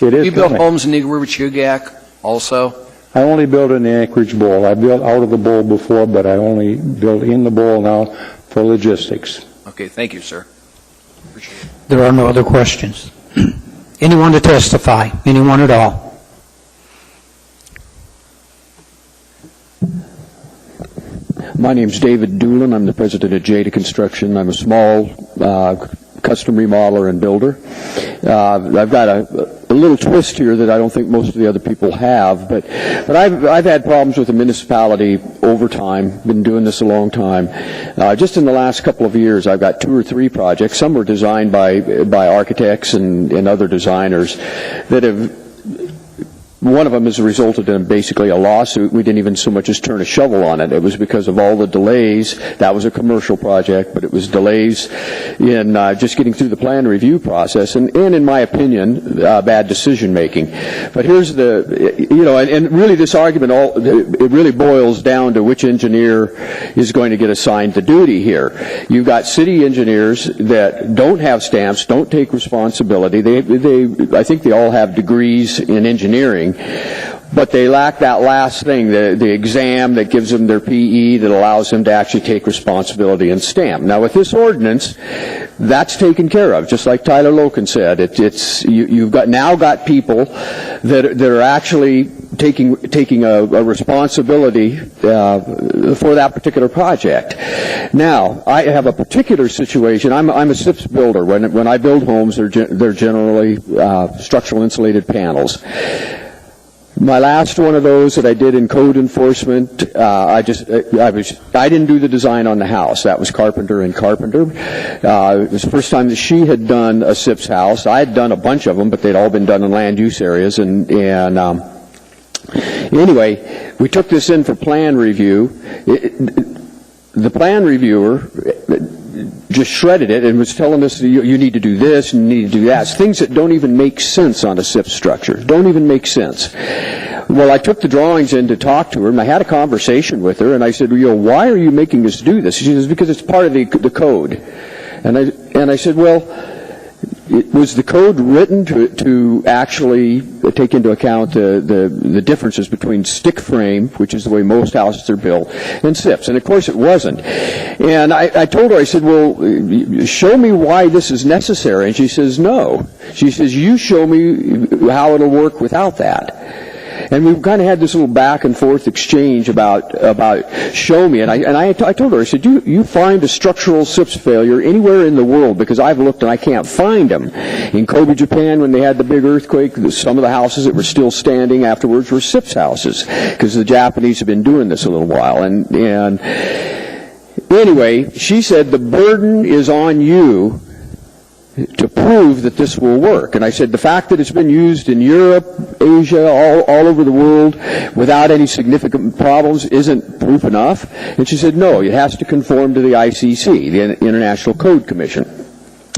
S: It is
I: You build
S: coming.
I: homes in Eagle River, Chugach also?
S: I only built in the Anchorage Bowl. I built out of the bowl before, but I only built in the bowl now for logistics.
I: Okay, thank you, sir.
A: There are no other questions. Anyone to testify? Anyone at all?
L: My name's David Doolin. I'm the president of Jada Construction. I'm a small custom remodeler and builder. I've got a little twist here that I don't think most of the other people have, but I've had problems with the municipality over time. Been doing this a long time. Just in the last couple of years, I've got 2 or 3 projects. Some were designed by architects and other designers that have. One of them has resulted in basically a lawsuit. We didn't even so much as turn a shovel on it. It was because of all the delays. That was a commercial project, but it was delays in just getting through the plan review process, and in my opinion, bad decision making. But here's and really this argument, it really boils down to which engineer is going to get assigned the duty here. You've got city engineers that don't have stamps, don't take responsibility. I think they all have degrees in engineering, but they lack that last thing, the exam that gives them their PE that allows them to actually take responsibility and stamp. Now, with this ordinance, that's taken care of, just like Tyler Loken said. You've got people that are actually taking a responsibility for that particular project. Now, I have a particular situation. I'm a SIPS builder. When I build homes, they're generally structural insulated panels. My last one of those that I did in code enforcement, I didn't do the design on the house. That was Carpenter and Carpenter. It was the first time that she had done a SIPS house. I had done a bunch of them, but they'd all been done in land use areas. Anyway, we took this in for plan review. The plan reviewer just shredded it and was telling us you need to do this and you need to do that. It's things that don't even make sense on a SIP structure. Don't even make sense. Well, I took the drawings in to talk to her, and I had a conversation with her, and I said, why are you making us do this? She says, because it's part of the code. And I said, well, was the code written to actually take into account the differences between stick frame, which is the way most houses are built, and SIPs? And of course it wasn't. And I told her, I said, well, show me why this is necessary. And she says, no. She says, you show me how it'll work without that. And we've kind of had this little back and forth exchange about show me. And I told her, I said, you find a structural SIPS failure anywhere in the world, because I've looked and I can't find them. In Kobe, Japan, when they had the big earthquake, some of the houses that were still standing afterwards were SIPS houses, because the Japanese have been doing this a little while. And anyway, she said the burden is on you to prove that this will work. And I said, the fact that it's been used in Europe, Asia, all over the world without any significant problems isn't proof enough. And she said, no, it has to conform to the ICC, the International Code Commission.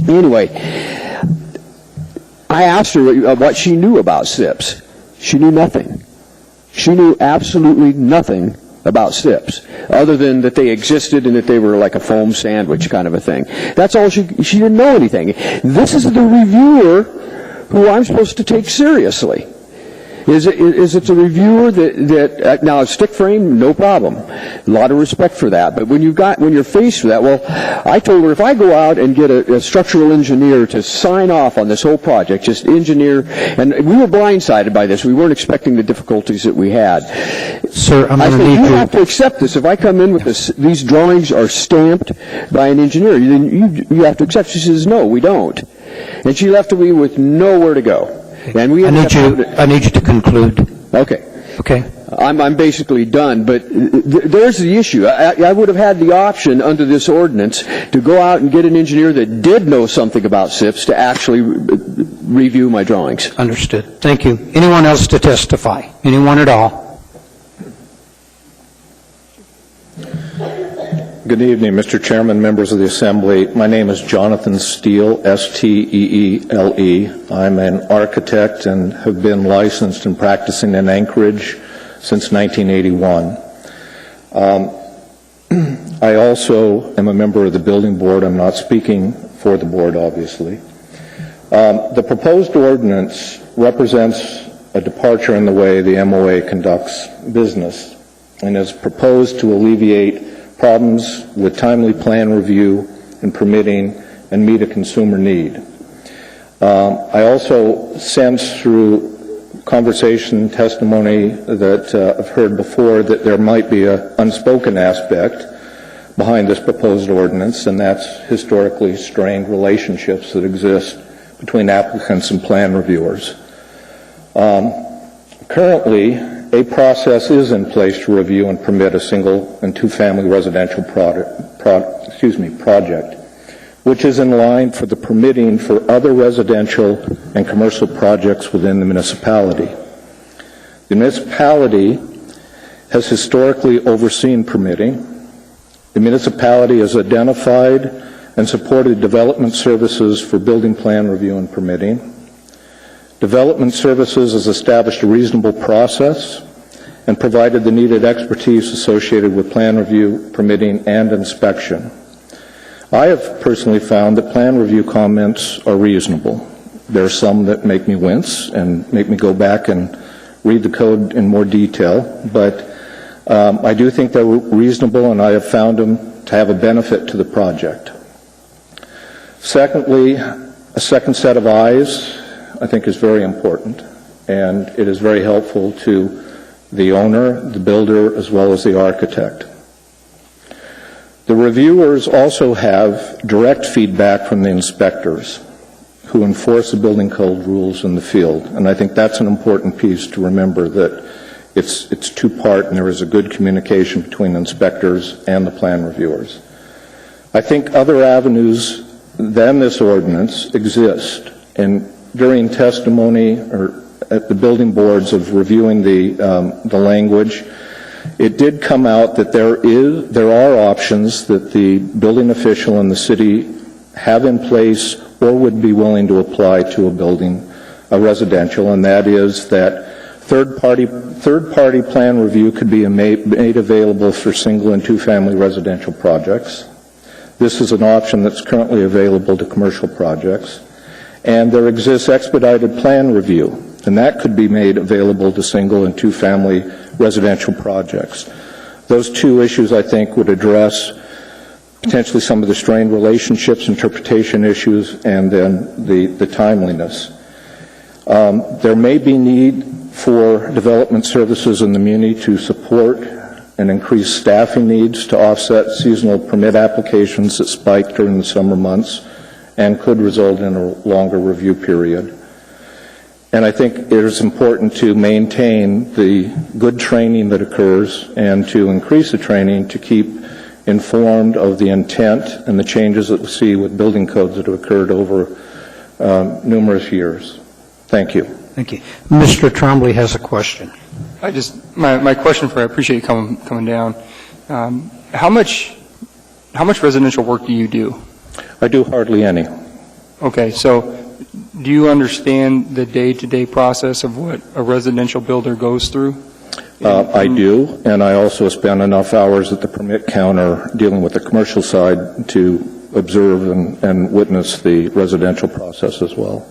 L: Anyway, I asked her what she knew about SIPs. She knew nothing. She knew absolutely nothing about SIPs, other than that they existed and that they were like a foam sandwich kind of a thing. That's all. She didn't know anything. This is the reviewer who I'm supposed to take seriously. Is it the reviewer that now a stick frame, no problem, a lot of respect for that. But when you're faced with that, well, I told her if I go out and get a structural engineer to sign off on this whole project, just engineer, and we were blindsided by this. We weren't expecting the difficulties that we had.
A: Sir, I'm going to need
L: you have to accept this. If I come in with these drawings are stamped by an engineer, then you have to accept. She says, no, we don't. And she left me with nowhere to go. And I need you to conclude.
A: Okay.
L: I'm basically done, but there's the issue. I would have had the option under this ordinance to go out and get an engineer that did know something about SIPs to actually review my drawings.
A: Understood. Thank you. Anyone else to testify? Anyone at all?
M: Good evening, Mr. Chairman, members of the Assembly. My name is Jonathan Steele, S-T-E-E-L-E. I'm an architect and have been licensed and practicing in Anchorage since 1981. I also am a member of the Building Board. I'm not speaking for the board, obviously. The proposed ordinance represents a departure in the way the MOA conducts business and is proposed to alleviate problems with timely plan review and permitting and meet a consumer need. I also sense through conversation, testimony that I've heard before that there might be an unspoken aspect behind this proposed ordinance, and that's historically strained relationships that exist between applicants and plan reviewers. Currently, a process is in place to review and permit a single and two-family residential project, which is in line for the permitting for other residential and commercial projects within the municipality. The municipality has historically overseen permitting. The municipality has identified and supported development services for building plan review and permitting. Development Services has established a reasonable process and provided the needed expertise associated with plan review, permitting, and inspection. I have personally found that plan review comments are reasonable. There are some that make me wince and make me go back and read the code in more detail, but I do think they're reasonable, and I have found them to have a benefit to the project. Secondly, a second set of eyes I think is very important, and it is very helpful to the owner, the builder, as well as the architect. The reviewers also have direct feedback from the inspectors who enforce the building code rules in the field, and I think that's an important piece to remember, that it's two-part and there is a good communication between inspectors and the plan reviewers. I think other avenues than this ordinance exist, and during testimony or at the building boards of reviewing the language, it did come out that there are options that the building official and the city have in place or would be willing to apply to a residential, and that is that third-party plan review could be made available for single and two-family residential projects. This is an option that's currently available to commercial projects. And there exists expedited plan review, and that could be made available to single and two-family residential projects. Those two issues, I think, would address potentially some of the strained relationships, interpretation issues, and then the timeliness. There may be need for development services in the Muni to support and increase staffing needs to offset seasonal permit applications that spike during the summer months and could result in a longer review period. And I think it is important to maintain the good training that occurs and to increase the training to keep informed of the intent and the changes that we see with building codes that have occurred over numerous years. Thank you.
A: Thank you. Mr. Trombley has a question.
H: My question for you, I appreciate you coming down. How much residential work do you do?
M: I do hardly any.
H: Okay, so do you understand the day-to-day process of what a residential builder goes through?
M: I do, and I also spend enough hours at the permit counter dealing with the commercial side to observe and witness the residential process as well.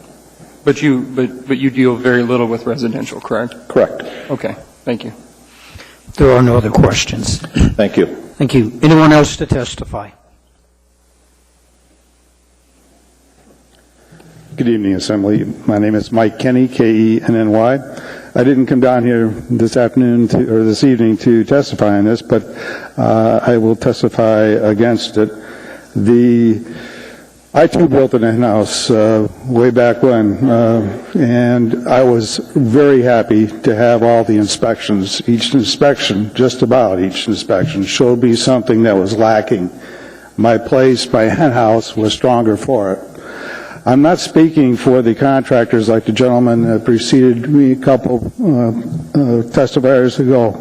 H: But you deal very little with residential, correct?
M: Correct.
H: Okay, thank you.
A: There are no other questions.
M: Thank you.
A: Thank you. Anyone else to testify?
T: Good evening, Assembly. My name is Mike Kenny, K-E-N-N-Y. I didn't come down here this evening to testify on this, but I will testify against it. I too built an in-house way back when, and I was very happy to have all the inspections. Each inspection, just about each inspection, showed me something that was lacking. My place, my in-house, was stronger for it. I'm not speaking for the contractors like the gentleman that preceded me a couple testifiers ago,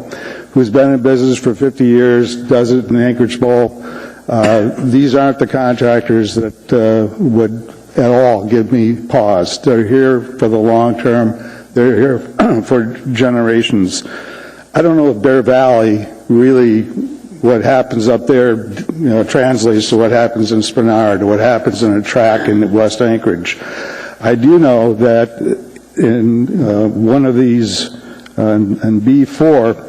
T: who's been in business for 50 years, does it in the Anchorage Bowl. These aren't the contractors that would at all give me pause. They're here for the long term. They're here for generations. I don't know if Bear Valley really, what happens up there, translates to what happens in Spenard, or what happens in a track in West Anchorage. I do know that in one of these, in B4,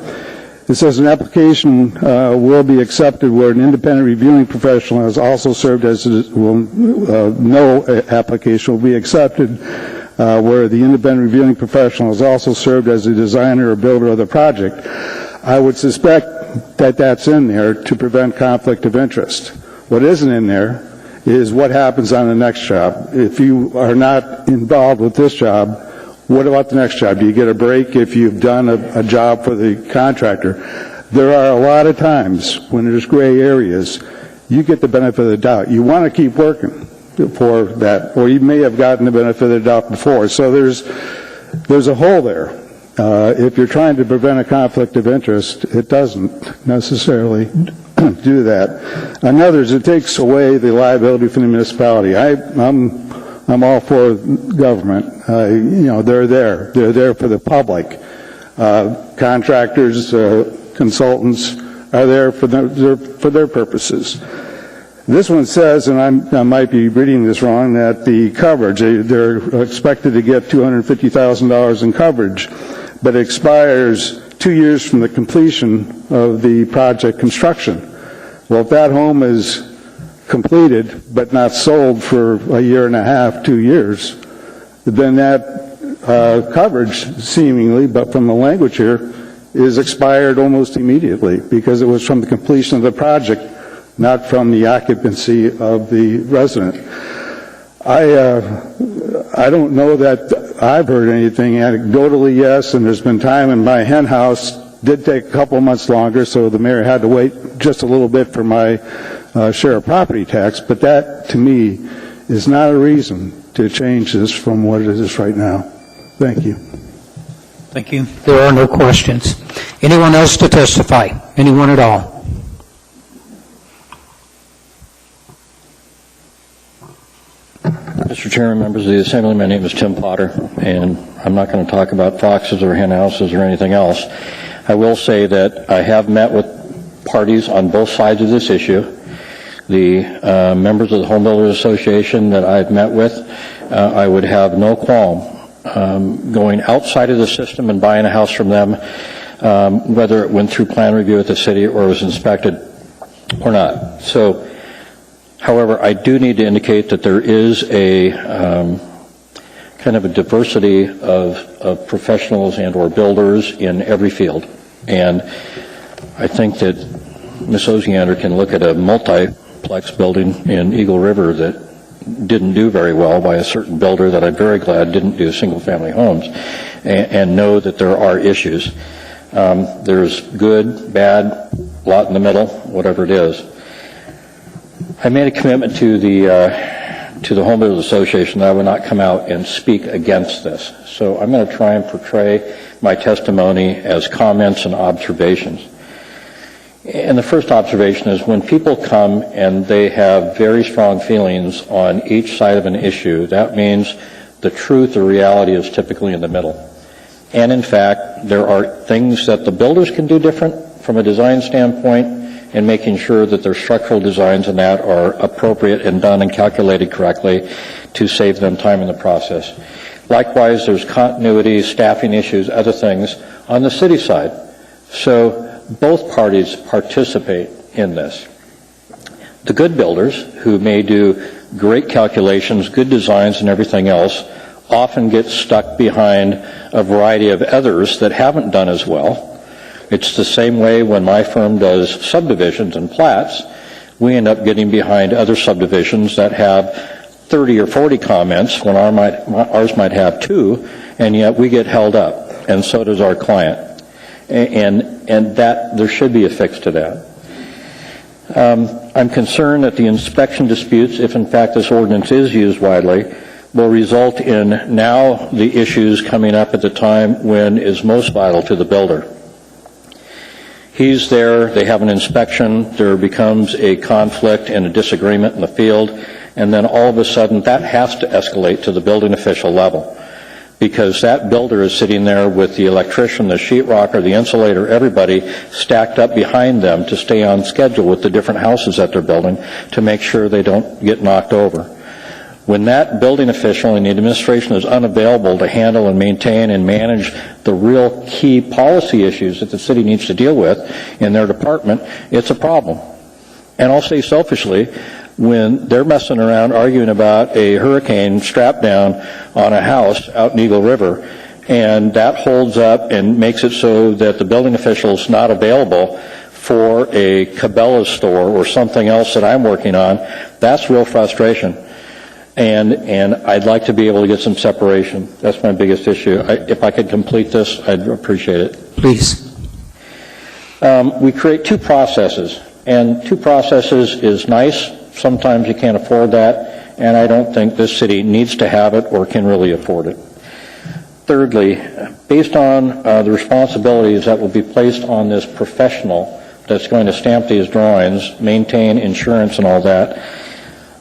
T: it says an application will be accepted where an independent reviewing professional has also served as, no application will be accepted where the independent reviewing professional has also served as a designer or builder of the project. I would suspect that that's in there to prevent conflict of interest. What isn't in there is what happens on the next job. If you are not involved with this job, what about the next job? Do you get a break if you've done a job for the contractor? There are a lot of times when there's gray areas, you get the benefit of the doubt. You want to keep working for that, or you may have gotten the benefit of the doubt before. So there's a hole there. If you're trying to prevent a conflict of interest, it doesn't necessarily do that. On others, it takes away the liability from the municipality. I'm all for government. They're there. They're there for the public. Contractors, consultants are there for their purposes. This one says, and I might be reading this wrong, that the coverage, they're expected to get $250,000 in coverage, but it expires 2 years from the completion of the project construction. Well, if that home is completed but not sold for a year and a half, 2 years, then that coverage seemingly, but from the language here, is expired almost immediately because it was from the completion of the project, not from the occupancy of the resident. I don't know that I've heard anything. Anecdotally, yes, and there's been time in my hen house, did take a couple months longer, so the mayor had to wait just a little bit for my share of property tax, but that, to me, is not a reason to change this from what it is right now. Thank you.
C: Thank you. There are no questions. Anyone else to testify? Anyone at all?
N: Mr. Chairman, members of the Assembly, my name is Tim Potter, and I'm not going to talk about foxes or hen houses or anything else. I will say that I have met with parties on both sides of this issue. The members of the Home Builders Association that I've met with, I would have no qualm going outside of the system and buying a house from them, whether it went through plan review at the city or was inspected or not. So, however, I do need to indicate that there is a kind of a diversity of professionals and or builders in every field. And I think that Ms. Osiander can look at a multiplex building in Eagle River that didn't do very well by a certain builder that I'm very glad didn't do single-family homes, and know that there are issues. There's good, bad, lot in the middle, whatever it is. I made a commitment to the Home Builders Association that I would not come out and speak against this. So I'm going to try and portray my testimony as comments and observations. And the first observation is when people come and they have very strong feelings on each side of an issue, that means the truth or reality is typically in the middle. And in fact, there are things that the builders can do different from a design standpoint, and making sure that their structural designs and that are appropriate and done and calculated correctly to save them time in the process. Likewise, there's continuity, staffing issues, other things on the city side. So both parties participate in this. The good builders, who may do great calculations, good designs, and everything else, often get stuck behind a variety of others that haven't done as well. It's the same way when my firm does subdivisions and plats. We end up getting behind other subdivisions that have 30 or 40 comments when ours might have 2, and yet we get held up, and so does our client. And that there should be a fix to that. I'm concerned that the inspection disputes, if in fact this ordinance is used widely, will result in now the issues coming up at the time when is most vital to the builder. He's there, they have an inspection, there becomes a conflict and a disagreement in the field, and then all of a sudden that has to escalate to the building official level, because that builder is sitting there with the electrician, the sheetrocker, the insulator, everybody stacked up behind them to stay on schedule with the different houses that they're building to make sure they don't get knocked over. When that building official and the administration is unavailable to handle and maintain and manage the real key policy issues that the city needs to deal with in their department, it's a problem. And I'll say selfishly, when they're messing around arguing about a hurricane strap down on a house out in Eagle River, and that holds up and makes it so that the building official's not available for a Cabela's store or something else that I'm working on, that's real frustration. And I'd like to be able to get some separation. That's my biggest issue. If I could complete this, I'd appreciate it.
C: Please.
N: We create 2 processes, and 2 processes is nice. Sometimes you can't afford that, and I don't think this city needs to have it or can really afford it. Thirdly, based on the responsibilities that will be placed on this professional that's going to stamp these drawings, maintain insurance and all that,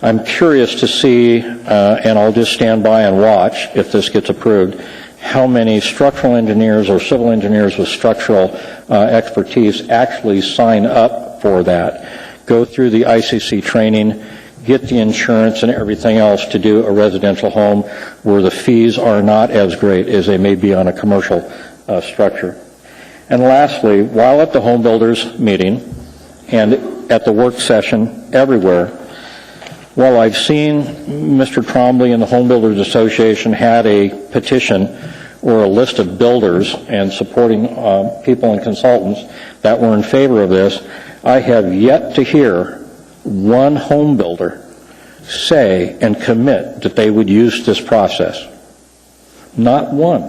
N: I'm curious to see, and I'll just stand by and watch if this gets approved, how many structural engineers or civil engineers with structural expertise actually sign up for that, go through the ICC training, get the insurance and everything else to do a residential home where the fees are not as great as they may be on a commercial structure. And lastly, while at the home builders meeting and at the work session everywhere, while I've seen Mr. Trombley and the Home Builders Association had a petition or a list of builders and supporting people and consultants that were in favor of this, I have yet to hear one home builder say and commit that they would use this process. Not one.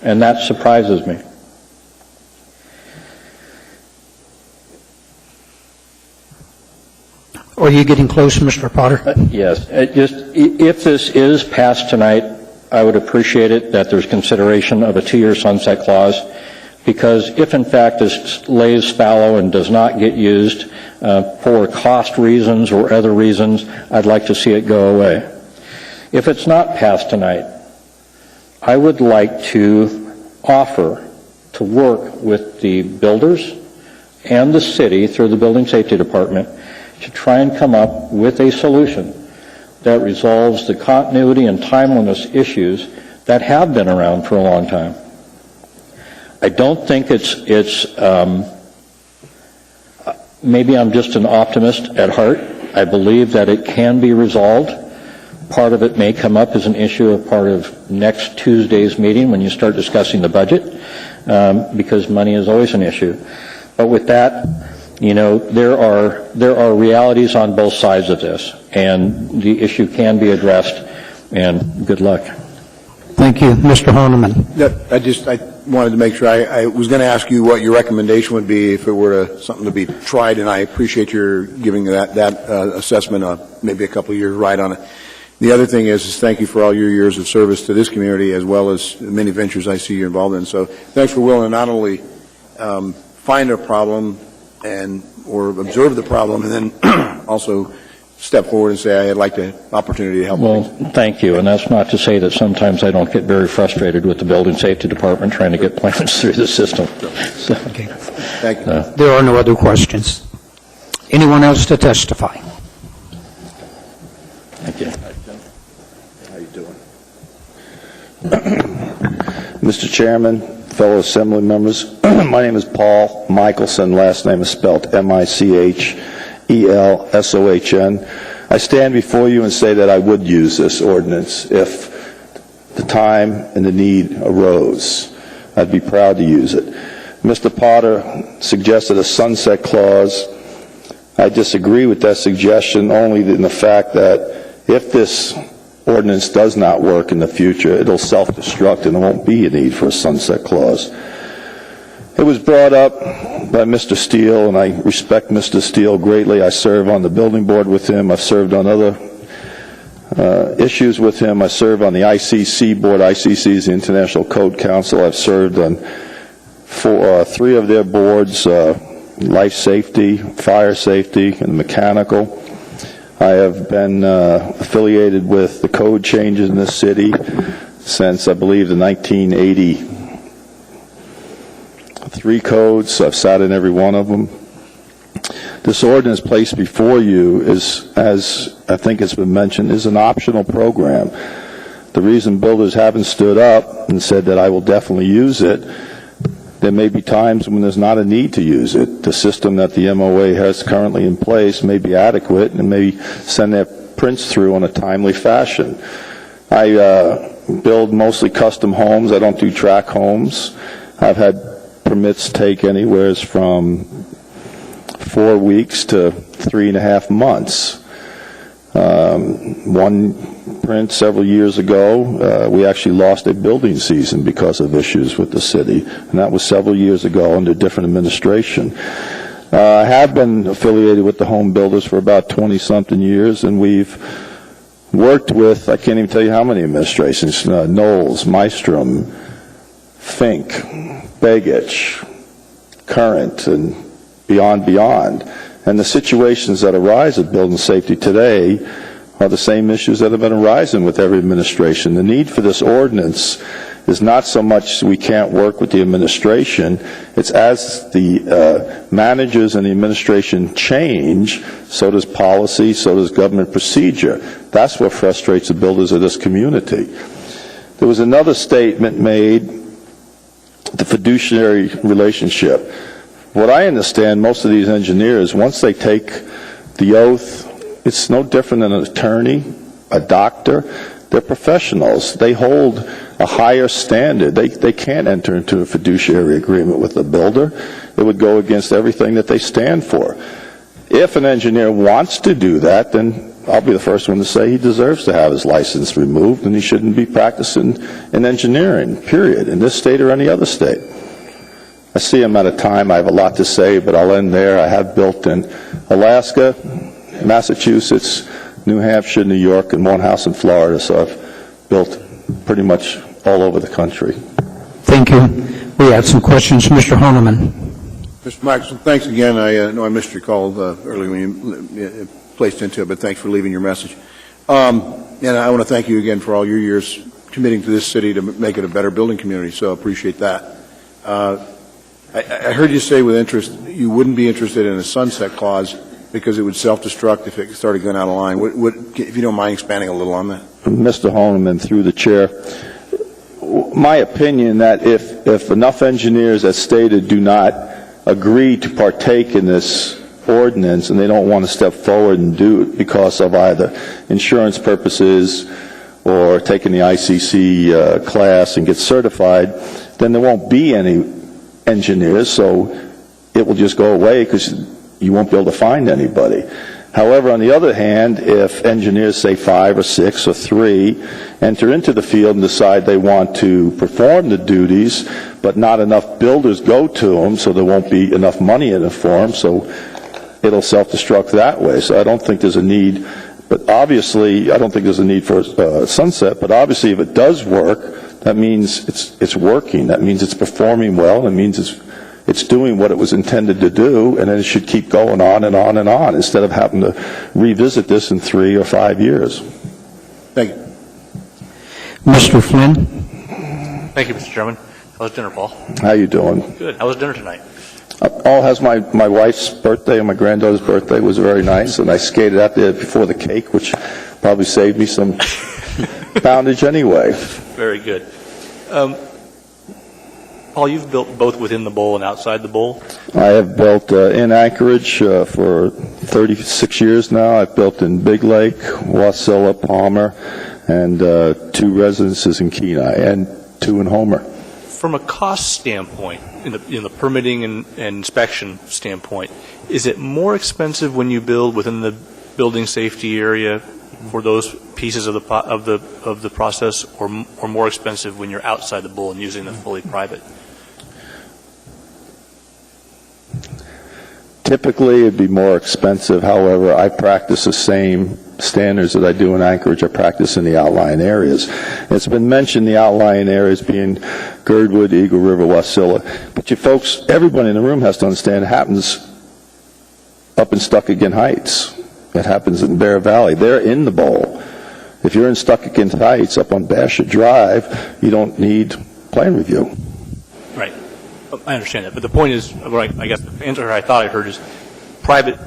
N: And that surprises me.
C: Are you getting close, Mr. Potter?
N: Yes. If this is passed tonight, I would appreciate it that there's consideration of a 2-year sunset clause, because if in fact this lays fallow and does not get used for cost reasons or other reasons, I'd like to see it go away. If it's not passed tonight, I would like to offer to work with the builders and the city through the Building Safety Department to try and come up with a solution that resolves the continuity and timeliness issues that have been around for a long time. I don't think maybe I'm just an optimist at heart. I believe that it can be resolved. Part of it may come up as an issue of part of next Tuesday's meeting when you start discussing the budget, because money is always an issue. But with that, you know, there are realities on both sides of this, and the issue can be addressed, and good luck.
C: Thank you. Mr. Horniman.
K: I wanted to make sure, I was going to ask you what your recommendation would be if it were something to be tried, and I appreciate your giving that assessment, maybe a couple of years right on it. The other thing is thank you for all your years of service to this community as well as many ventures I see you're involved in. So thanks for willing to not only find a problem or observe the problem, and then also step forward and say, I'd like the opportunity to help.
N: Well, thank you. And that's not to say that sometimes I don't get very frustrated with the Building Safety Department trying to get plans through the system. So,
C: okay.
K: Thank you.
C: There are no other questions. Anyone else to testify?
N: Thank you.
O: How you doing? Mr. Chairman, fellow assembly members, my name is Paul Michelson. Last name is spelled Michaelsohn. I stand before you and say that I would use this ordinance if the time and the need arose. I'd be proud to use it. Mr. Potter suggested a sunset clause. I disagree with that suggestion only in the fact that if this ordinance does not work in the future, it'll self-destruct and there won't be a need for a sunset clause. It was brought up by Mr. Steele, and I respect Mr. Steele greatly. I serve on the building board with him. I've served on other issues with him. I serve on the ICC board. ICC is the International Code Council. I've served on three of their boards, life safety, fire safety, and mechanical. I have been affiliated with the code changes in this city since, I believe, the 1983 codes. I've sat in every one of them. This ordinance placed before you is, as I think it's been mentioned, is an optional program. The reason builders haven't stood up and said that I will definitely use it, there may be times when there's not a need to use it. The system that the MOA has currently in place may be adequate and may send their prints through in a timely fashion. I build mostly custom homes. I don't do tract homes. I've had permits take anywhere from 4 weeks to 3.5 months. One print several years ago, we actually lost a building season because of issues with the city, and that was several years ago under different administration. I have been affiliated with the home builders for about 20-something years, and we've worked with, I can't even tell you how many administrations, Knowles, Mystrom, Fink, Begich, Current, and beyond. And the situations that arise at building safety today are the same issues that have been arising with every administration. The need for this ordinance is not so much we can't work with the administration, it's as the managers and the administration change, so does policy, so does government procedure. That's what frustrates the builders of this community. There was another statement made, the fiduciary relationship. What I understand, most of these engineers, once they take the oath, it's no different than an attorney, a doctor. They're professionals. They hold a higher standard. They can't enter into a fiduciary agreement with the builder. It would go against everything that they stand for. If an engineer wants to do that, then I'll be the first one to say he deserves to have his license removed and he shouldn't be practicing in engineering, period, in this state or any other state. I see I'm out of time. I have a lot to say, but I'll end there. I have built in Alaska, Massachusetts, New Hampshire, New York, and one house in Florida, so I've built pretty much all over the country.
C: Thank you. We have some questions. Mr. Horniman.
K: Mr. Michelson, thanks again. I know I missed your call early when you placed into it, but thanks for leaving your message. And I want to thank you again for all your years committing to this city to make it a better building community, so I appreciate that. I heard you say with interest you wouldn't be interested in a sunset clause because it would self-destruct if it started going out of line. If you don't mind expanding a little on that.
O: Mr. Horniman, through the chair, my opinion that if enough engineers, as stated, do not agree to partake in this ordinance and they don't want to step forward and do it because of either insurance purposes or taking the ICC class and get certified, then there won't be any engineers, so it will just go away because you won't be able to find anybody. However, on the other hand, if engineers, say 5 or 6 or 3, enter into the field and decide they want to perform the duties, but not enough builders go to them, so there won't be enough money in it for them, so it'll self-destruct that way. So I don't think there's a need, but obviously, I don't think there's a need for a sunset, but obviously if it does work, that means it's working. That means it's performing well. It means it's doing what it was intended to do, and then it should keep going on and on and on instead of having to revisit this in 3 or 5 years.
K: Thank you.
C: Mr. Flynn.
F: Thank you, Mr. Chairman. How was dinner, Paul?
O: How you doing?
F: Good. How was dinner tonight?
O: All has my wife's birthday and my granddaughter's birthday was very nice, and I skated out there before the cake, which probably saved me some poundage anyway.
F: Very good. Paul, you've built both within the bowl and outside the bowl?
O: I have built in Anchorage for 36 years now. I've built in Big Lake, Wasilla, Palmer, and 2 residences in Kenai, and 2 in Homer.
F: From a cost standpoint, in the permitting and inspection standpoint, is it more expensive when you build within the building safety area for those pieces of the process, or more expensive when you're outside the bowl and using the fully private?
O: Typically, it'd be more expensive. However, I practice the same standards that I do in Anchorage. I practice in the outlying areas. It's been mentioned the outlying areas being Girdwood, Eagle River, Wasilla. But you folks, everybody in the room has to understand it happens up in Stuckagon Heights. It happens in Bear Valley. They're in the bowl. If you're in Stuckagon Heights up on Basher Drive, you don't need plan review.
F: Right. I understand that. But the point is, I guess the answer I thought I heard is private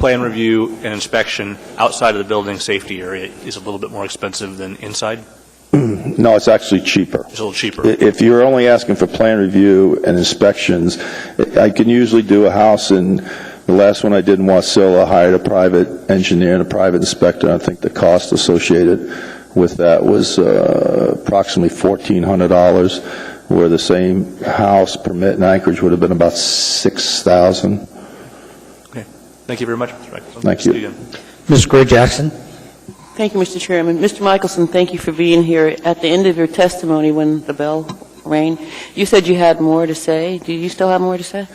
F: plan review and inspection outside of the building safety area is a little bit more expensive than inside?
O: No, it's actually cheaper.
F: It's a little cheaper.
O: If you're only asking for plan review and inspections, I can usually do a house in, the last one I did in Wasilla, hired a private engineer and a private inspector. I think the cost associated with that was approximately $1,400, where the same house permit in Anchorage would have been about $6,000.
F: Okay. Thank you very much, Mr. Michelson.
O: Thank you.
C: Ms. Gray Jackson.
D: Thank you, Mr. Chairman. Mr. Michelson, thank you for being here. At the end of your testimony, when the bell rang, you said you had more to say. Do you still have more to say?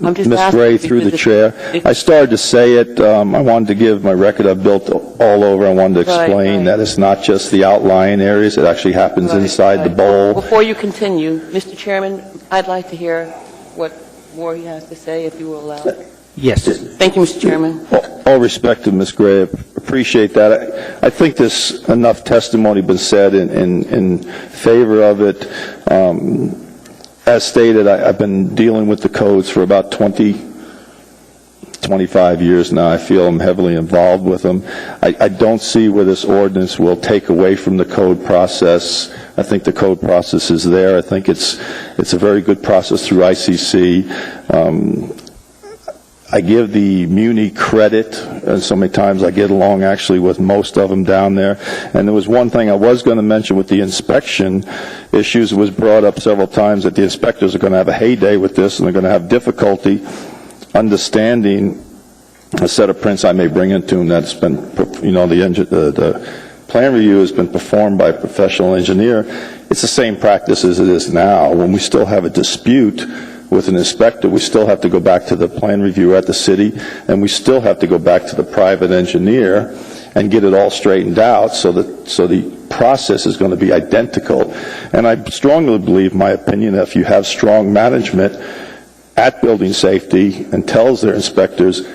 D: I'm just
O: Ms. Gray, through the chair, I started to say it. I wanted to give my record I've built all over. I wanted to explain that it's not just the outlying areas. It actually happens inside the bowl.
D: Before you continue, Mr. Chairman, I'd like to hear what more he has to say, if you will allow it.
C: Yes.
D: Thank you, Mr. Chairman.
O: All respect to Ms. Gray, I appreciate that. I think there's enough testimony been said in favor of it. As stated, I've been dealing with the codes for about 25 years now. I feel I'm heavily involved with them. I don't see where this ordinance will take away from the code process. I think the code process is there. I think it's a very good process through ICC. I give the Muni credit, and so many times I get along actually with most of them down there. And there was one thing I was going to mention with the inspection issues. It was brought up several times that the inspectors are going to have a heyday with this, and they're going to have difficulty understanding a set of prints I may bring into them that's been, the plan review has been performed by a professional engineer. It's the same practice as it is now. When we still have a dispute with an inspector, we still have to go back to the plan review at the city, and we still have to go back to the private engineer and get it all straightened out so the process is going to be identical. And I strongly believe, my opinion, that if you have strong management at building safety and tells their inspectors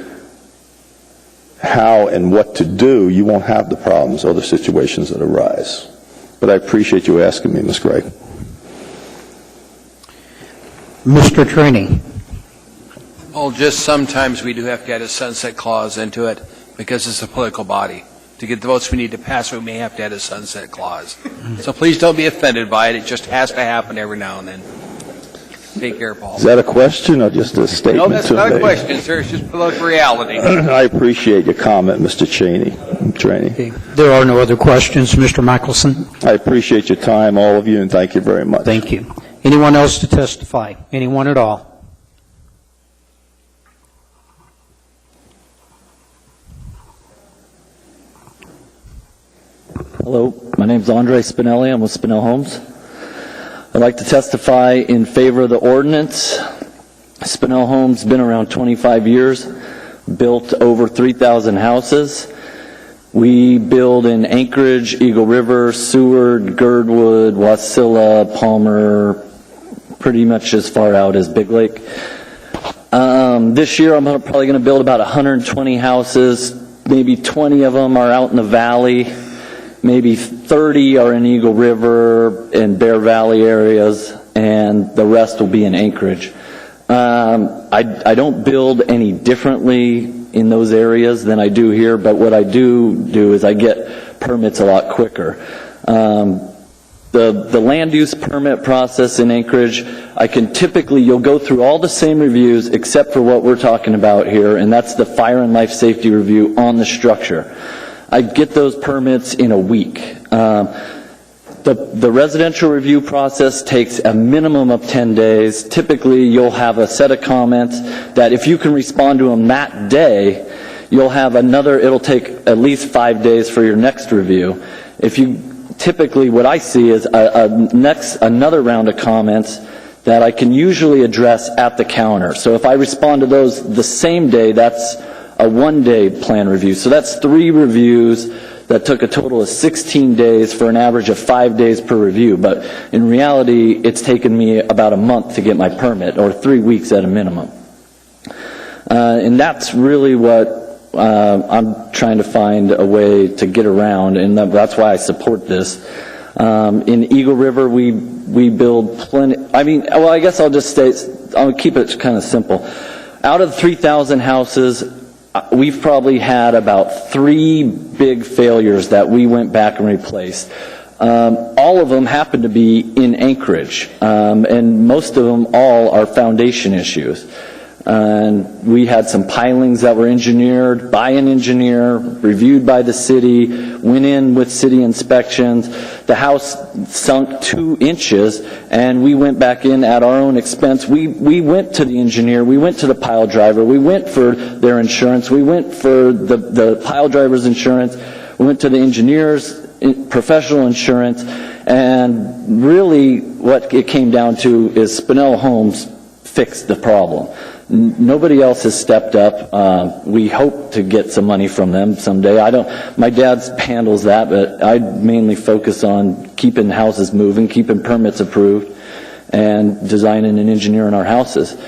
O: how and what to do, you won't have the problems or the situations that arise. But I appreciate you asking me, Ms. Gray.
C: Mr. Trini.
I: Well, just sometimes we do have to add a sunset clause into it because it's a political body. To get the votes we need to pass, we may have to add a sunset clause. So please don't be offended by it. It just has to happen every now and then. Take care, Paul.
O: Is that a question or just a statement?
I: No, that's not a question, sir. It's just political reality.
O: I appreciate your comment, Mr. Cheney.
C: Okay. There are no other questions, Mr. Michelson.
O: I appreciate your time, all of you, and thank you very much.
C: Thank you. Anyone else to testify? Anyone at all?
U: Hello, my name is Andre Spinelli. I'm with Spinell Homes. I'd like to testify in favor of the ordinance. Spinell Homes has been around 25 years, built over 3,000 houses. We build in Anchorage, Eagle River, Seward, Girdwood, Wasilla, Palmer, pretty much as far out as Big Lake. This year I'm probably going to build about 120 houses. Maybe 20 of them are out in the valley. Maybe 30 are in Eagle River and Bear Valley areas, and the rest will be in Anchorage. I don't build any differently in those areas than I do here, but what I do is I get permits a lot quicker. The land use permit process in Anchorage, you'll go through all the same reviews except for what we're talking about here, and that's the fire and life safety review on the structure. I get those permits in a week. The residential review process takes a minimum of 10 days. Typically, you'll have a set of comments that if you can respond to them that day, you'll have it'll take at least 5 days for your next review. Typically what I see is another round of comments that I can usually address at the counter. So if I respond to those the same day, that's a 1-day plan review. So that's 3 reviews that took a total of 16 days for an average of 5 days per review. But in reality, it's taken me about a month to get my permit, or 3 weeks at a minimum. And that's really what I'm trying to find a way to get around, and that's why I support this. In Eagle River, we build plenty. I guess I'll keep it kind of simple. Out of 3,000 houses, we've probably had about 3 big failures that we went back and replaced. All of them happen to be in Anchorage, and most of them all are foundation issues. And we had some pilings that were engineered by an engineer, reviewed by the city, went in with city inspections. The house sunk 2 inches, and we went back in at our own expense. We went to the engineer, we went to the pile driver, we went for their insurance, we went for the pile driver's insurance, we went to the engineer's professional insurance, and really what it came down to is Spinell Homes fixed the problem. Nobody else has stepped up. We hope to get some money from them someday. My dad handles that, but I mainly focus on keeping houses moving, keeping permits approved, and designing and engineering our houses.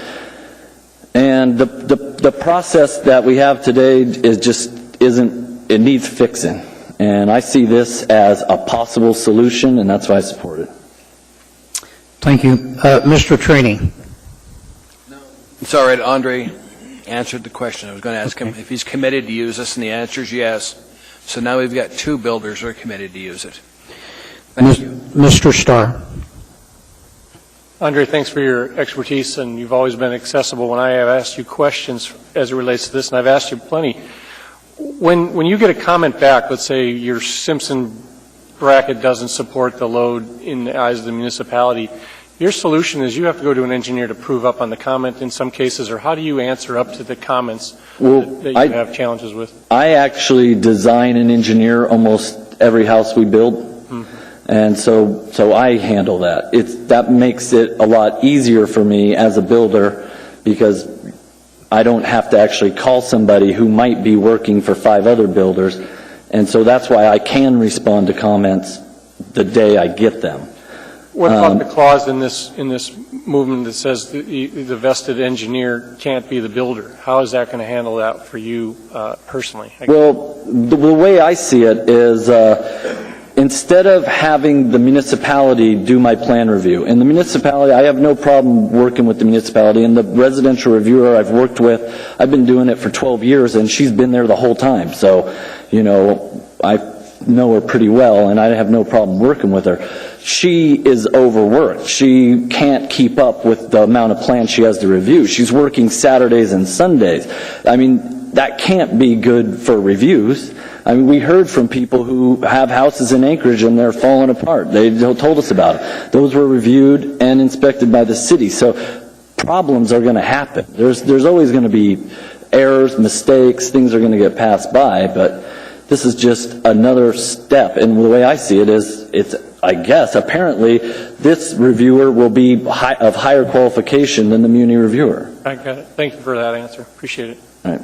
U: And the process that we have today it needs fixing. And I see this as a possible solution, and that's why I support it.
C: Thank you. Mr. Trini.
I: It's all right. Andre answered the question. I was going to ask him if he's committed to use this, and the answer is yes. So now we've got 2 builders who are committed to use it. Thank you.
C: Mr. Starr.
E: Andre, thanks for your expertise, and you've always been accessible when I have asked you questions as it relates to this, and I've asked you plenty. When you get a comment back, let's say your Simpson bracket doesn't support the load in the eyes of the municipality, your solution is you have to go to an engineer to prove up on the comment in some cases, or how do you answer up to the comments that you have challenges with?
U: I actually design and engineer almost every house we build, and so I handle that. That makes it a lot easier for me as a builder because I don't have to actually call somebody who might be working for 5 other builders, and so that's why I can respond to comments the day I get them.
E: What about the clause in this movement that says the vested engineer can't be the builder? How is that going to handle that for you personally?
U: Well, the way I see it is instead of having the municipality do my plan review, and the municipality, I have no problem working with the municipality, and the residential reviewer I've worked with, I've been doing it for 12 years, and she's been there the whole time. So, I know her pretty well, and I have no problem working with her. She is overworked. She can't keep up with the amount of plans she has to review. She's working Saturdays and Sundays. That can't be good for reviews. We heard from people who have houses in Anchorage and they're falling apart. They told us about it. Those were reviewed and inspected by the city. So problems are going to happen. There's always going to be errors, mistakes, things are going to get passed by, but this is just another step. And the way I see it is, I guess, apparently, this reviewer will be of higher qualification than the muni reviewer.
E: I got it. Thank you for that answer. Appreciate it.
U: All right.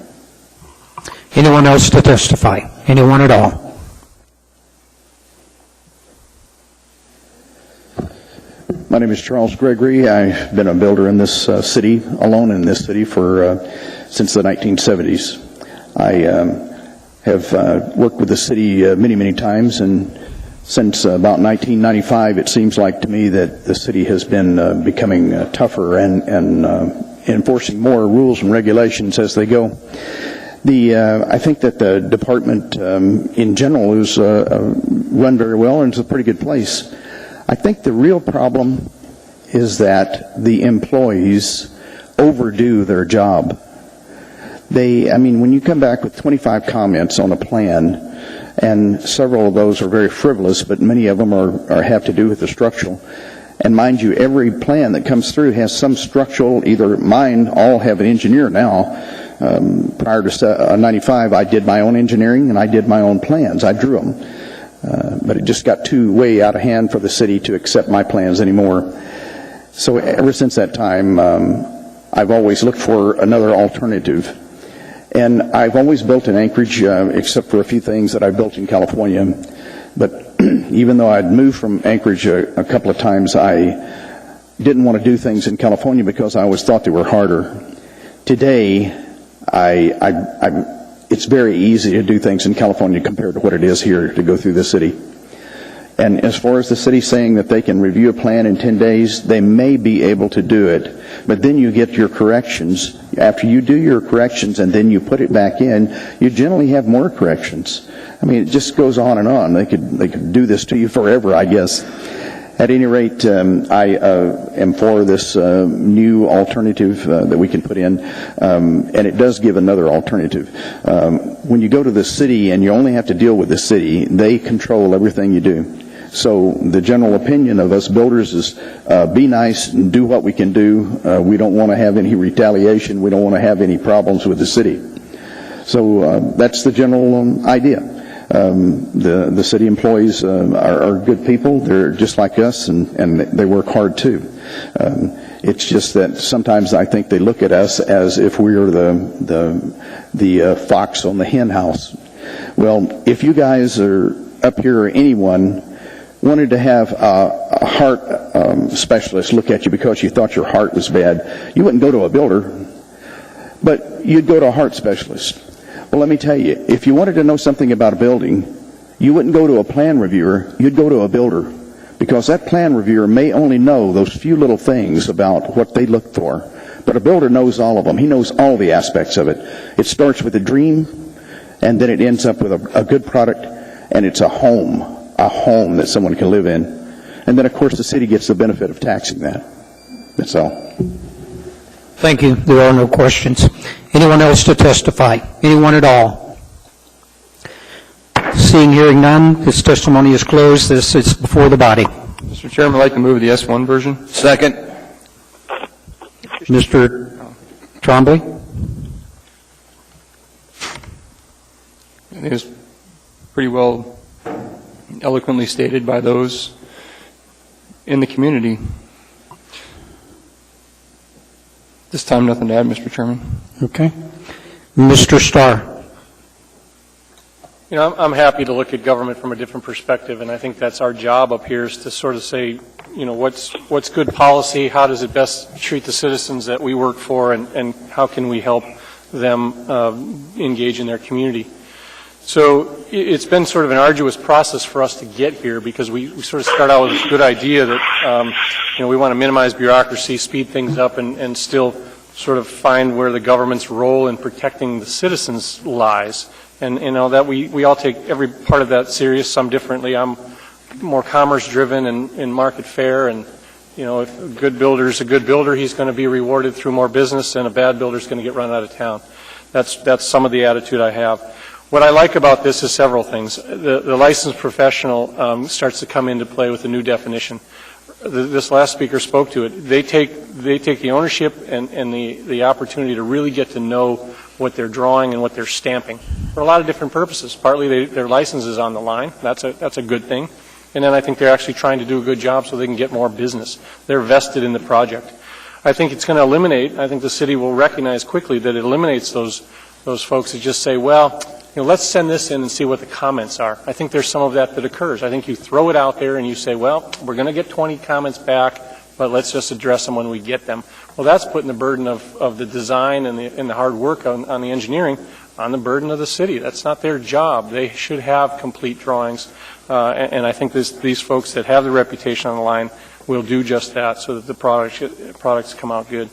C: Anyone else to testify? Anyone at all?
G: My name is Charles Gregory. I've been a builder in this city, alone in this city, since the 1970s. I have worked with the city many times, and since about 1995, it seems like to me that the city has been becoming tougher and enforcing more rules and regulations as they go. I think that the department in general is run very well and is a pretty good place. I think the real problem is that the employees overdo their job. When you come back with 25 comments on a plan, and several of those are very frivolous, but many of them have to do with the structural. And mind you, every plan that comes through has some structural, either mine all have an engineer now, Prior to 95, I did my own engineering and I did my own plans. I drew them. But it just got way out of hand for the city to accept my plans anymore. So ever since that time, I've always looked for another alternative. And I've always built in Anchorage, except for a few things that I've built in California. But even though I'd moved from Anchorage a couple of times, I didn't want to do things in California because I always thought they were harder. Today, it's very easy to do things in California compared to what it is here to go through the city. And as far as the city saying that they can review a plan in 10 days, they may be able to do it. But then you get your corrections. After you do your corrections and then you put it back in, you generally have more corrections. I mean, it just goes on and on. They could do this to you forever, I guess. At any rate, I am for this new alternative that we can put in, and it does give another alternative. When you go to the city and you only have to deal with the city, they control everything you do. So the general opinion of us builders is be nice and do what we can do. We don't want to have any retaliation. We don't want to have any problems with the city. So that's the general idea. The city employees are good people. They're just like us, and they work hard too. It's just that sometimes I think they look at us as if we are the fox on the hen house. Well, if you guys are up here or anyone wanted to have a heart specialist look at you because you thought your heart was bad, you wouldn't go to a builder, but you'd go to a heart specialist. Well, let me tell you, if you wanted to know something about a building, you wouldn't go to a plan reviewer, you'd go to a builder, because that plan reviewer may only know those few little things about what they look for, but a builder knows all of them. He knows all the aspects of it. It starts with a dream, and then it ends up with a good product, and it's a home that someone can live in. And then, of course, the city gets the benefit of taxing that. That's all.
C: Thank you. There are no questions. Anyone else to testify? Anyone at all? Seeing, hearing none, this testimony is closed. This is before the body.
H: Mr. Chairman, I'd like to move the S1 version.
I: Second.
C: Mr. Trombley?
H: It was pretty well eloquently stated by those in the community. This time, nothing to add, Mr. Chairman.
C: Okay. Mr. Starr?
E: You know, I'm happy to look at government from a different perspective, and I think that's our job up here is to sort of say, you know, what's good policy, how does it best treat the citizens that we work for, and how can we help them engage in their community. So it's been sort of an arduous process for us to get here because we sort of start out with this good idea that, you know, we want to minimize bureaucracy, speed things up, and still sort of find where the government's role in protecting the citizens lies. And, you know, that we all take every part of that serious, some differently. I'm more commerce-driven and market fair, and, you know, if a good builder's a good builder, he's going to be rewarded through more business, and a bad builder's going to get run out of town. That's some of the attitude I have. What I like about this is several things. The licensed professional starts to come into play with a new definition. This last speaker spoke to it. They take the ownership and the opportunity to really get to know what they're drawing and what they're stamping for a lot of different purposes. Partly their license is on the line. That's a good thing. And then I think they're actually trying to do a good job so they can get more business. They're vested in the project. I think it's going to eliminate, I think the city will recognize quickly that it eliminates those folks that just say, well, you know, let's send this in and see what the comments are. I think there's some of that occurs. I think you throw it out there and you say, well, we're going to get 20 comments back, but let's just address them when we get them. Well, that's putting the burden of the design and the hard work on the engineering on the burden of the city. That's not their job. They should have complete drawings, and I think these folks that have the reputation on the line will do just that so that the products come out good.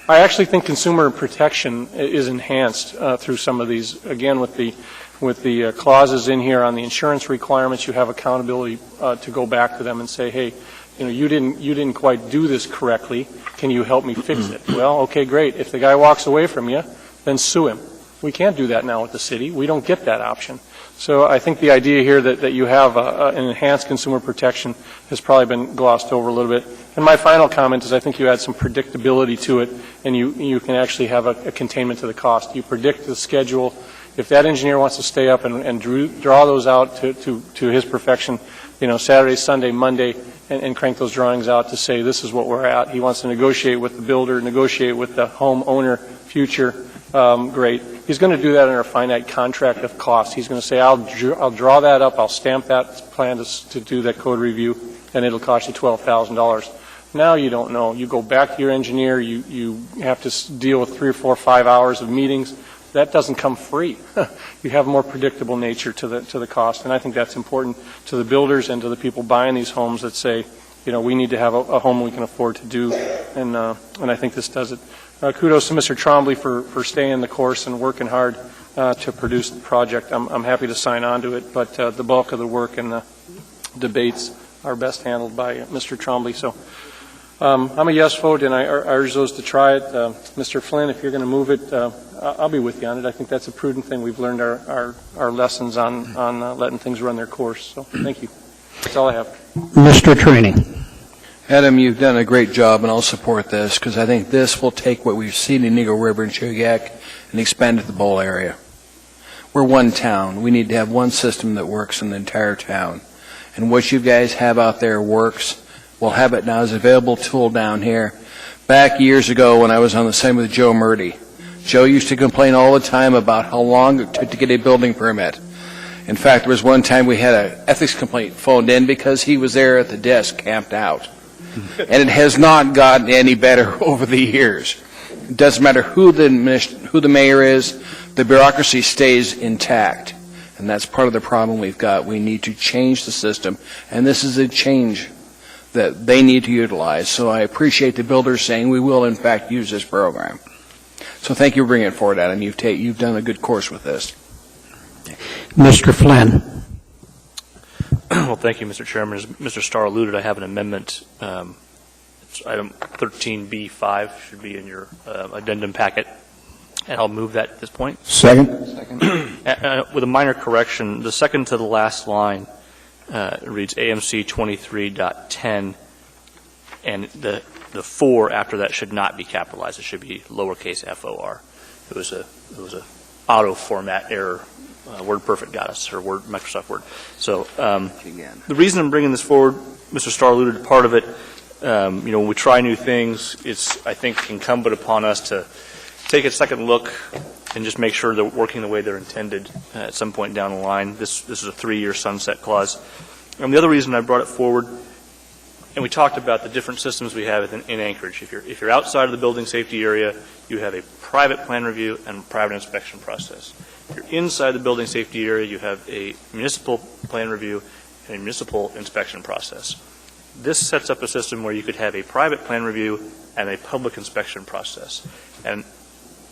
E: I actually think consumer protection is enhanced through some of these. Again, with the clauses in here on the insurance requirements, you have accountability to go back to them and say, hey, you know, you didn't quite do this correctly. Can you help me fix it? Well, okay, great. If the guy walks away from you, then sue him. We can't do that now with the city. We don't get that option. So I think the idea here that you have an enhanced consumer protection has probably been glossed over a little bit. And my final comment is I think you add some predictability to it, and you can actually have a containment to the cost. You predict the schedule. If that engineer wants to stay up and draw those out to his perfection, Saturday, Sunday, Monday, and crank those drawings out to say this is what we're at. He wants to negotiate with the builder, negotiate with the homeowner, future, great. He's going to do that under a finite contract of cost. He's going to say, I'll draw that up, I'll stamp that plan to do that code review, and it'll cost you $12,000. Now you don't know. You go back to your engineer, you have to deal with 3 or 4 or 5 hours of meetings. That doesn't come free. You have a more predictable nature to the cost, and I think that's important to the builders and to the people buying these homes that say, we need to have a home we can afford to do, and I think this does it. Kudos to Mr. Trombley for staying the course and working hard to produce the project. I'm happy to sign on to it, but the bulk of the work and the debates are best handled by Mr. Trombley. So I'm a yes vote, and I urge those to try it. Mr. Flynn, if you're going to move it, I'll be with you on it. I think that's a prudent thing. We've learned our lessons on letting things run their course. So thank you. That's all I have.
C: Mr. Training.
I: Adam, you've done a great job, and I'll support this, because I think this will take what we've seen in Eagle River and Chugach and expand it to the Bowl area. We're one town. We need to have one system that works in the entire town. And what you guys have out there works. We'll have it now as an available tool down here. Back years ago when I was on the same with Joe Murdy, Joe used to complain all the time about how long it took to get a building permit. In fact, there was one time we had an ethics complaint phoned in because he was there at the desk camped out. And it has not gotten any better over the years. It doesn't matter who the mayor is, the bureaucracy stays intact. And that's part of the problem we've got. We need to change the system, and this is a change that they need to utilize. So I appreciate the builders saying we will, in fact, use this program. So thank you for bringing it forward, Adam. You've done a good course with this.
C: Mr. Flynn.
F: Well, thank you, Mr. Chairman. As Mr. Starr alluded, I have an amendment. It's item 13B5 should be in your addendum packet, and I'll move that at this point.
K: Second.
F: With a minor correction, the second to the last line reads AMC 23.10, and the 4 after that should not be capitalized. It should be lowercase FOR. It was a auto format error. WordPerfect got us, or Microsoft Word. So the reason I'm bringing this forward, Mr. Starr alluded to part of it. When we try new things, it's, I think, incumbent upon us to take a second look and just make sure they're working the way they're intended at some point down the line. This is a 3-year sunset clause. And the other reason I brought it forward, and we talked about the different systems we have in Anchorage. If you're outside of the building safety area, you have a private plan review and private inspection process. If you're inside the building safety area, you have a municipal plan review and a municipal inspection process. This sets up a system where you could have a private plan review and a public inspection process. And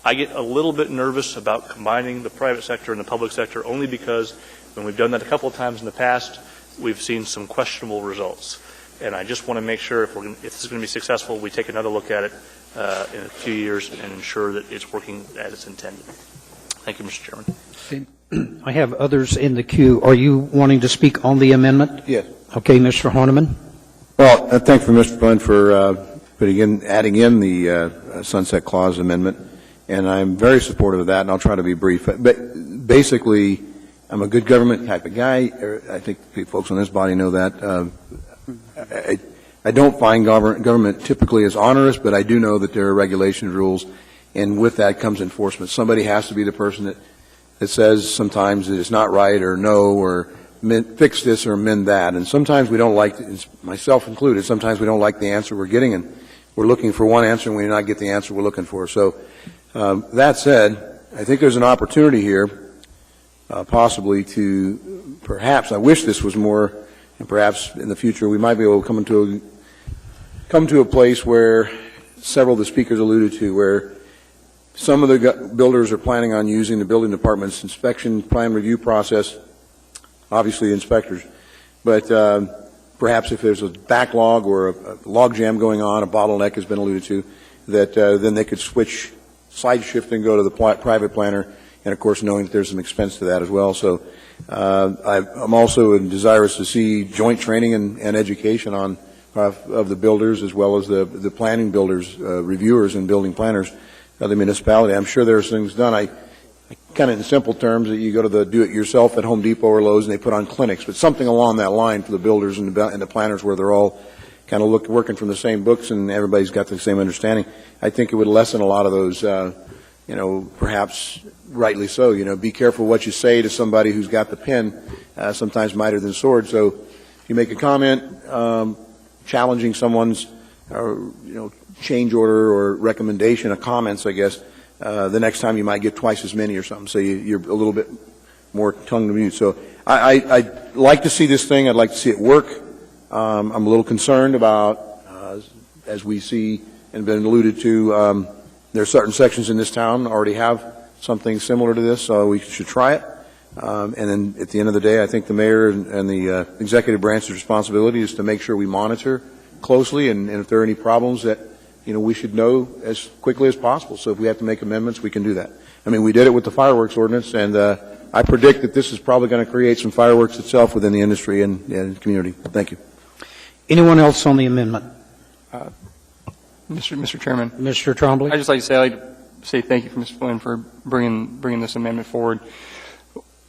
F: I get a little bit nervous about combining the private sector and the public sector only because when we've done that a couple of times in the past, we've seen some questionable results. And I just want to make sure if this is going to be successful, we take another look at it in a few years and ensure that it's working as it's intended. Thank you, Mr. Chairman.
A: I have others in the queue. Are you wanting to speak on the amendment?
K: Yes.
A: Okay, Mr. Horniman.
K: Well, thank you, Mr. Flynn, for adding in the Sunset Clause amendment, and I'm very supportive of that, and I'll try to be brief. But basically, I'm a good government type of guy. I think folks on this body know that. I don't find government typically as onerous, but I do know that there are regulations, rules, and with that comes enforcement. Somebody has to be the person that says sometimes that it's not right or no or fix this or amend that. And sometimes we don't like, myself included, sometimes we don't like the answer we're getting, and we're looking for one answer and we do not get the answer we're looking for. So that said, I think there's an opportunity here possibly to perhaps, I wish this was more, and perhaps in the future we might be able to come to a place where several of the speakers alluded to, where some of the builders are planning on using the building department's inspection plan review process, obviously inspectors, but perhaps if there's a backlog or a log jam going on, a bottleneck has been alluded to, that then they could slide shift and go to the private planner, and of course knowing that there's some expense to that as well. So I'm also desirous to see joint training and education on of the builders as well as the planning builders, reviewers and building planners of the municipality. I'm sure there's things done. I kind of in simple terms that you go to the do-it-yourself at Home Depot or Lowe's and they put on clinics, but something along that line for the builders and the planners where they're all kind of working from the same books and everybody's got the same understanding. I think it would lessen a lot of those, perhaps rightly so. Be careful what you say to somebody who's got the pen, sometimes mightier than sword. So if you make a comment challenging someone's, change order or recommendation of comments, I guess, the next time you might get twice as many or something. So you're a little bit more tongue to mute. So I'd like to see this thing. I'd like to see it work. I'm a little concerned about, as we see and been alluded to, there are certain sections in this town already have something similar to this, so we should try it. And then at the end of the day, I think the mayor and the executive branch's responsibility is to make sure we monitor closely, and if there are any problems that, we should know as quickly as possible. So if we have to make amendments, we can do that. I mean, we did it with the fireworks ordinance, and I predict that this is probably going to create some fireworks itself within the industry and community. Thank you.
A: Anyone else on the amendment?
H: Mr. Chairman.
A: Mr. Trombley.
H: I'd just like to say thank you for Mr. Flynn for bringing this amendment forward.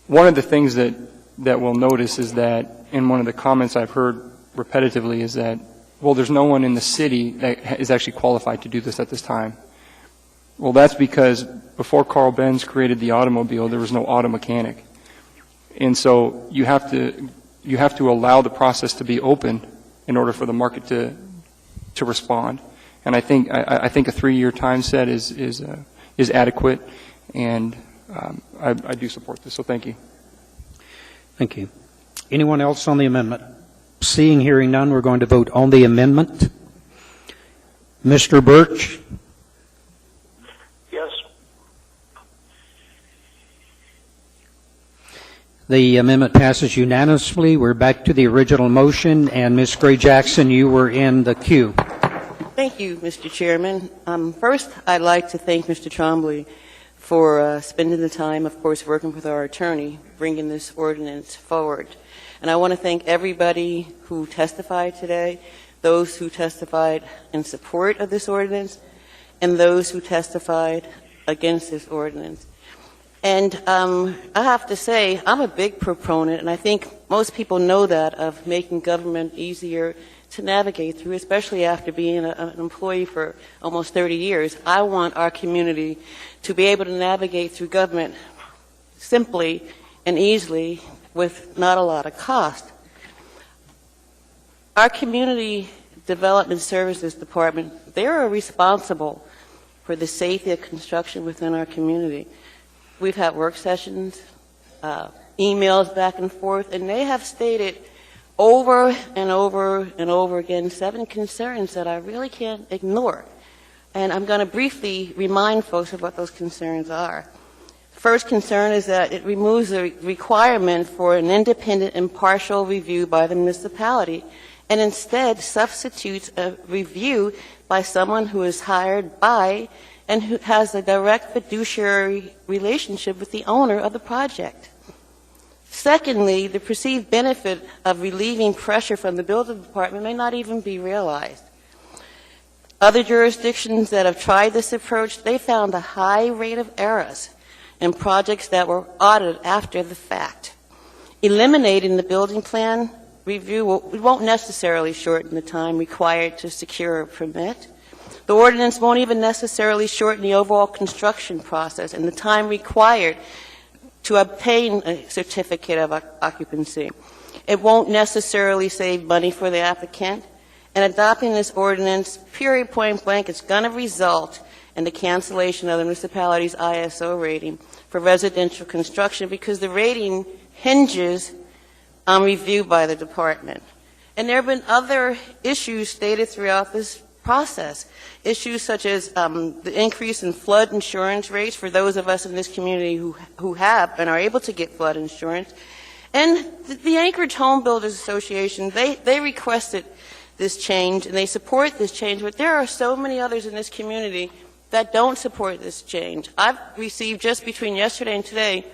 H: One of the things that we'll notice is that in one of the comments I've heard repetitively is that, well, there's no one in the city that is actually qualified to do this at this time. Well, that's because before Carl Benz created the automobile, there was no auto mechanic. And so you have to allow the process to be open in order for the market to respond. And I think a 3-year time set is adequate, and I do support this. So thank you.
A: Thank you. Anyone else on the amendment? Seeing, hearing none, we're going to vote on the amendment. Mr. Birch?
P: Yes.
A: The amendment passes unanimously. We're back to the original motion, and Ms. Gray Jackson, you were in the queue.
D: Thank you, Mr. Chairman. First, I'd like to thank Mr. Trombley for spending the time, of course, working with our attorney, bringing this ordinance forward. And I want to thank everybody who testified today, those who testified in support of this ordinance, and those who testified against this ordinance. And I have to say, I'm a big proponent, and I think most people know that, of making government easier to navigate through, especially after being an employee for almost 30 years. I want our community to be able to navigate through government simply and easily with not a lot of cost. Our Community Development Services Department, they're responsible for the safety of construction within our community. We've had work sessions, emails back and forth, and they have stated over and over and over again 7 concerns that I really can't ignore. And I'm going to briefly remind folks of what those concerns are. First concern is that it removes the requirement for an independent, impartial review by the municipality, and instead substitutes a review by someone who is hired by and who has a direct fiduciary relationship with the owner of the project. Secondly, the perceived benefit of relieving pressure from the building department may not even be realized. Other jurisdictions that have tried this approach, they found a high rate of errors in projects that were audited after the fact. Eliminating the building plan review won't necessarily shorten the time required to secure a permit. The ordinance won't even necessarily shorten the overall construction process and the time required to obtain a certificate of occupancy. It won't necessarily save money for the applicant. And adopting this ordinance, period, point blank, it's going to result in the cancellation of the municipality's ISO rating for residential construction because the rating hinges on review by the department. And there have been other issues stated throughout this process, issues such as the increase in flood insurance rates for those of us in this community who have and are able to get flood insurance. And the Anchorage Home Builders Association, they requested this change and they support this change, but there are so many others in this community that don't support this change. I've received just between yesterday and today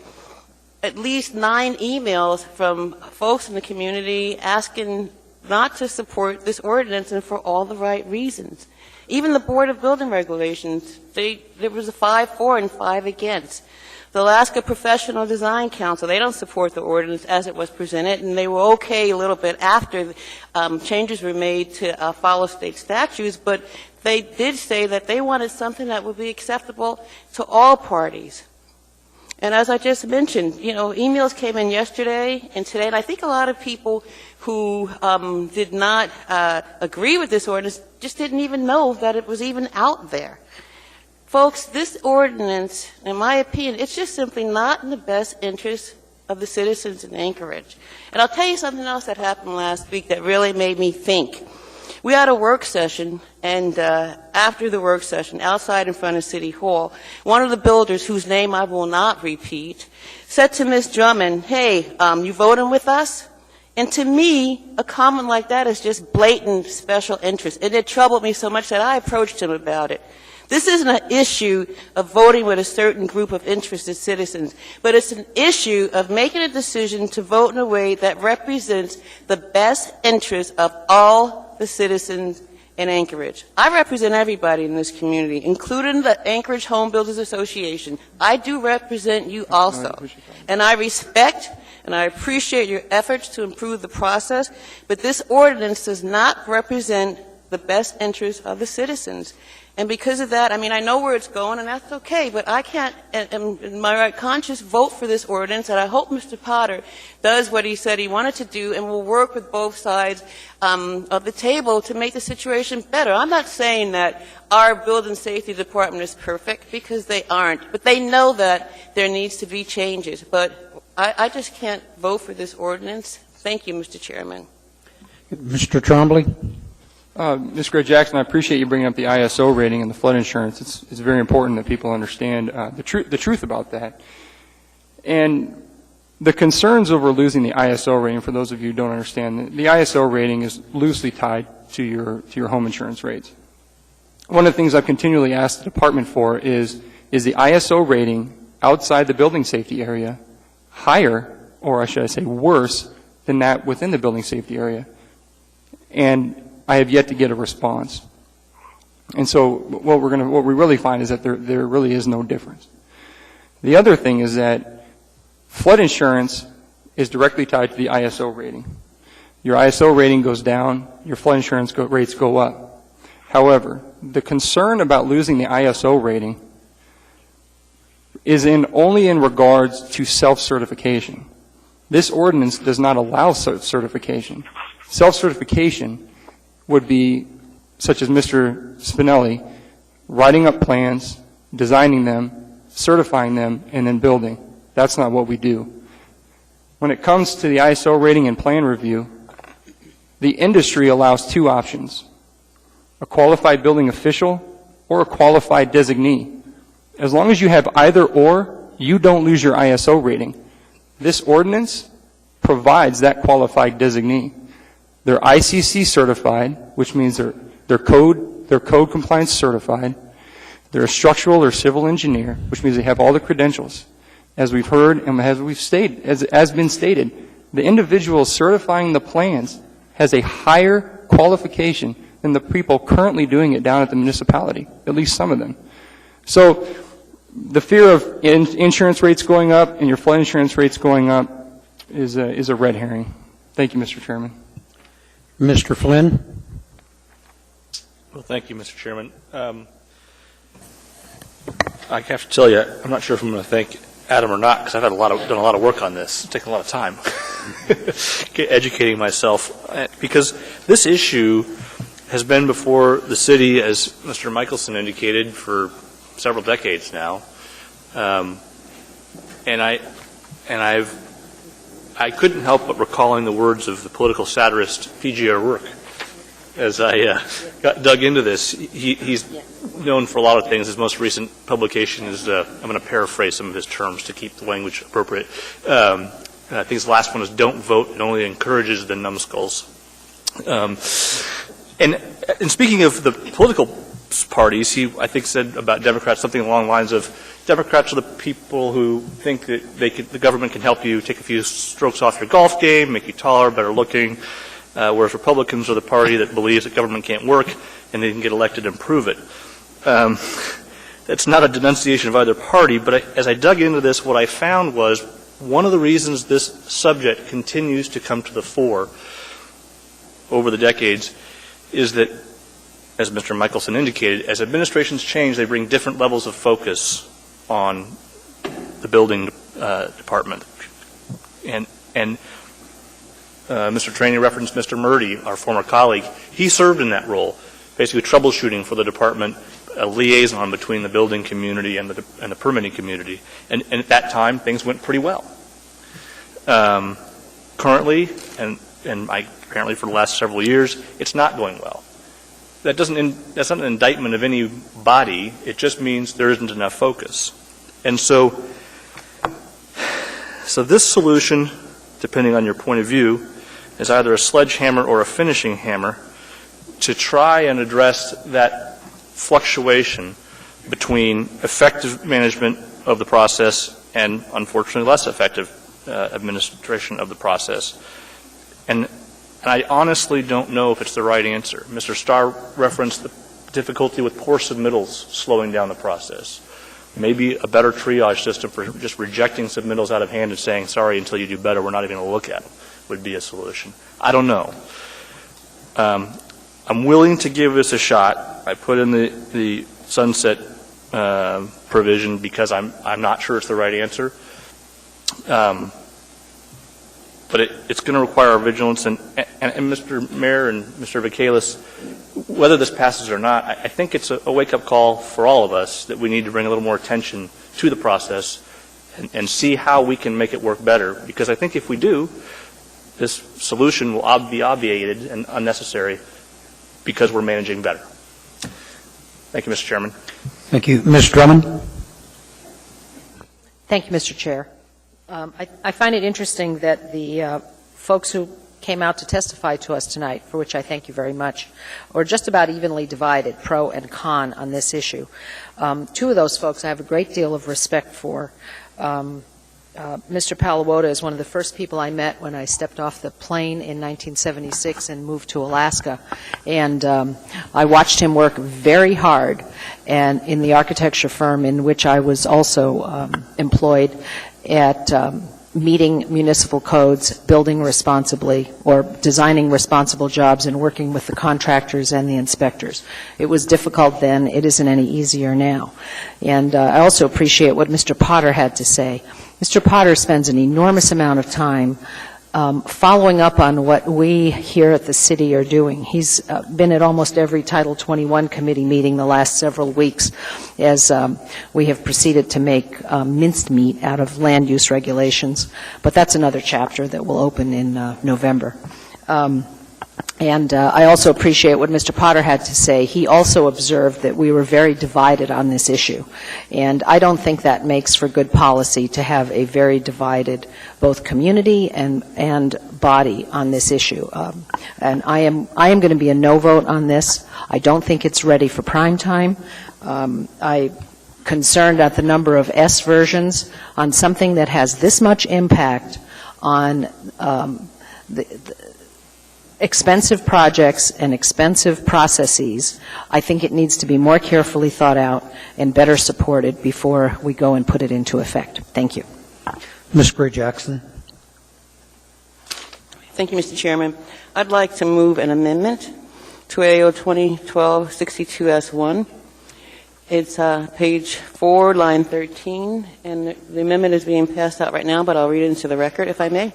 D: at least 9 emails from folks in the community asking not to support this ordinance, and for all the right reasons. Even the Board of Building Regulations, there was a 5 for and 5 against. The Alaska Professional Design Council, they don't support the ordinance as it was presented, and they were okay a little bit after changes were made to follow state statutes, but they did say that they wanted something that would be acceptable to all parties. And as I just mentioned, emails came in yesterday and today, and I think a lot of people who did not agree with this ordinance just didn't even know that it was even out there. Folks, this ordinance, in my opinion, it's just simply not in the best interest of the citizens in Anchorage. And I'll tell you something else that happened last week that really made me think. We had a work session, and after the work session, outside in front of City Hall, one of the builders, whose name I will not repeat, said to Ms. Drummond, "Hey, you voting with us?" And to me, a comment like that is just blatant special interest. And it troubled me so much that I approached him about it. This isn't an issue of voting with a certain group of interested citizens, but it's an issue of making a decision to vote in a way that represents the best interest of all the citizens in Anchorage. I represent everybody in this community, including the Anchorage Home Builders Association. I do represent you also. And I respect and I appreciate your efforts to improve the process, but this ordinance does not represent the best interest of the citizens. And because of that, I know where it's going, and that's okay, but I can't, in my right conscience, vote for this ordinance, and I hope Mr. Potter does what he said he wanted to do and will work with both sides of the table to make the situation better. I'm not saying that our building safety department is perfect, because they aren't, but they know that there needs to be changes. But I just can't vote for this ordinance. Thank you, Mr. Chairman.
C: Mr. Trombley?
H: Ms. Gray Jackson, I appreciate you bringing up the ISO rating and the flood insurance. It's very important that people understand the truth about that. And the concerns over losing the ISO rating, for those of you who don't understand, the ISO rating is loosely tied to your home insurance rates. One of the things I've continually asked the department for is the ISO rating outside the building safety area higher, or should I say worse, than that within the building safety area? And I have yet to get a response. And so what we really find is that there really is no difference. The other thing is that flood insurance is directly tied to the ISO rating. Your ISO rating goes down, your flood insurance rates go up. However, the concern about losing the ISO rating is only in regards to self-certification. This ordinance does not allow certification. Self-certification would be, such as Mr. Spinelli, writing up plans, designing them, certifying them, and then building. That's not what we do. When it comes to the ISO rating and plan review, the industry allows 2 options: a qualified building official or a qualified designee. As long as you have either or, you don't lose your ISO rating. This ordinance provides that qualified designee. They're ICC certified, which means they're code compliance certified. They're a structural or civil engineer, which means they have all the credentials. As we've heard and as been stated, the individual certifying the plans has a higher qualification than the people currently doing it down at the municipality, at least some of them. So the fear of insurance rates going up and your flood insurance rates going up is a red herring. Thank you, Mr. Chairman.
C: Mr. Flynn?
F: Well, thank you, Mr. Chairman. I have to tell you, I'm not sure if I'm going to thank Adam or not, because I've done a lot of work on this. It's taken a lot of time educating myself, because this issue has been before the city, as Mr. Michelson indicated, for several decades now, and I couldn't help but recalling the words of the political satirist P.G. O'Rourke as I dug into this. He's known for a lot of things. His most recent publication is, I'm going to paraphrase some of his terms to keep the language appropriate. I think his last one is, "Don't vote, it only encourages the numbskulls." And speaking of the political parties. He, I think, said about Democrats something along the lines of, Democrats are the people who think that the government can help you take a few strokes off your golf game, make you taller, better looking, whereas Republicans are the party that believes that government can't work and they can get elected and prove it. That's not a denunciation of either party, but as I dug into this, what I found was one of the reasons this subject continues to come to the fore over the decades is that, as Mr. Michelson indicated, as administrations change, they bring different levels of focus on the building department. And Mr. Trainey referenced Mr. Murdy, our former colleague. He served in that role, basically troubleshooting for the department, a liaison between the building community and the permitting community. And at that time, things went pretty well. Currently, and apparently for the last several years, it's not going well. That's not an indictment of any body. It just means there isn't enough focus. And so this solution, depending on your point of view, is either a sledgehammer or a finishing hammer to try and address that fluctuation between effective management of the process and, unfortunately, less effective administration of the process. And I honestly don't know if it's the right answer. Mr. Starr referenced the difficulty with poor submittals slowing down the process. Maybe a better triage system for just rejecting submittals out of hand and saying, sorry, until you do better, we're not even going to look at them, would be a solution. I don't know. I'm willing to give this a shot. I put in the sunset provision because I'm not sure it's the right answer. But it's going to require our vigilance. And Mr. Mayor and Mr. Vacalis, whether this passes or not, I think it's a wake-up call for all of us that we need to bring a little more attention to the process and see how we can make it work better. Because I think if we do, this solution will be obviated and unnecessary because we're managing better. Thank you, Mr. Chairman.
C: Thank you. Ms. Drummond?
J: Thank you, Mr. Chair. I find it interesting that the folks who came out to testify to us tonight, for which I thank you very much, are just about evenly divided, pro and con, on this issue. Two of those folks I have a great deal of respect for. Mr. Paluota is one of the first people I met when I stepped off the plane in 1976 and moved to Alaska. And I watched him work very hard and in the architecture firm in which I was also employed at meeting municipal codes, building responsibly, or designing responsible jobs and working with the contractors and the inspectors. It was difficult then. It isn't any easier now. And I also appreciate what Mr. Potter had to say. Mr. Potter spends an enormous amount of time following up on what we here at the city are doing. He's been at almost every Title 21 committee meeting the last several weeks as we have proceeded to make minced meat out of land use regulations. But that's another chapter that will open in November. And I also appreciate what Mr. Potter had to say. He also observed that we were very divided on this issue. And I don't think that makes for good policy to have a very divided both community and body on this issue. And I am going to be a no vote on this. I don't think it's ready for prime time. I'm concerned at the number of S versions on something that has this much impact on the expensive projects and expensive processes. I think it needs to be more carefully thought out and better supported before we go and put it into effect. Thank you.
C: Ms. Gray-Jackson.
D: Thank you, Mr. Chairman. I'd like to move an amendment to AO 2012-62S1. It's page 4, line 13, and the amendment is being passed out right now, but I'll read it into the record, if I may.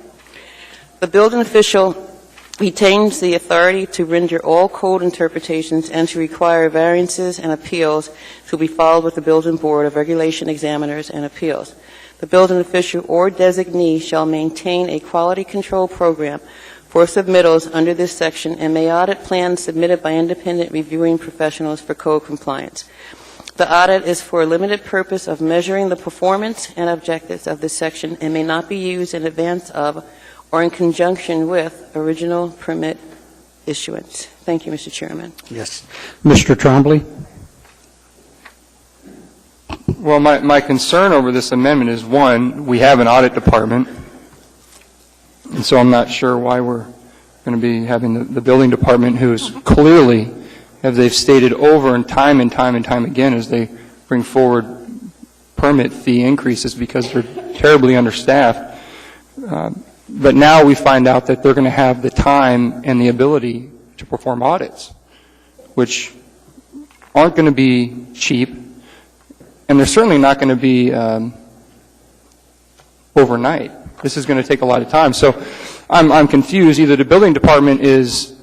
D: The building official retains the authority to render all code interpretations and to require variances and appeals to be filed with the Building Board of Regulation Examiners and Appeals. The building official or designee shall maintain a quality control program for submittals under this section and may audit plans submitted by independent reviewing professionals for code compliance. The audit is for a limited purpose of measuring the performance and objectives of this section and may not be used in advance of or in conjunction with original permit issuance. Thank you, Mr. Chairman.
C: Yes. Mr. Trombley.
H: Well, my concern over this amendment is, one, we have an audit department, and so I'm not sure why we're going to be having the building department, who's clearly, as they've stated over and time again, as they bring forward permit fee increases because they're terribly understaffed. But now we find out that they're going to have the time and the ability to perform audits, which aren't going to be cheap, and they're certainly not going to be overnight. This is going to take a lot of time. So I'm confused. Either the building department is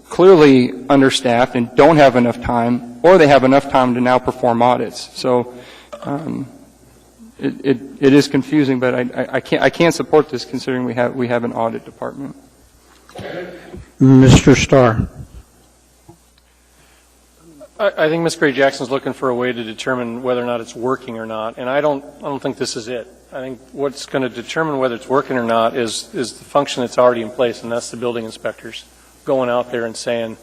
H: clearly understaffed and don't have enough time, or they have enough time to now perform audits. So it is confusing, but I can't support this considering we have an audit department.
C: Mr. Starr.
E: I think Ms. Gray Jackson's looking for a way to determine whether or not it's working or not, and I don't think this is it. I think what's going to determine whether it's working or not is the function that's already in place, and that's the building inspectors going out there and saying,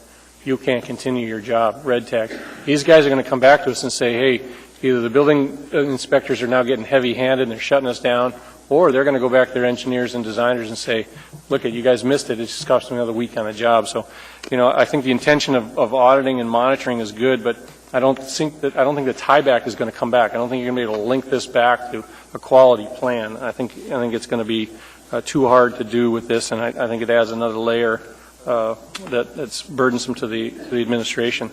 E: you can't continue your job, red tag. These guys are going to come back to us and say, hey, either the building inspectors are now getting heavy-handed and they're shutting us down, or they're going to go back to their engineers and designers and say, look, you guys missed it. It just cost me another week on the job. So, I think the intention of auditing and monitoring is good, but I don't think the tieback is going to come back. I don't think you're going to be able to link this back to a quality plan. I think it's going to be too hard to do with this, and I think it adds another layer that's burdensome to the administration.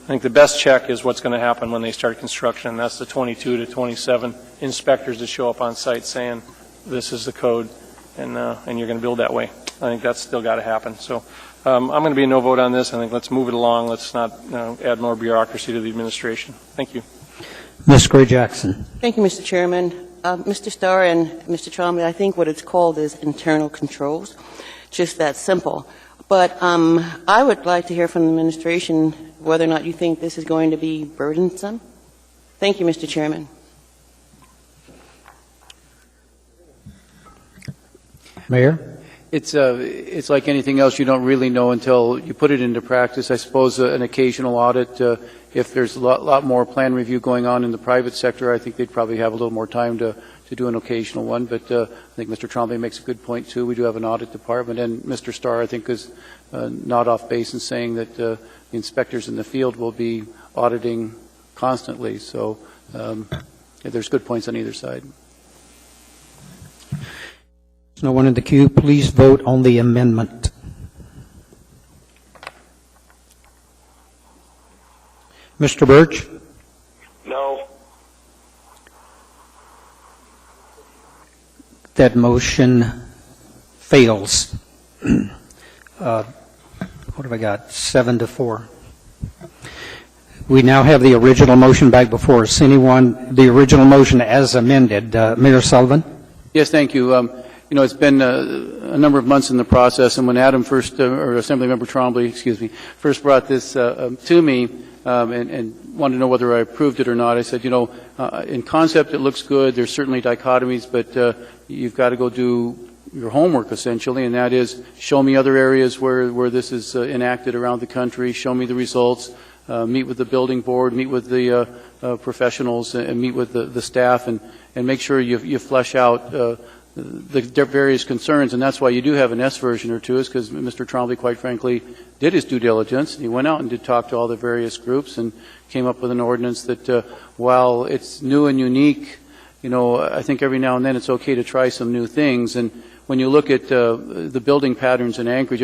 E: I think the best check is what's going to happen when they start construction, and that's the 22 to 27 inspectors that show up on site saying this is the code, and you're going to build that way. I think that's still got to happen. So I'm going to be a no vote on this. I think let's move it along. Let's not add more bureaucracy to the administration. Thank you.
C: Ms. Gray Jackson.
D: Thank you, Mr. Chairman. Mr. Starr and Mr. Trombley, I think what it's called is internal controls. Just that simple. But I would like to hear from the administration whether or not you think this is going to be burdensome. Thank you, Mr. Chairman.
C: Mayor?
P: It's like anything else. You don't really know until you put it into practice. I suppose an occasional audit, if there's a lot more plan review going on in the private sector, I think they'd probably have a little more time to do an occasional one. But I think Mr. Trombley makes a good point, too. We do have an audit department. And Mr. Starr, I think, is not off base in saying that the inspectors in the field will be auditing constantly. So there's good points on either side.
C: There's no one in the queue. Please vote on the amendment. Mr. Birch?
V: No.
C: That motion fails. What have I got? 7-4. We now have the original motion back before us. Anyone, the original motion as amended. Mayor Sullivan?
P: Yes, thank you. It's been a number of months in the process, and when Adam first, or Assemblymember Trombley, first brought this to me and wanted to know whether I approved it or not, I said, in concept it looks good. There's certainly dichotomies, but you've got to go do your homework, essentially, and that is show me other areas where this is enacted around the country, show me the results, meet with the building board, meet with the professionals, and meet with the staff, and make sure you flesh out the various concerns. And that's why you do have an S version or two, is because Mr. Trombley, quite frankly, did his due diligence. He went out and did talk to all the various groups and came up with an ordinance that, while it's new and unique, I think every now and then it's okay to try some new things. And when you look at the building patterns in Anchorage,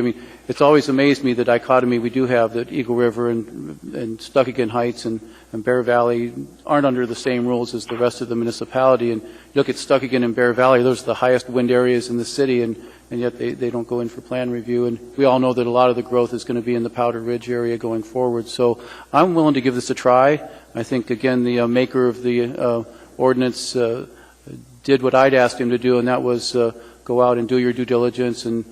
P: it's always amazed me the dichotomy we do have, that Eagle River and Stuckagon Heights and Bear Valley aren't under the same rules as the rest of the municipality. And you look at Stuckagon and Bear Valley, those are the highest wind areas in the city, and yet they don't go in for plan review. And we all know that a lot of the growth is going to be in the Powder Ridge area going forward. So I'm willing to give this a try. I think, again, the maker of the ordinance did what I'd asked him to do, and that was go out and do your due diligence and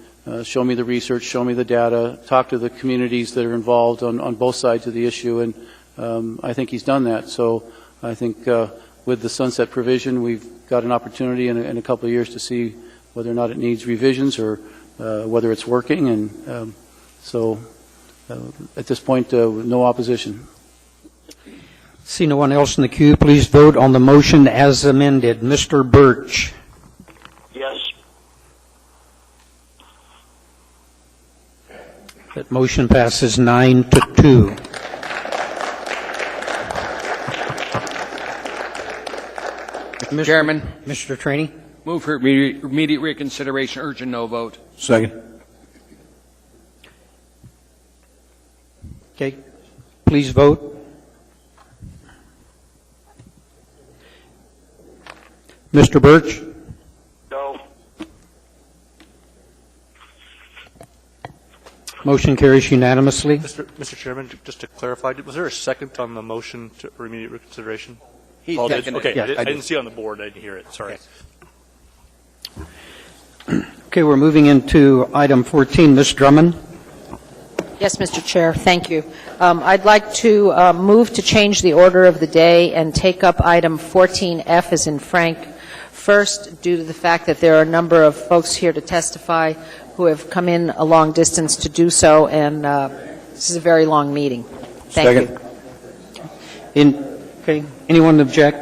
P: show me the research, show me the data, talk to the communities that are involved on both sides of the issue, and I think he's done that. So I think with the sunset provision, we've got an opportunity in a couple of years to see whether or not it needs revisions or whether it's working, and so at this point, no opposition.
C: See no one else in the queue. Please vote on the motion as amended. Mr. Birch.
Q: Yes.
C: That motion passes 9-2.
I: Mr. Chairman.
C: Mr. Trainee.
I: Move for immediate reconsideration, urgent no vote.
K: Second.
C: Okay. Please vote. Mr. Birch?
Q: No.
C: Motion carries unanimously.
F: Mr. Chairman, just to clarify, was there a second on the motion for immediate reconsideration?
I: He
F: Paul did?
I: seconded
F: Okay,
I: it. Yeah,
F: I
I: I
F: didn't
I: did.
F: see it on the board. I didn't hear it. Sorry.
C: Okay, we're moving into item 14. Ms. Drummond?
J: Yes, Mr. Chair, thank you. I'd like to move to change the order of the day and take up item 14F as in Frank first, due to the fact that there are a number of folks here to testify who have come in a long distance to do so, and this is a very long meeting. Thank you.
C: Okay, anyone object?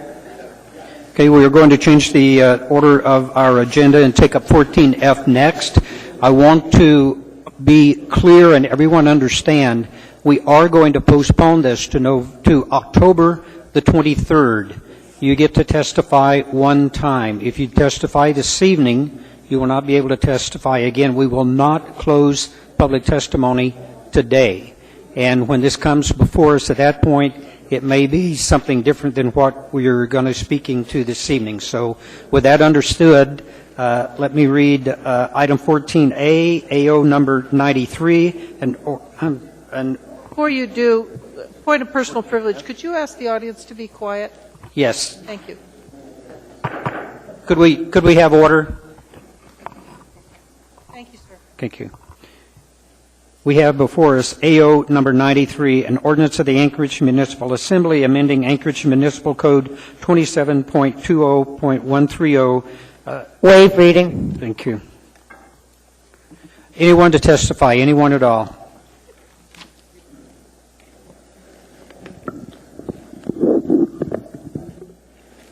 C: Okay, we are going to change the order of our agenda and take up 14F next. I want to be clear and everyone understand we are going to postpone this to October the 23rd. You get to testify one time. If you testify this evening, you will not be able to testify again. We will not close public testimony today. And when this comes before us at that point, it may be something different than what we are going to be speaking to this evening. So with that understood, let me read item 14A, AO number 93.
V: Before you do, point of personal privilege, could you ask the audience to be quiet?
C: Yes.
V: Thank you.
C: Could we have order?
V: Thank you, sir.
C: Thank you. We have before us AO number 93, an ordinance of the Anchorage Municipal Assembly amending Anchorage Municipal Code 27.20.130.
J: Waive reading.
C: Thank you. Anyone to testify? Anyone at all?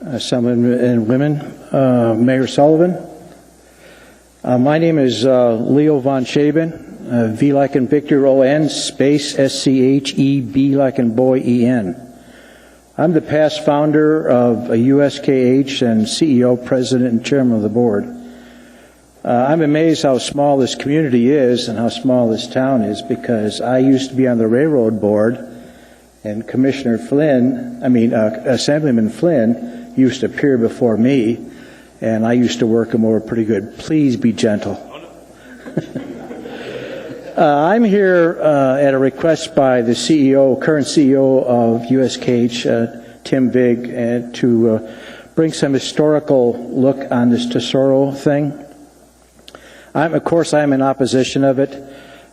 W: Assemblymen and women, Mayor Sullivan. My name is Leo Von Schaben. V like in Victor O-N, space S-C-H-E-B like in boy E-N. I'm the past founder of USKH and CEO, president, and chairman of the board. I'm amazed how small this community is and how small this town is, because I used to be on the railroad board, and Assemblyman Flynn used to appear before me, and I used to work him over pretty good. Please be gentle. I'm here at a request by the current CEO of USKH, Tim Vig, to bring some historical look on this Tesoro thing. Of course, I'm in opposition of it.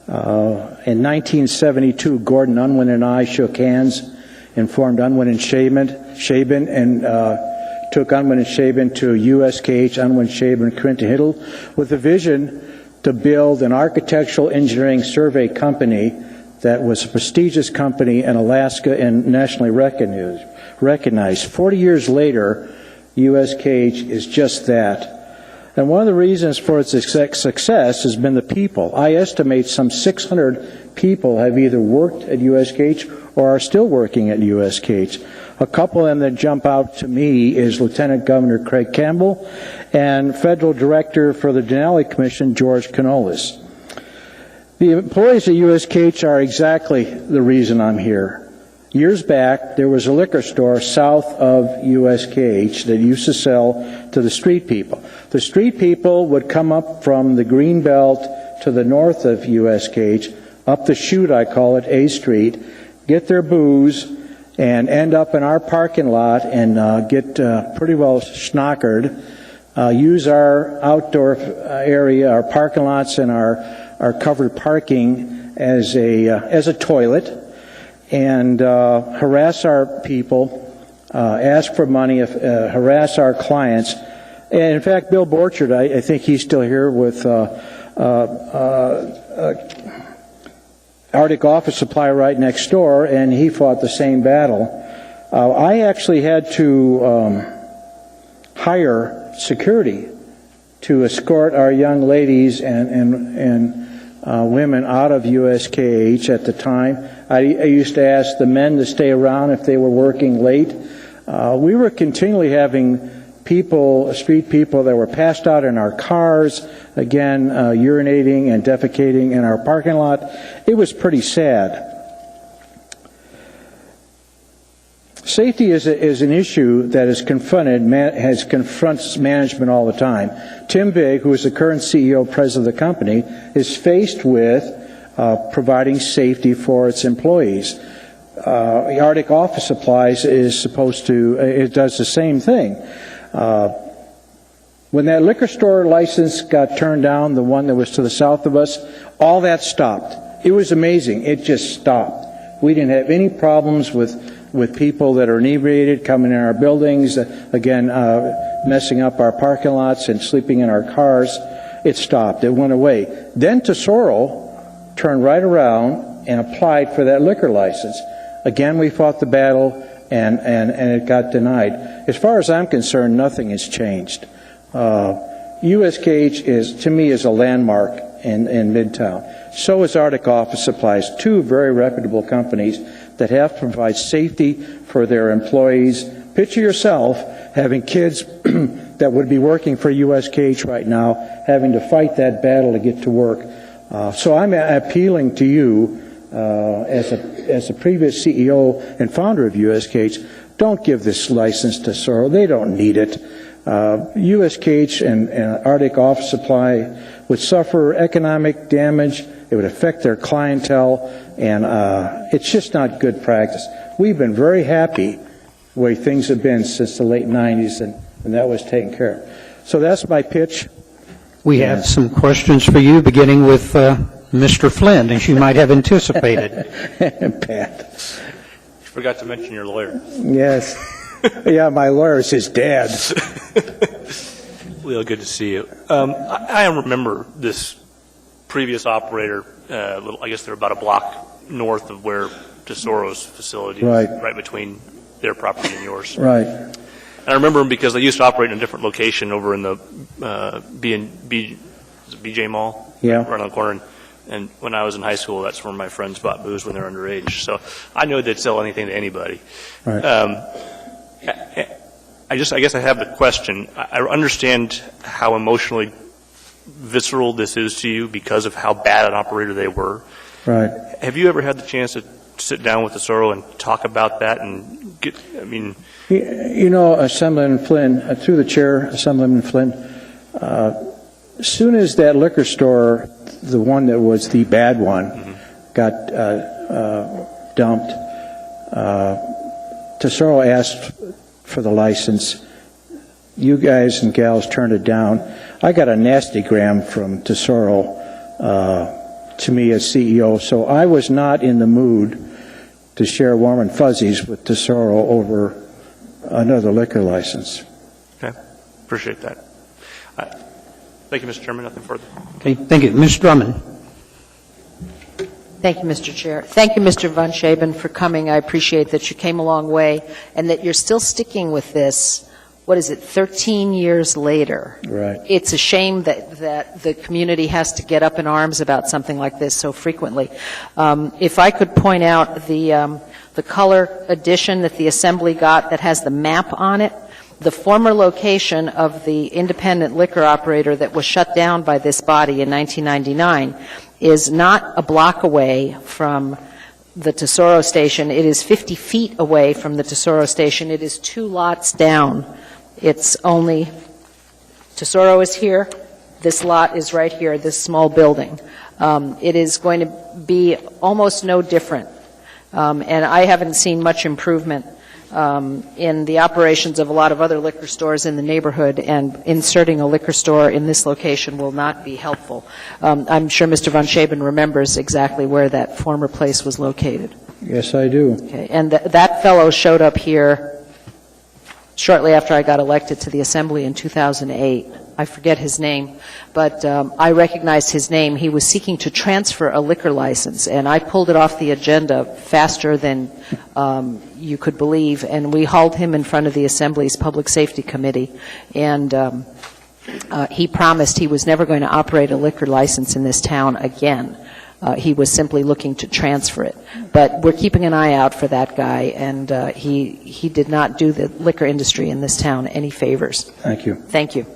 W: In 1972, Gordon Unwin and I shook hands and formed Unwin and Shaben, and took Unwin and Shaben to USKH, Unwin, Shaben, Clinton Hiddle, with a vision to build an architectural engineering survey company that was a prestigious company in Alaska and nationally recognized. 40 years later, USKH is just that. And one of the reasons for its success has been the people. I estimate some 600 people have either worked at USKH or are still working at USKH. A couple of them that jump out to me is Lieutenant Governor Craig Campbell and Federal Director for the Denali Commission, George Canolis. The employees at USKH are exactly the reason I'm here. Years back, there was a liquor store south of USKH that used to sell to the street people. The street people would come up from the green belt to the north of USKH, up the chute, I call it, A Street, get their booze, and end up in our parking lot and get pretty well schnockered, use our outdoor area, our parking lots and our covered parking as a toilet, and harass our people, ask for money, harass our clients. And in fact, Bill Borchard, I think he's still here with Arctic Office Supply right next door, and he fought the same battle. I actually had to hire security to escort our young ladies and women out of USKH at the time. I used to ask the men to stay around if they were working late. We were continually having people, street people that were passed out in our cars, again, urinating and defecating in our parking lot. It was pretty sad. Safety is an issue that is confronts management all the time. Tim Big, who is the current CEO, president of the company, is faced with providing safety for its employees. Arctic Office Supplies is supposed to, it does the same thing. When that liquor store license got turned down, the one that was to the south of us, all that stopped. It was amazing. It just stopped. We didn't have any problems with people that are inebriated coming in our buildings, again, messing up our parking lots and sleeping in our cars. It stopped. It went away. Then Tesoro turned right around and applied for that liquor license. Again, we fought the battle, and it got denied. As far as I'm concerned, nothing has changed. USKH to me, is a landmark in Midtown. So is Arctic Office Supplies, two very reputable companies that have to provide safety for their employees. Picture yourself having kids that would be working for USKH right now, having to fight that battle to get to work. So I'm appealing to you, as a previous CEO and founder of USKH, don't give this license to Tesoro. They don't need it. USKH and Arctic Office Supply would suffer economic damage. It would affect their clientele, and it's just not good practice. We've been very happy the way things have been since the late 90s, and that was taken care of. So that's my pitch.
C: We have some questions for you, beginning with Mr. Flynn, as you might have anticipated.
W: Pat.
F: You forgot to mention your lawyer.
W: Yes. Yeah, my lawyer is his dad.
F: Leo, good to see you. I remember this previous operator, I guess they're about a block north of where Tesoro's facility is, right between their property and yours.
W: Right.
F: And I remember them because they used to operate in a different location over in the BJ Mall, right on the corner. And when I was in high school, that's where my friends bought booze when they were underage. So I knew they'd sell anything to anybody.
W: Right.
F: I guess I have the question. I understand how emotionally visceral this is to you because of how bad an operator they were.
W: Right.
F: Have you ever had the chance to sit down with Tesoro and talk about that and get, I mean...
W: You know, Assemblyman Flynn, through the chair, Assemblyman Flynn, as soon as that liquor store, the one that was the bad one, got dumped, Tesoro asked for the license. You guys and gals turned it down. I got a nasty gram from Tesoro to me as CEO, so I was not in the mood to share warm and fuzzies with Tesoro over another liquor license.
F: Okay. Appreciate that. Thank you, Mr. Chairman. Nothing further.
C: Okay, thank you. Ms. Drummond.
J: Thank you, Mr. Chair. Thank you, Mr. Von Schaben, for coming. I appreciate that you came a long way and that you're still sticking with this, 13 years later.
W: Right.
J: It's a shame that the community has to get up in arms about something like this so frequently. If I could point out the color edition that the Assembly got that has the map on it, the former location of the independent liquor operator that was shut down by this body in 1999 is not a block away from the Tesoro station. It is 50 feet away from the Tesoro station. It is 2 lots down. It's only, Tesoro is here, this lot is right here, this small building. It is going to be almost no different. And I haven't seen much improvement in the operations of a lot of other liquor stores in the neighborhood, and inserting a liquor store in this location will not be helpful. I'm sure Mr. Von Schaben remembers exactly where that former place was located.
W: Yes, I do.
J: Okay. And that fellow showed up here shortly after I got elected to the Assembly in 2008. I forget his name, but I recognized his name. He was seeking to transfer a liquor license, and I pulled it off the agenda faster than you could believe, and we hauled him in front of the Assembly's Public Safety Committee, and he promised he was never going to operate a liquor license in this town again. He was simply looking to transfer it. But we're keeping an eye out for that guy, and he did not do the liquor industry in this town any favors.
T: Thank you.
J: Thank you.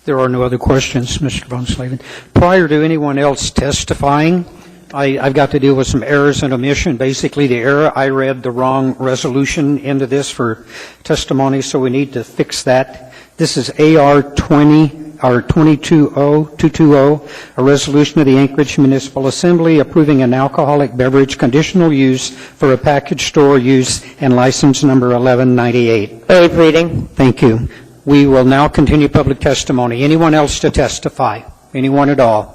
C: There are no other questions, Mr. Von Slaven. Prior to anyone else testifying, I've got to deal with some errors and omission. Basically, the error, I read the wrong resolution into this for testimony, so we need to fix that. This is AR 220220, a resolution of the Anchorage Municipal Assembly approving an alcoholic beverage conditional use for a package store use and license number 1198.
B: Waive reading.
C: Thank you. We will now continue public testimony. Anyone else to testify? Anyone at all?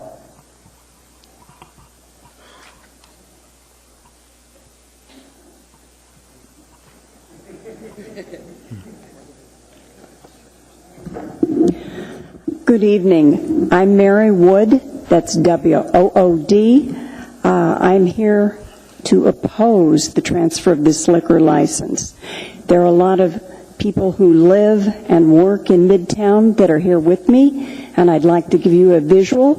B: Good evening. I'm Mary Wood. That's W-O-O-D. I'm here to oppose the transfer of this liquor license. There are a lot of people who live and work in Midtown that are here with me, and I'd like to give you a visual.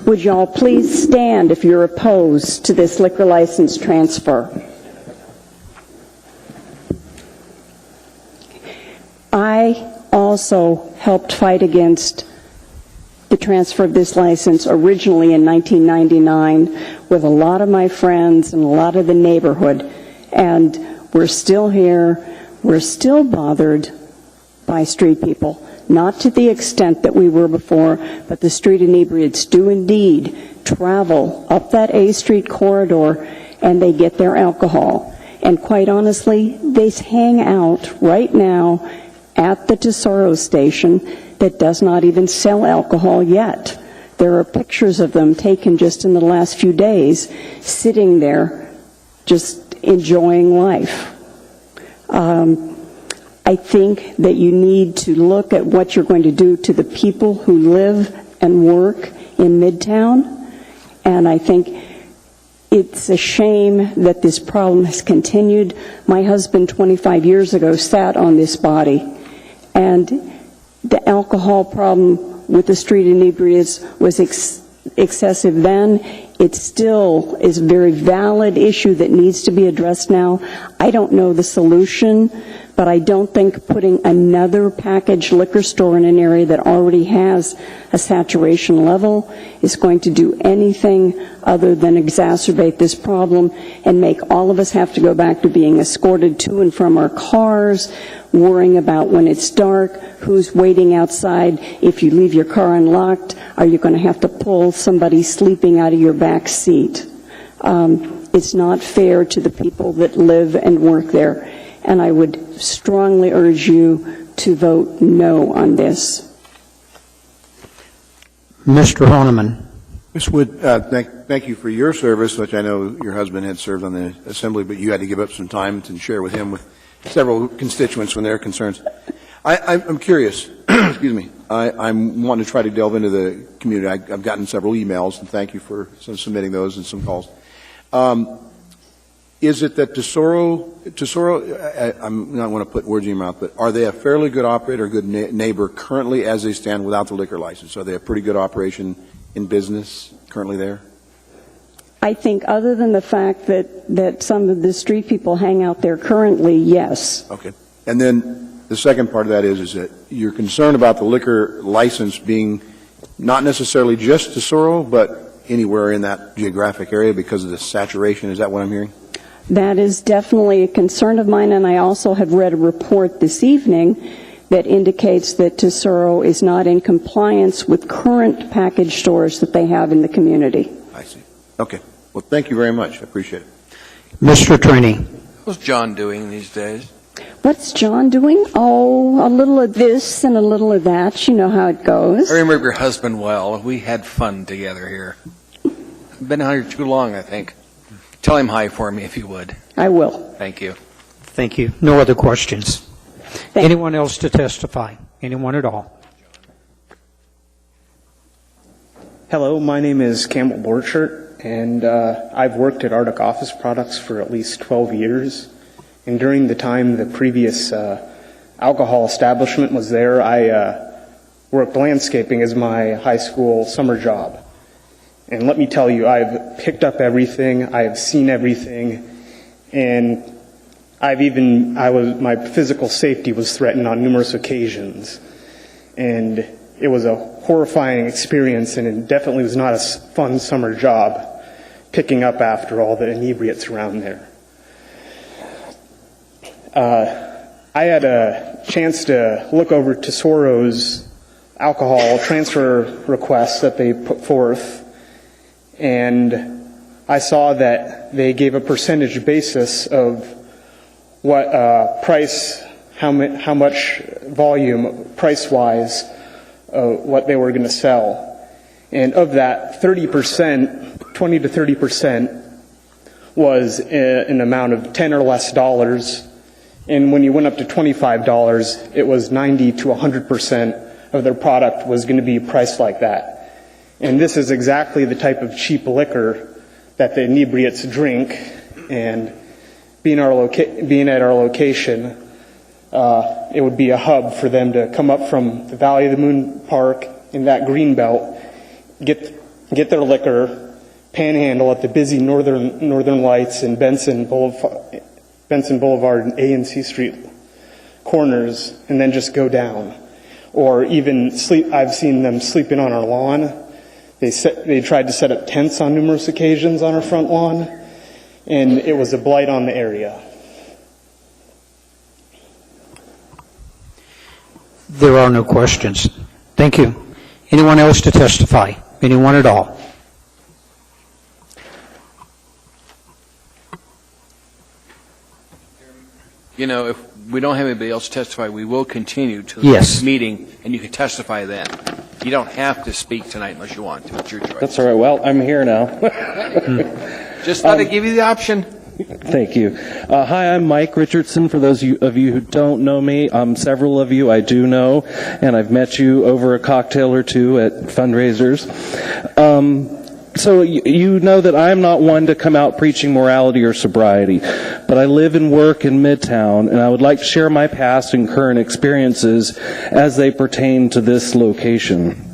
B: Would you all please stand if you're opposed to this liquor license transfer? I also helped fight against the transfer of this license originally in 1999 with a lot of my friends and a lot of the neighborhood, and we're still here. We're still bothered by street people, not to the extent that we were before, but the street inebriates do indeed travel up that A Street corridor and they get their alcohol. And quite honestly, they hang out right now at the Tesoro station that does not even sell alcohol yet. There are pictures of them taken just in the last few days, sitting there just enjoying life. I think that you need to look at what you're going to do to the people who live and work in Midtown, and I think it's a shame that this problem has continued. My husband 25 years ago sat on this body, and the alcohol problem with the street inebriates was excessive then. It still is a very valid issue that needs to be addressed now. I don't know the solution, but I don't think putting another packaged liquor store in an area that already has a saturation level is going to do anything other than exacerbate this problem and make all of us have to go back to being escorted to and from our cars, worrying about when it's dark, who's waiting outside. If you leave your car unlocked, are you going to have to pull somebody sleeping out of your back seat? It's not fair to the people that live and work there, and I would strongly urge you to vote no on this.
C: Mr. Honeman.
K: Ms. Wood, thank you for your service, which I know your husband had served on the Assembly, but you had to give up some time to share with him with several constituents when their concerns. I'm curious, excuse me, I'm wanting to try to delve into the community. I've gotten several emails, and thank you for submitting those and some calls. Is it that Tesoro, I'm not want to put words in your mouth, but are they a fairly good operator, good neighbor currently as they stand without the liquor license? Are they a pretty good operation in business currently there?
B: I think other than the fact that some of the street people hang out there currently, yes.
K: Okay. And then the second part of that is that you're concerned about the liquor license being not necessarily just Tesoro, but anywhere in that geographic area because of the saturation. Is that what I'm hearing?
B: That is definitely a concern of mine, and I also have read a report this evening that indicates that Tesoro is not in compliance with current package stores that they have in the community.
K: I see. Okay. Well, thank you very much. I appreciate it.
C: Mr. Trini.
I: What's John doing these days?
B: What's John doing? Oh, a little of this and a little of that. You know how it goes.
I: I remember your husband well. We had fun together here. I've been here too long, I think. Tell him hi for me if you would.
B: I will.
I: Thank you.
C: Thank you. No other questions. Anyone else to testify? Anyone at all?
L: Hello, my name is Campbell Borchert, and I've worked at Arctic Office Products for at least 12 years. And during the time the previous alcohol establishment was there, I worked landscaping as my high school summer job. And let me tell you, I've picked up everything, I've seen everything, and my physical safety was threatened on numerous occasions. And it was a horrifying experience, and it definitely was not a fun summer job picking up after all the inebriates around there. I had a chance to look over Tesoro's alcohol transfer requests that they put forth, and I saw that they gave a percentage basis of what price, how much volume price-wise, what they were going to sell. And of that, 30%, 20 to 30% was an amount of $10 or less dollars. And when you went up to $25, it was 90 to 100% of their product was going to be priced like that. And this is exactly the type of cheap liquor that the inebriates drink. And being at our location, it would be a hub for them to come up from the Valley of the Moon Park in that green belt, get their liquor, panhandle at the busy Northern Lights and Benson Boulevard and A&C Street corners, and then just go down. Or even sleep. I've seen them sleeping on our lawn. They tried to set up tents on numerous occasions on our front lawn, and it was a blight on the area.
C: There are no questions. Thank you. Anyone else to testify? Anyone at all?
I: You know, if we don't have anybody else testify, we will continue to the
C: Yes.
I: next meeting, and you can testify then. You don't have to speak tonight unless you want to. It's your choice.
R: That's all right. Well, I'm here now.
I: Just thought I'd give you the option.
R: Thank you. Hi, I'm Mike Richardson. For those of you who don't know me, several of you I do know, and I've met you over a cocktail or two at fundraisers. So you know that I'm not one to come out preaching morality or sobriety, but I live and work in Midtown, and I would like to share my past and current experiences as they pertain to this location.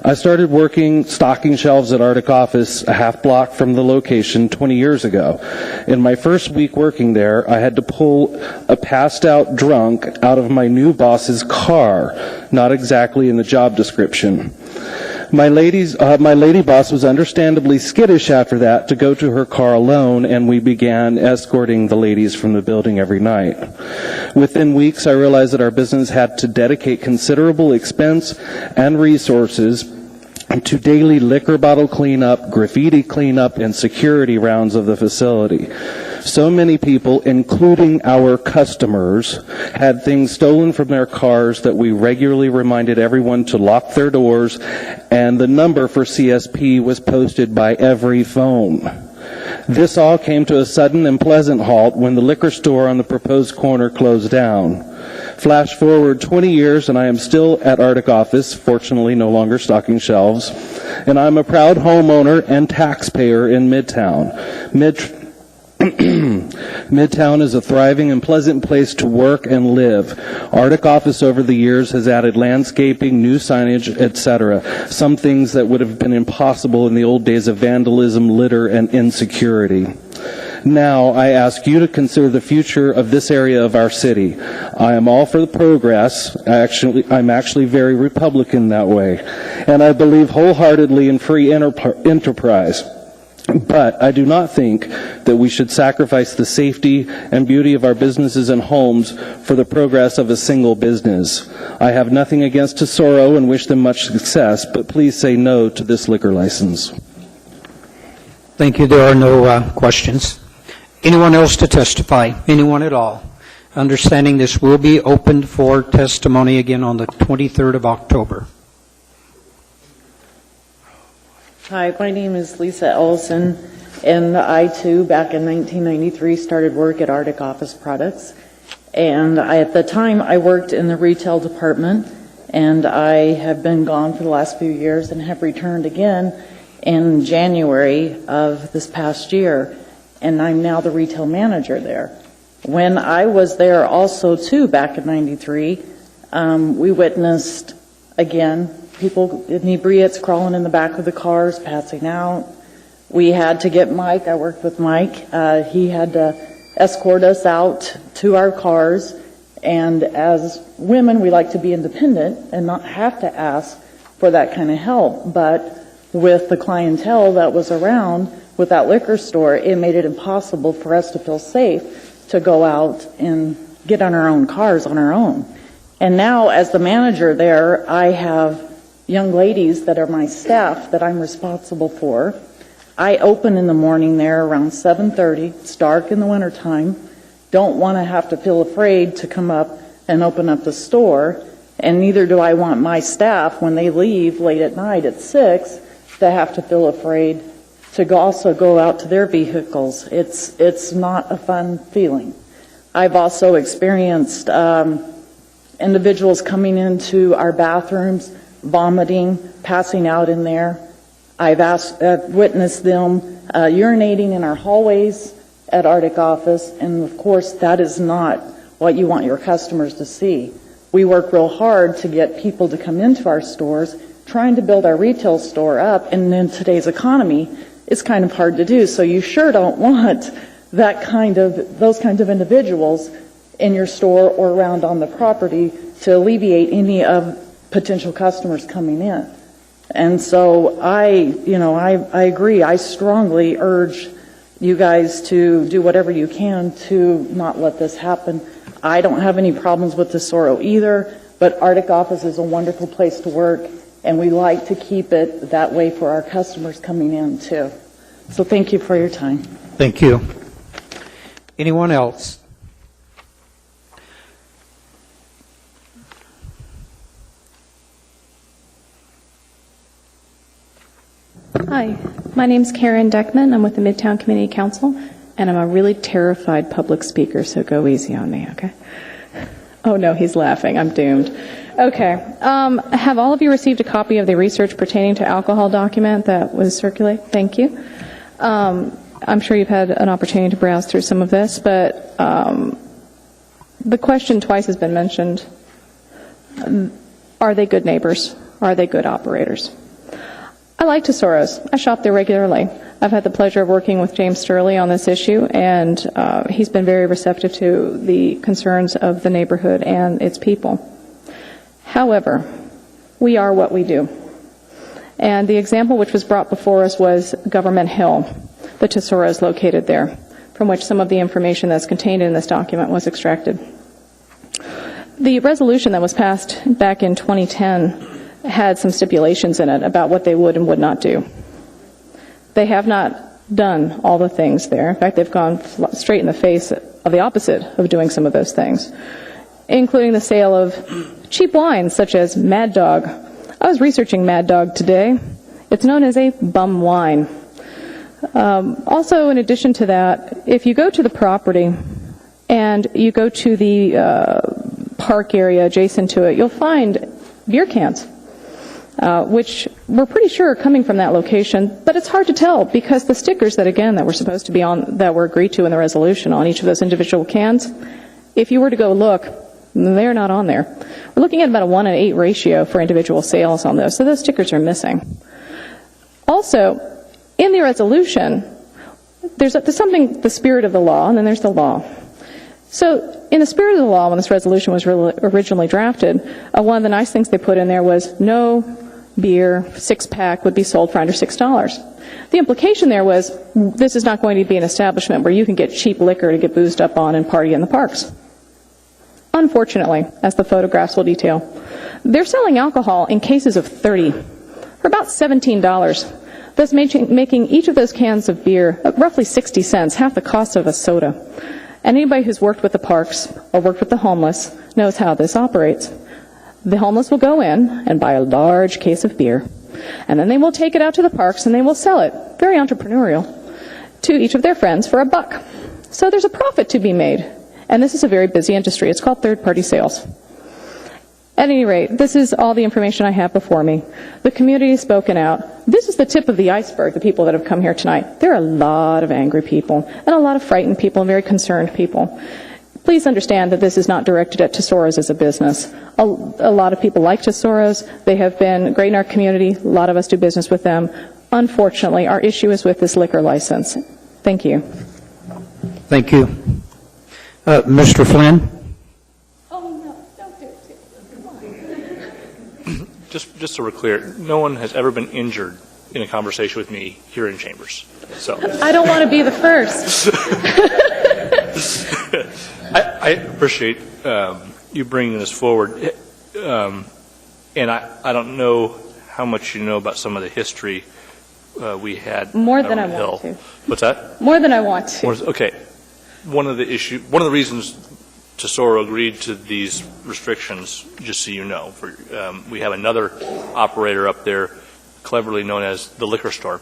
R: I started working stocking shelves at Arctic Office a half block from the location 20 years ago. In my first week working there, I had to pull a passed out drunk out of my new boss's car, not exactly in the job description. My lady boss was understandably skittish after that to go to her car alone, and we began escorting the ladies from the building every night. Within weeks, I realized that our business had to dedicate considerable expense and resources to daily liquor bottle cleanup, graffiti cleanup, and security rounds of the facility. So many people, including our customers, had things stolen from their cars that we regularly reminded everyone to lock their doors, and the number for CSP was posted by every phone. This all came to a sudden and pleasant halt when the liquor store on the proposed corner closed down. Flash forward 20 years, and I am still at Arctic Office, fortunately no longer stocking shelves, and I'm a proud homeowner and taxpayer in Midtown. Midtown is a thriving and pleasant place to work and live. Arctic Office over the years has added landscaping, new signage, etc. Some things that would have been impossible in the old days of vandalism, litter, and insecurity. Now, I ask you to consider the future of this area of our city. I am all for the progress. I'm actually very Republican that way. And I believe wholeheartedly in free enterprise. But I do not think that we should sacrifice the safety and beauty of our businesses and homes for the progress of a single business. I have nothing against Tesoro and wish them much success, but please say no to this liquor license.
C: Thank you. There are no questions. Anyone else to testify? Anyone at all? Understanding this will be opened for testimony again on the 23rd of October.
S: Hi, my name is Lisa Ellison, and I too, back in 1993, started work at Arctic Office Products. And at the time, I worked in the retail department, and I have been gone for the last few years and have returned again in January of this past year, and I'm now the retail manager there. When I was there also, too, back in '93, we witnessed, again, people, inebriates crawling in the back of the cars, passing out. We had to get Mike. I worked with Mike. He had to escort us out to our cars. And as women, we like to be independent and not have to ask for that kind of help. But with the clientele that was around with that liquor store, it made it impossible for us to feel safe to go out and get on our own cars on our own. And now, as the manager there, I have young ladies that are my staff that I'm responsible for. I open in the morning there around 7:30. It's dark in the wintertime. Don't want to have to feel afraid to come up and open up the store. And neither do I want my staff, when they leave late at night at 6, to have to feel afraid to also go out to their vehicles. It's not a fun feeling. I've also experienced individuals coming into our bathrooms, vomiting, passing out in there. I've witnessed them urinating in our hallways at Arctic office, and of course that is not what you want your customers to see. We work real hard to get people to come into our stores, trying to build our retail store up, and in today's economy, it's kind of hard to do. So you sure don't want those kind of individuals in your store or around on the property to alleviate any of potential customers coming in. And so I agree. I strongly urge you guys to do whatever you can to not let this happen. I don't have any problems with Tesoro either, but Arctic office is a wonderful place to work, and we like to keep it that way for our customers coming in too. So thank you for your time.
A: Thank you. Anyone else?
M: Hi, my name's Karen Deckman. I'm with the Midtown Community Council, and I'm a really terrified public speaker, so go easy on me, okay? Oh no, he's laughing. I'm doomed. Okay. Have all of you received a copy of the research pertaining to alcohol document that was circulated? Thank you. I'm sure you've had an opportunity to browse through some of this, but the question twice has been mentioned. Are they good neighbors? Are they good operators? I like Tesoro's. I shop there regularly. I've had the pleasure of working with James Sturley on this issue, and he's been very receptive to the concerns of the neighborhood and its people. However, we are what we do. And the example which was brought before us was Government Hill, the Tesoro is located there, from which some of the information that's contained in this document was extracted. The resolution that was passed back in 2010 had some stipulations in it about what they would and would not do. They have not done all the things there. In fact, they've gone straight in the face of the opposite of doing some of those things, including the sale of cheap wines such as Mad Dog. I was researching Mad Dog today. It's known as a bum wine. Also, in addition to that, if you go to the property and you go to the park area adjacent to it, you'll find beer cans, which we're pretty sure are coming from that location, but it's hard to tell because the stickers that were supposed to be on, that were agreed to in the resolution on each of those individual cans, if you were to go look, they're not on there. We're looking at about a 1:8 ratio for individual sales on those, so those stickers are missing. Also, in the resolution, there's something, the spirit of the law, and then there's the law. So, in the spirit of the law, when this resolution was originally drafted, one of the nice things they put in there was no beer 6-pack would be sold for under $6. The implication there was this is not going to be an establishment where you can get cheap liquor to get boozed up on and party in the parks. Unfortunately, as the photographs will detail, they're selling alcohol in cases of 30 for about $17, thus making each of those cans of beer roughly 60 cents, half the cost of a soda. And anybody who's worked with the parks or worked with the homeless knows how this operates. The homeless will go in and buy a large case of beer, and then they will take it out to the parks and they will sell it, very entrepreneurial, to each of their friends for $1. So there's a profit to be made. And this is a very busy industry. It's called third-party sales. At any rate, this is all the information I have before me. The community has spoken out. This is the tip of the iceberg, the people that have come here tonight. There are a lot of angry people and a lot of frightened people and very concerned people. Please understand that this is not directed at Tesoros as a business. A lot of people like Tesoros. They have been great in our community. A lot of us do business with them. Unfortunately, our issue is with this liquor license. Thank you.
C: Thank you. Mr. Flynn?
F: Just so we're clear, no one has ever been injured in a conversation with me here in chambers. So
M: I don't want to be the first.
F: I appreciate you bringing this forward, and I don't know how much you know about some of the history we had.
M: More than I
F: Hill.
M: want to.
F: What's that?
M: More than I want to.
F: Okay. One of the reasons Tesoro agreed to these restrictions, just so you know, we have another operator up there, cleverly known as the liquor store,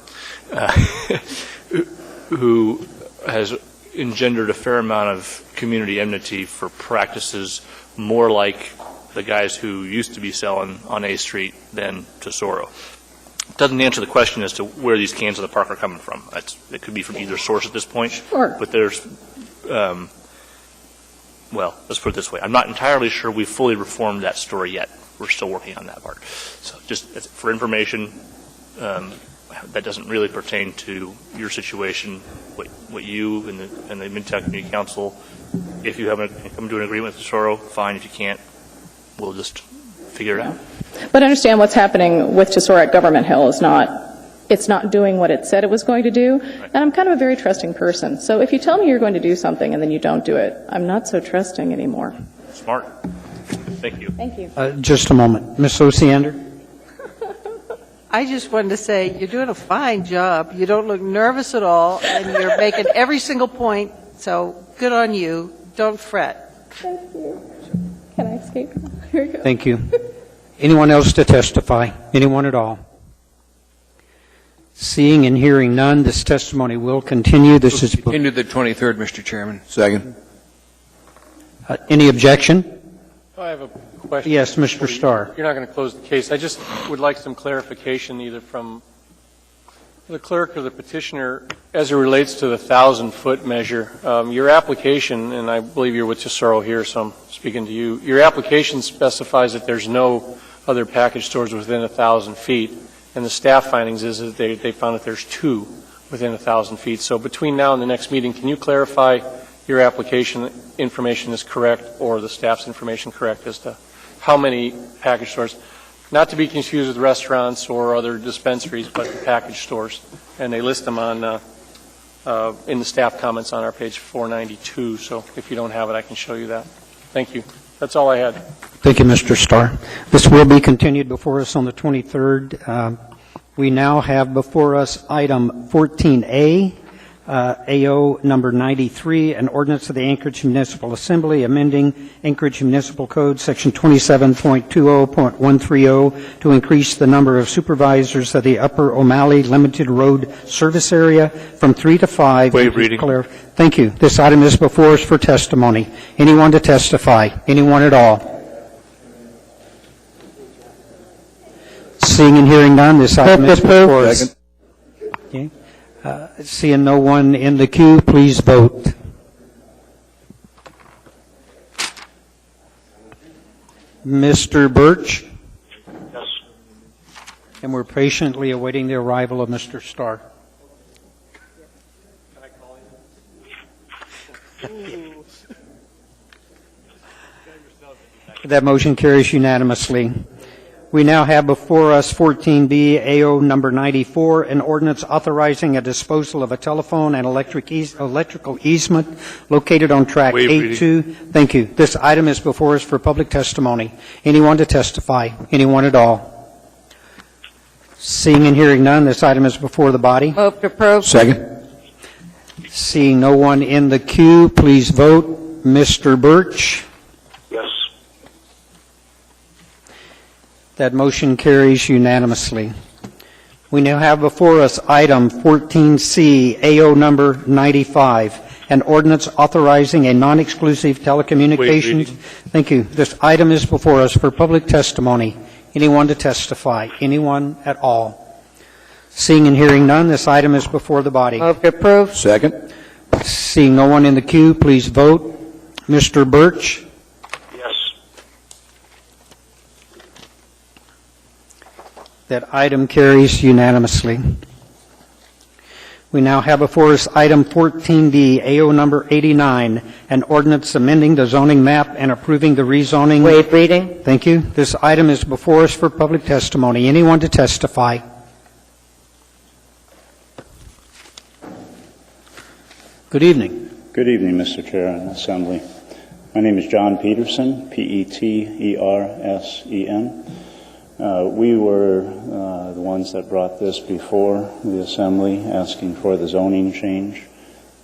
F: who has engendered a fair amount of community enmity for practices more like the guys who used to be selling on A Street than Tesoro. Doesn't answer the question as to where these cans in the park are coming from. It could be from either source at this point.
M: Sure.
F: But there's, well, let's put it this way. I'm not entirely sure we've fully reformed that story yet. We're still working on that part. So just for information, that doesn't really pertain to your situation, what you and the Mid-Town Community Council, if you haven't come to an agreement with Tesoro, fine. If you can't, we'll just figure it out.
M: But understand what's happening with Tesoro at Government Hill is it's not doing what it said it was going to do. Right. And I'm kind of a very trusting person. So if you tell me you're going to do something and then you don't do it, I'm not so trusting anymore.
F: Smart. Thank you.
M: Thank you.
C: Just a moment. Ms. Osiander?
V: I just wanted to say you're doing a fine job. You don't look nervous at all, and you're making every single point, so good on you. Don't fret.
M: Thank you. Can I escape? Here we go.
C: Thank you. Anyone else to testify? Anyone at all? Seeing and hearing none, this testimony will continue. This is
I: Continue the 23rd, Mr. Chairman.
K: Second.
C: Any objection?
E: I have a question.
C: Yes, Mr. Starr.
E: You're not going to close the case. I just would like some clarification either from the clerk or the petitioner as it relates to the 1,000-foot measure. Your application, and I believe you're with Tesoro here, so I'm speaking to you. Your application specifies that there's no other package stores within 1,000 feet, and the staff findings is that they found that there's 2 within 1,000 feet. So between now and the next meeting, can you clarify your application information is correct or the staff's information correct as to how many package stores? Not to be confused with restaurants or other dispensaries, but the package stores. And they list them on in the staff comments on our page 492. So if you don't have it, I can show you that. Thank you. That's all I had.
C: Thank you, Mr. Starr. This will be continued before us on the 23rd. We now have before us item 14A, AO number 93, an ordinance of the Anchorage Municipal Assembly amending Anchorage Municipal Code section 27.20.130 to increase the number of supervisors of the Upper O'Malley Limited Road Service Area from 3 to 5.
F: Waive reading.
C: Thank you. This item is before us for testimony. Anyone to testify? Anyone at all? Seeing and hearing none, this item is before us. Okay. Seeing no one in the queue, please vote. Mr. Birch?
Q: Yes.
C: And we're patiently awaiting the arrival of Mr. Starr. That motion carries unanimously. We now have before us 14B, AO number 94, an ordinance authorizing a disposal of a telephone and electrical easement located on track 82. Thank you. This item is before us for public testimony. Anyone to testify? Anyone at all? Seeing and hearing none, this item is before the body.
V: Move to approve.
K: Second.
C: Seeing no one in the queue, please vote. Mr. Birch?
Q: Yes.
C: That motion carries unanimously. We now have before us item 14C, AO number 95,
A: an ordinance authorizing a non-exclusive telecommunications. Thank you. This item is before us for public testimony. Anyone to testify? Anyone at all? Seeing and hearing none, this item is before the body.
D: Move to approve.
K: Second.
A: Seeing no one in the queue, please vote. Mr. Birch?
Q: Yes.
A: That item carries unanimously. We now have before us item 14D, AO number 89, an ordinance amending the zoning map and approving the rezoning.
D: Waive reading.
A: Thank you. This item is before us for public testimony. Anyone to testify? Good evening.
N: Good evening, Mr. Chair and Assembly. My name is John Peterson, Petersen. We were the ones that brought this before the Assembly, asking for the zoning change.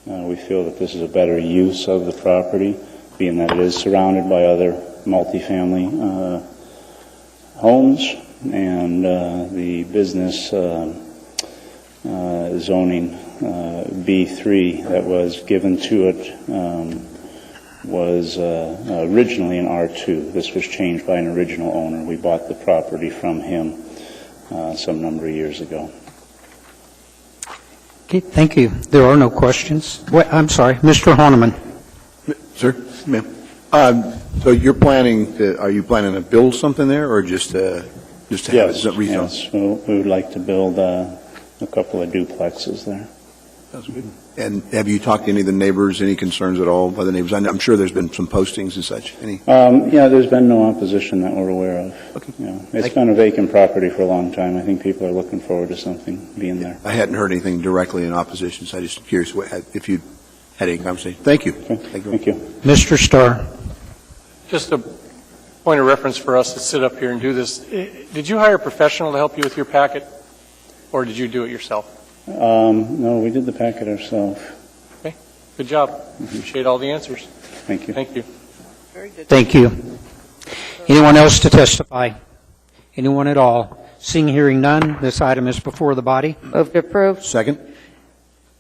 N: We feel that this is a better use of the property, being that it is surrounded by other multifamily homes, and the business zoning B3 that was given to it was originally an R2. This was changed by an original owner. We bought the property from him some number of years ago.
A: Okay, thank you. There are no questions. I'm sorry, Mr. Horniman.
K: Sir? Ma'am. So you're are you planning to build something there, or just to have it rezoned?
N: Yes. We would like to build a couple of duplexes there.
K: Sounds good. And have you talked to any of the neighbors, any concerns at all by the neighbors? I'm sure there's been some postings and such.
N: Yeah, there's been no opposition that we're aware of.
K: Okay.
N: Yeah. It's been a vacant property for a long time. I think people are looking forward to something being there.
K: I hadn't heard anything directly in opposition, so I'm just curious if you had any conversation. Thank you.
N: Okay. Thank you.
A: Mr. Starr.
E: Just a point of reference for us to sit up here and do this. Did you hire a professional to help you with your packet, or did you do it yourself?
N: No, we did the packet ourselves.
E: Okay. Good job. Appreciate all the answers.
N: Thank you.
E: Thank you.
V: Very good.
A: Thank you. Anyone else to testify? Anyone at all? Seeing, hearing none, this item is before the body.
D: Move to approve.
K: Second.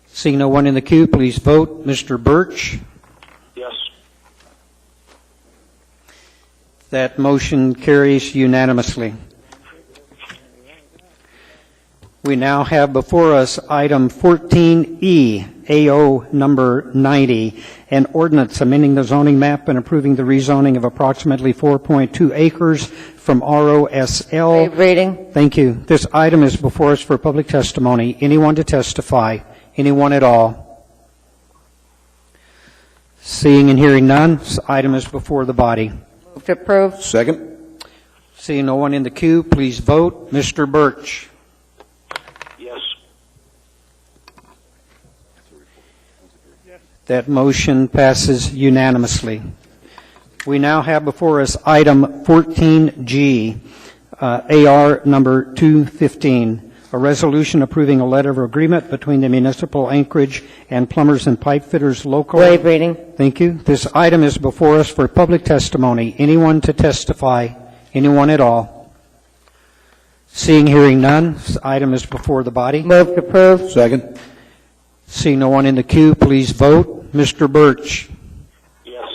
A: Seeing no one in the queue, please vote. Mr. Birch?
Q: Yes.
A: That motion carries unanimously. We now have before us item 14E, AO number 90, an ordinance amending the zoning map and approving the rezoning of approximately 4.2 acres from ROSL.
D: Waive reading.
A: Thank you. This item is before us for public testimony. Anyone to testify? Anyone at all? Seeing and hearing none, this item is before the body.
D: Move to approve.
K: Second.
A: Seeing no one in the queue, please vote. Mr. Birch?
Q: Yes.
A: That motion passes unanimously. We now have before us item 14G, AR number 215, a resolution approving a letter of agreement between the Municipal Anchorage and Plumbers and Pipe Fitters Local.
D: Waive reading.
A: Thank you. This item is before us for public testimony. Anyone to testify? Anyone at all? Seeing, hearing none, this item is before the body.
D: Move to approve.
K: Second.
A: Seeing no one in the queue, please vote. Mr. Birch?
Q: Yes.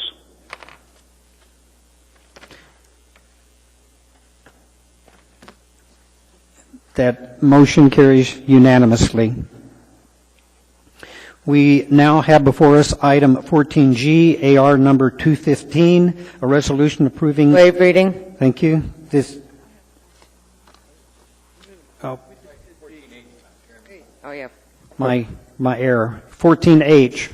A: That motion carries unanimously. We now have before us item 14G, AR number 215, a resolution approving.
D: Waive reading.
A: Thank you. This. Oh,
D: yeah.
A: my error. 14H,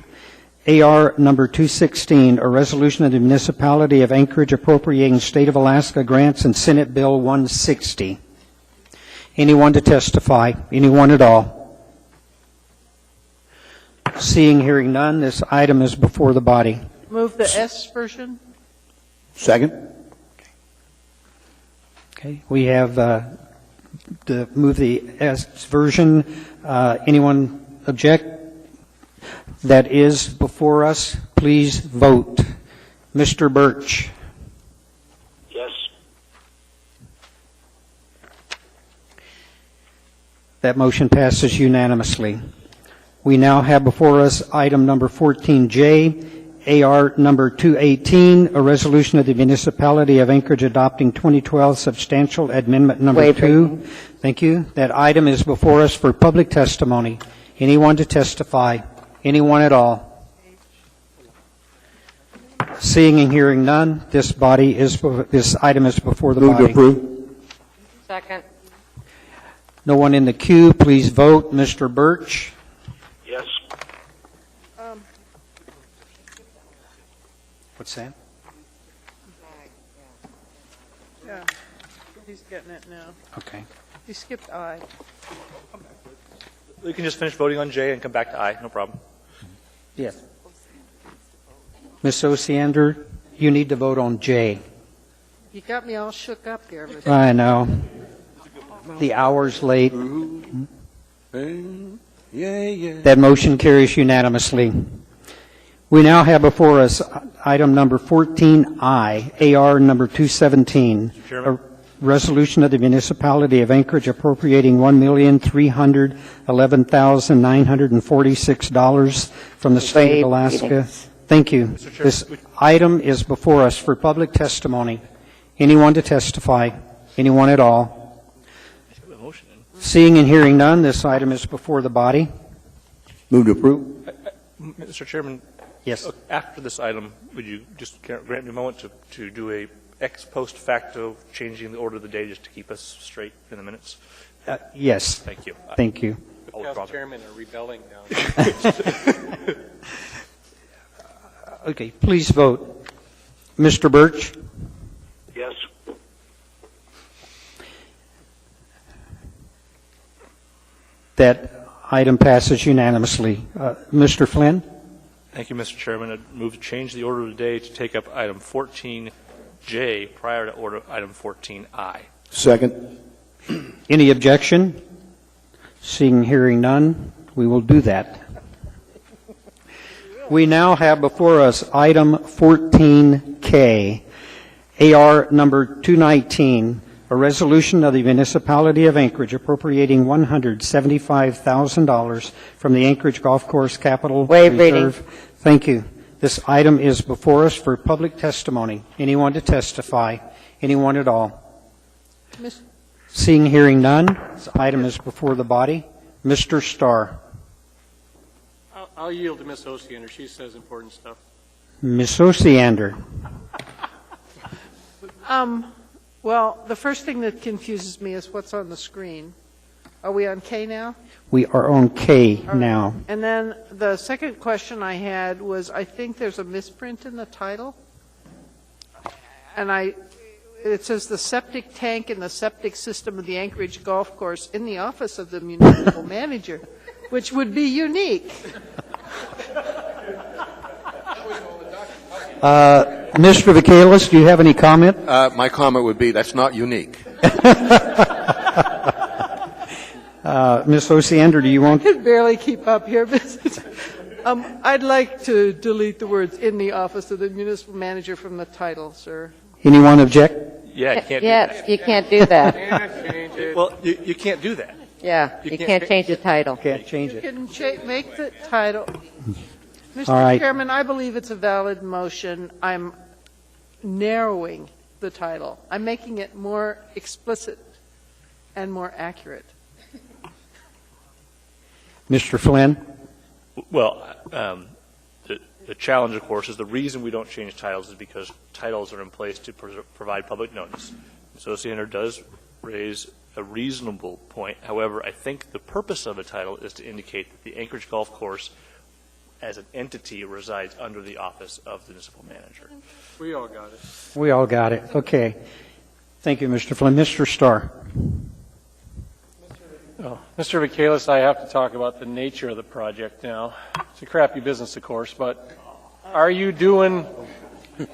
A: AR number 216, a resolution of the Municipality of Anchorage appropriating State of Alaska grants and Senate Bill 160. Anyone to testify? Anyone at all? Seeing, hearing none, this item is before the body.
V: Move the S version.
K: Second.
A: Okay, we have move the S version. Anyone object? That is before us. Please vote. Mr. Birch?
Q: Yes.
A: That motion passes unanimously.
C: We now have before us item number 14J, AR number 218, a resolution of the municipality of Anchorage adopting 2012 substantial amendment number 2. Thank you. That item is before us for public testimony. Anyone to testify? Anyone at all? Seeing and hearing none, this item is before the body.
K: Move to approve.
G: Second.
C: No one in the queue. Please vote. Mr. Birch.
Q: Yes.
C: What's that?
V: Yeah, he's getting it now.
C: Okay.
V: He skipped I.
F: We can just finish voting on J and come back to I, no problem.
C: Yes. Ms. Osiander, you need to vote on J.
V: You got me all shook up here. Mr.
C: I know. The hour's late. That motion carries unanimously. We now have before us item number 14I, AR number 217, a resolution of the municipality of Anchorage appropriating $1,311,946 from the state of Alaska. Thank you. This item is before us for public testimony. Anyone to testify? Anyone at all? Seeing and hearing none, this item is before the body.
K: Move to approve.
F: Mr. Chairman?
C: Yes.
F: After this item, would you just grant me a moment to do a ex post facto changing the order of the day just to keep us straight in the minutes?
C: Yes.
F: Thank you.
C: Thank you.
E: Council Chairman are rebelling now.
C: Okay, please vote. Mr. Birch?
Q: Yes.
C: That item passes unanimously. Mr. Flynn?
F: Thank you, Mr. Chairman. I move to change the order of the day to take up item 14J prior to order item 14I.
K: Second.
C: Any objection? Seeing and hearing none, we will do that. We now have before us item 14K, AR number 219, a resolution of the municipality of Anchorage appropriating $175,000 from the Anchorage Golf Course Capital Reserve. Thank you. This item is before us for public testimony. Anyone to testify? Anyone at all? Seeing, hearing none, this item is before the body. Mr. Starr.
E: I'll yield to Ms. Osiander. She says important stuff.
C: Ms. Osiander.
V: Well, the first thing that confuses me is what's on the screen. Are we on K now?
C: We are on K now.
V: And then the second question I had was, I think there's a misprint in the title. And it says the septic tank and the septic system of the Anchorage Golf Course in the office of the municipal manager, which would be unique.
C: Mr. Vacalis, do you have any comment?
O: My comment would be that's not unique.
C: Ms. Osiander, do you want?
V: I can barely keep up here. I'd like to delete the words "in the office of the municipal manager" from the title, sir.
C: Anyone object?
F: Yeah, you can't do
G: Yes,
F: that.
G: you can't do that.
F: Well, you can't do that.
G: Yeah, you can't change the title.
C: Can't change
V: You
C: it.
V: can make the title. Mr.
C: All right.
V: Chairman, I believe it's a valid motion. I'm narrowing the title. I'm making it more explicit and more accurate.
C: Mr. Flynn?
F: Well, the challenge, of course, is the reason we don't change titles is because titles are in place to provide public notice. Ms. Osiander does raise a reasonable point. However, I think the purpose of a title is to indicate that the Anchorage Golf Course as an entity resides under the office of the municipal manager.
E: We all got it.
C: We all got it. Okay. Thank you, Mr. Flynn. Mr. Starr?
E: Oh, Mr. Vacalis, I have to talk about the nature of the project now. It's a crappy business, of course, but are you doing...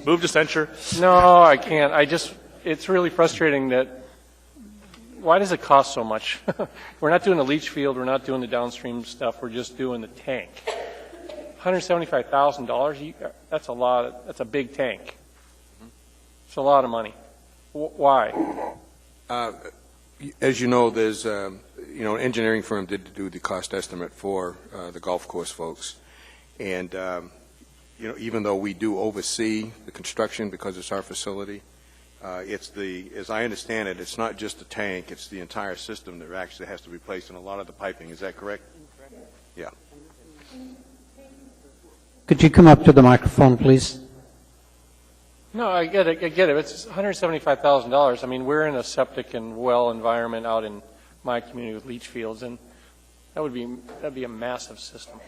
F: Move to censure.
E: No, I can't. It's really frustrating that... Why does it cost so much? We're not doing the leach field. We're not doing the downstream stuff. We're just doing the tank. $175,000, that's a lot. That's a big tank. It's a lot of money. Why?
O: As you know, there's engineering firm did do the cost estimate for the golf course folks. And, even though we do oversee the construction because it's our facility, as I understand it, it's not just the tank, it's the entire system that actually has to be replaced in a lot of the piping. Is that correct? Yeah.
C: Could you come up to the microphone, please?
E: No, I get it. It's $175,000. I mean, we're in a septic and well environment out in my community with leach fields, and that'd be a massive system.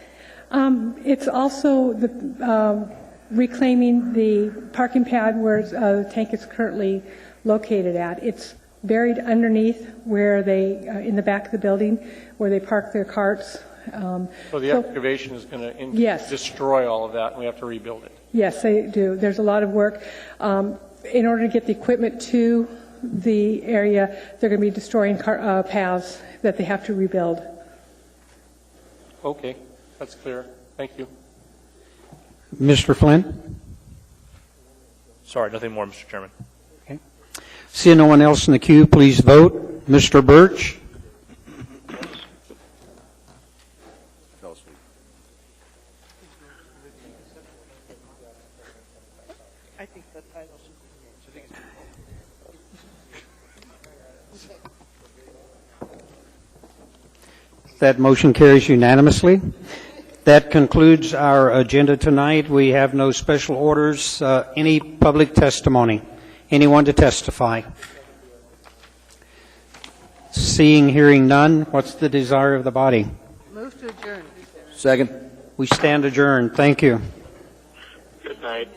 H: It's also the reclaiming the parking pad where the tank is currently located at. It's buried underneath where they, in the back of the building, where they park their carts.
E: So the excavation is going to
H: yes.
E: destroy all of that, and we have to rebuild it.
H: Yes, they do. There's a lot of work. In order to get the equipment to the area, they're going to be destroying paths that they have to rebuild.
E: Okay, that's clear. Thank you.
C: Mr. Flynn?
F: Sorry, nothing more, Mr. Chairman.
C: Okay. Seeing no one else in the queue, please vote. Mr. Birch?
V: I think the title should
C: That motion carries unanimously. That concludes our agenda tonight. We have no special orders. Any public testimony? Anyone to testify? Seeing, hearing none, what's the desire of the body?
V: move to adjourn.
K: Second.
C: We stand adjourned. Thank you.
Q: Good night.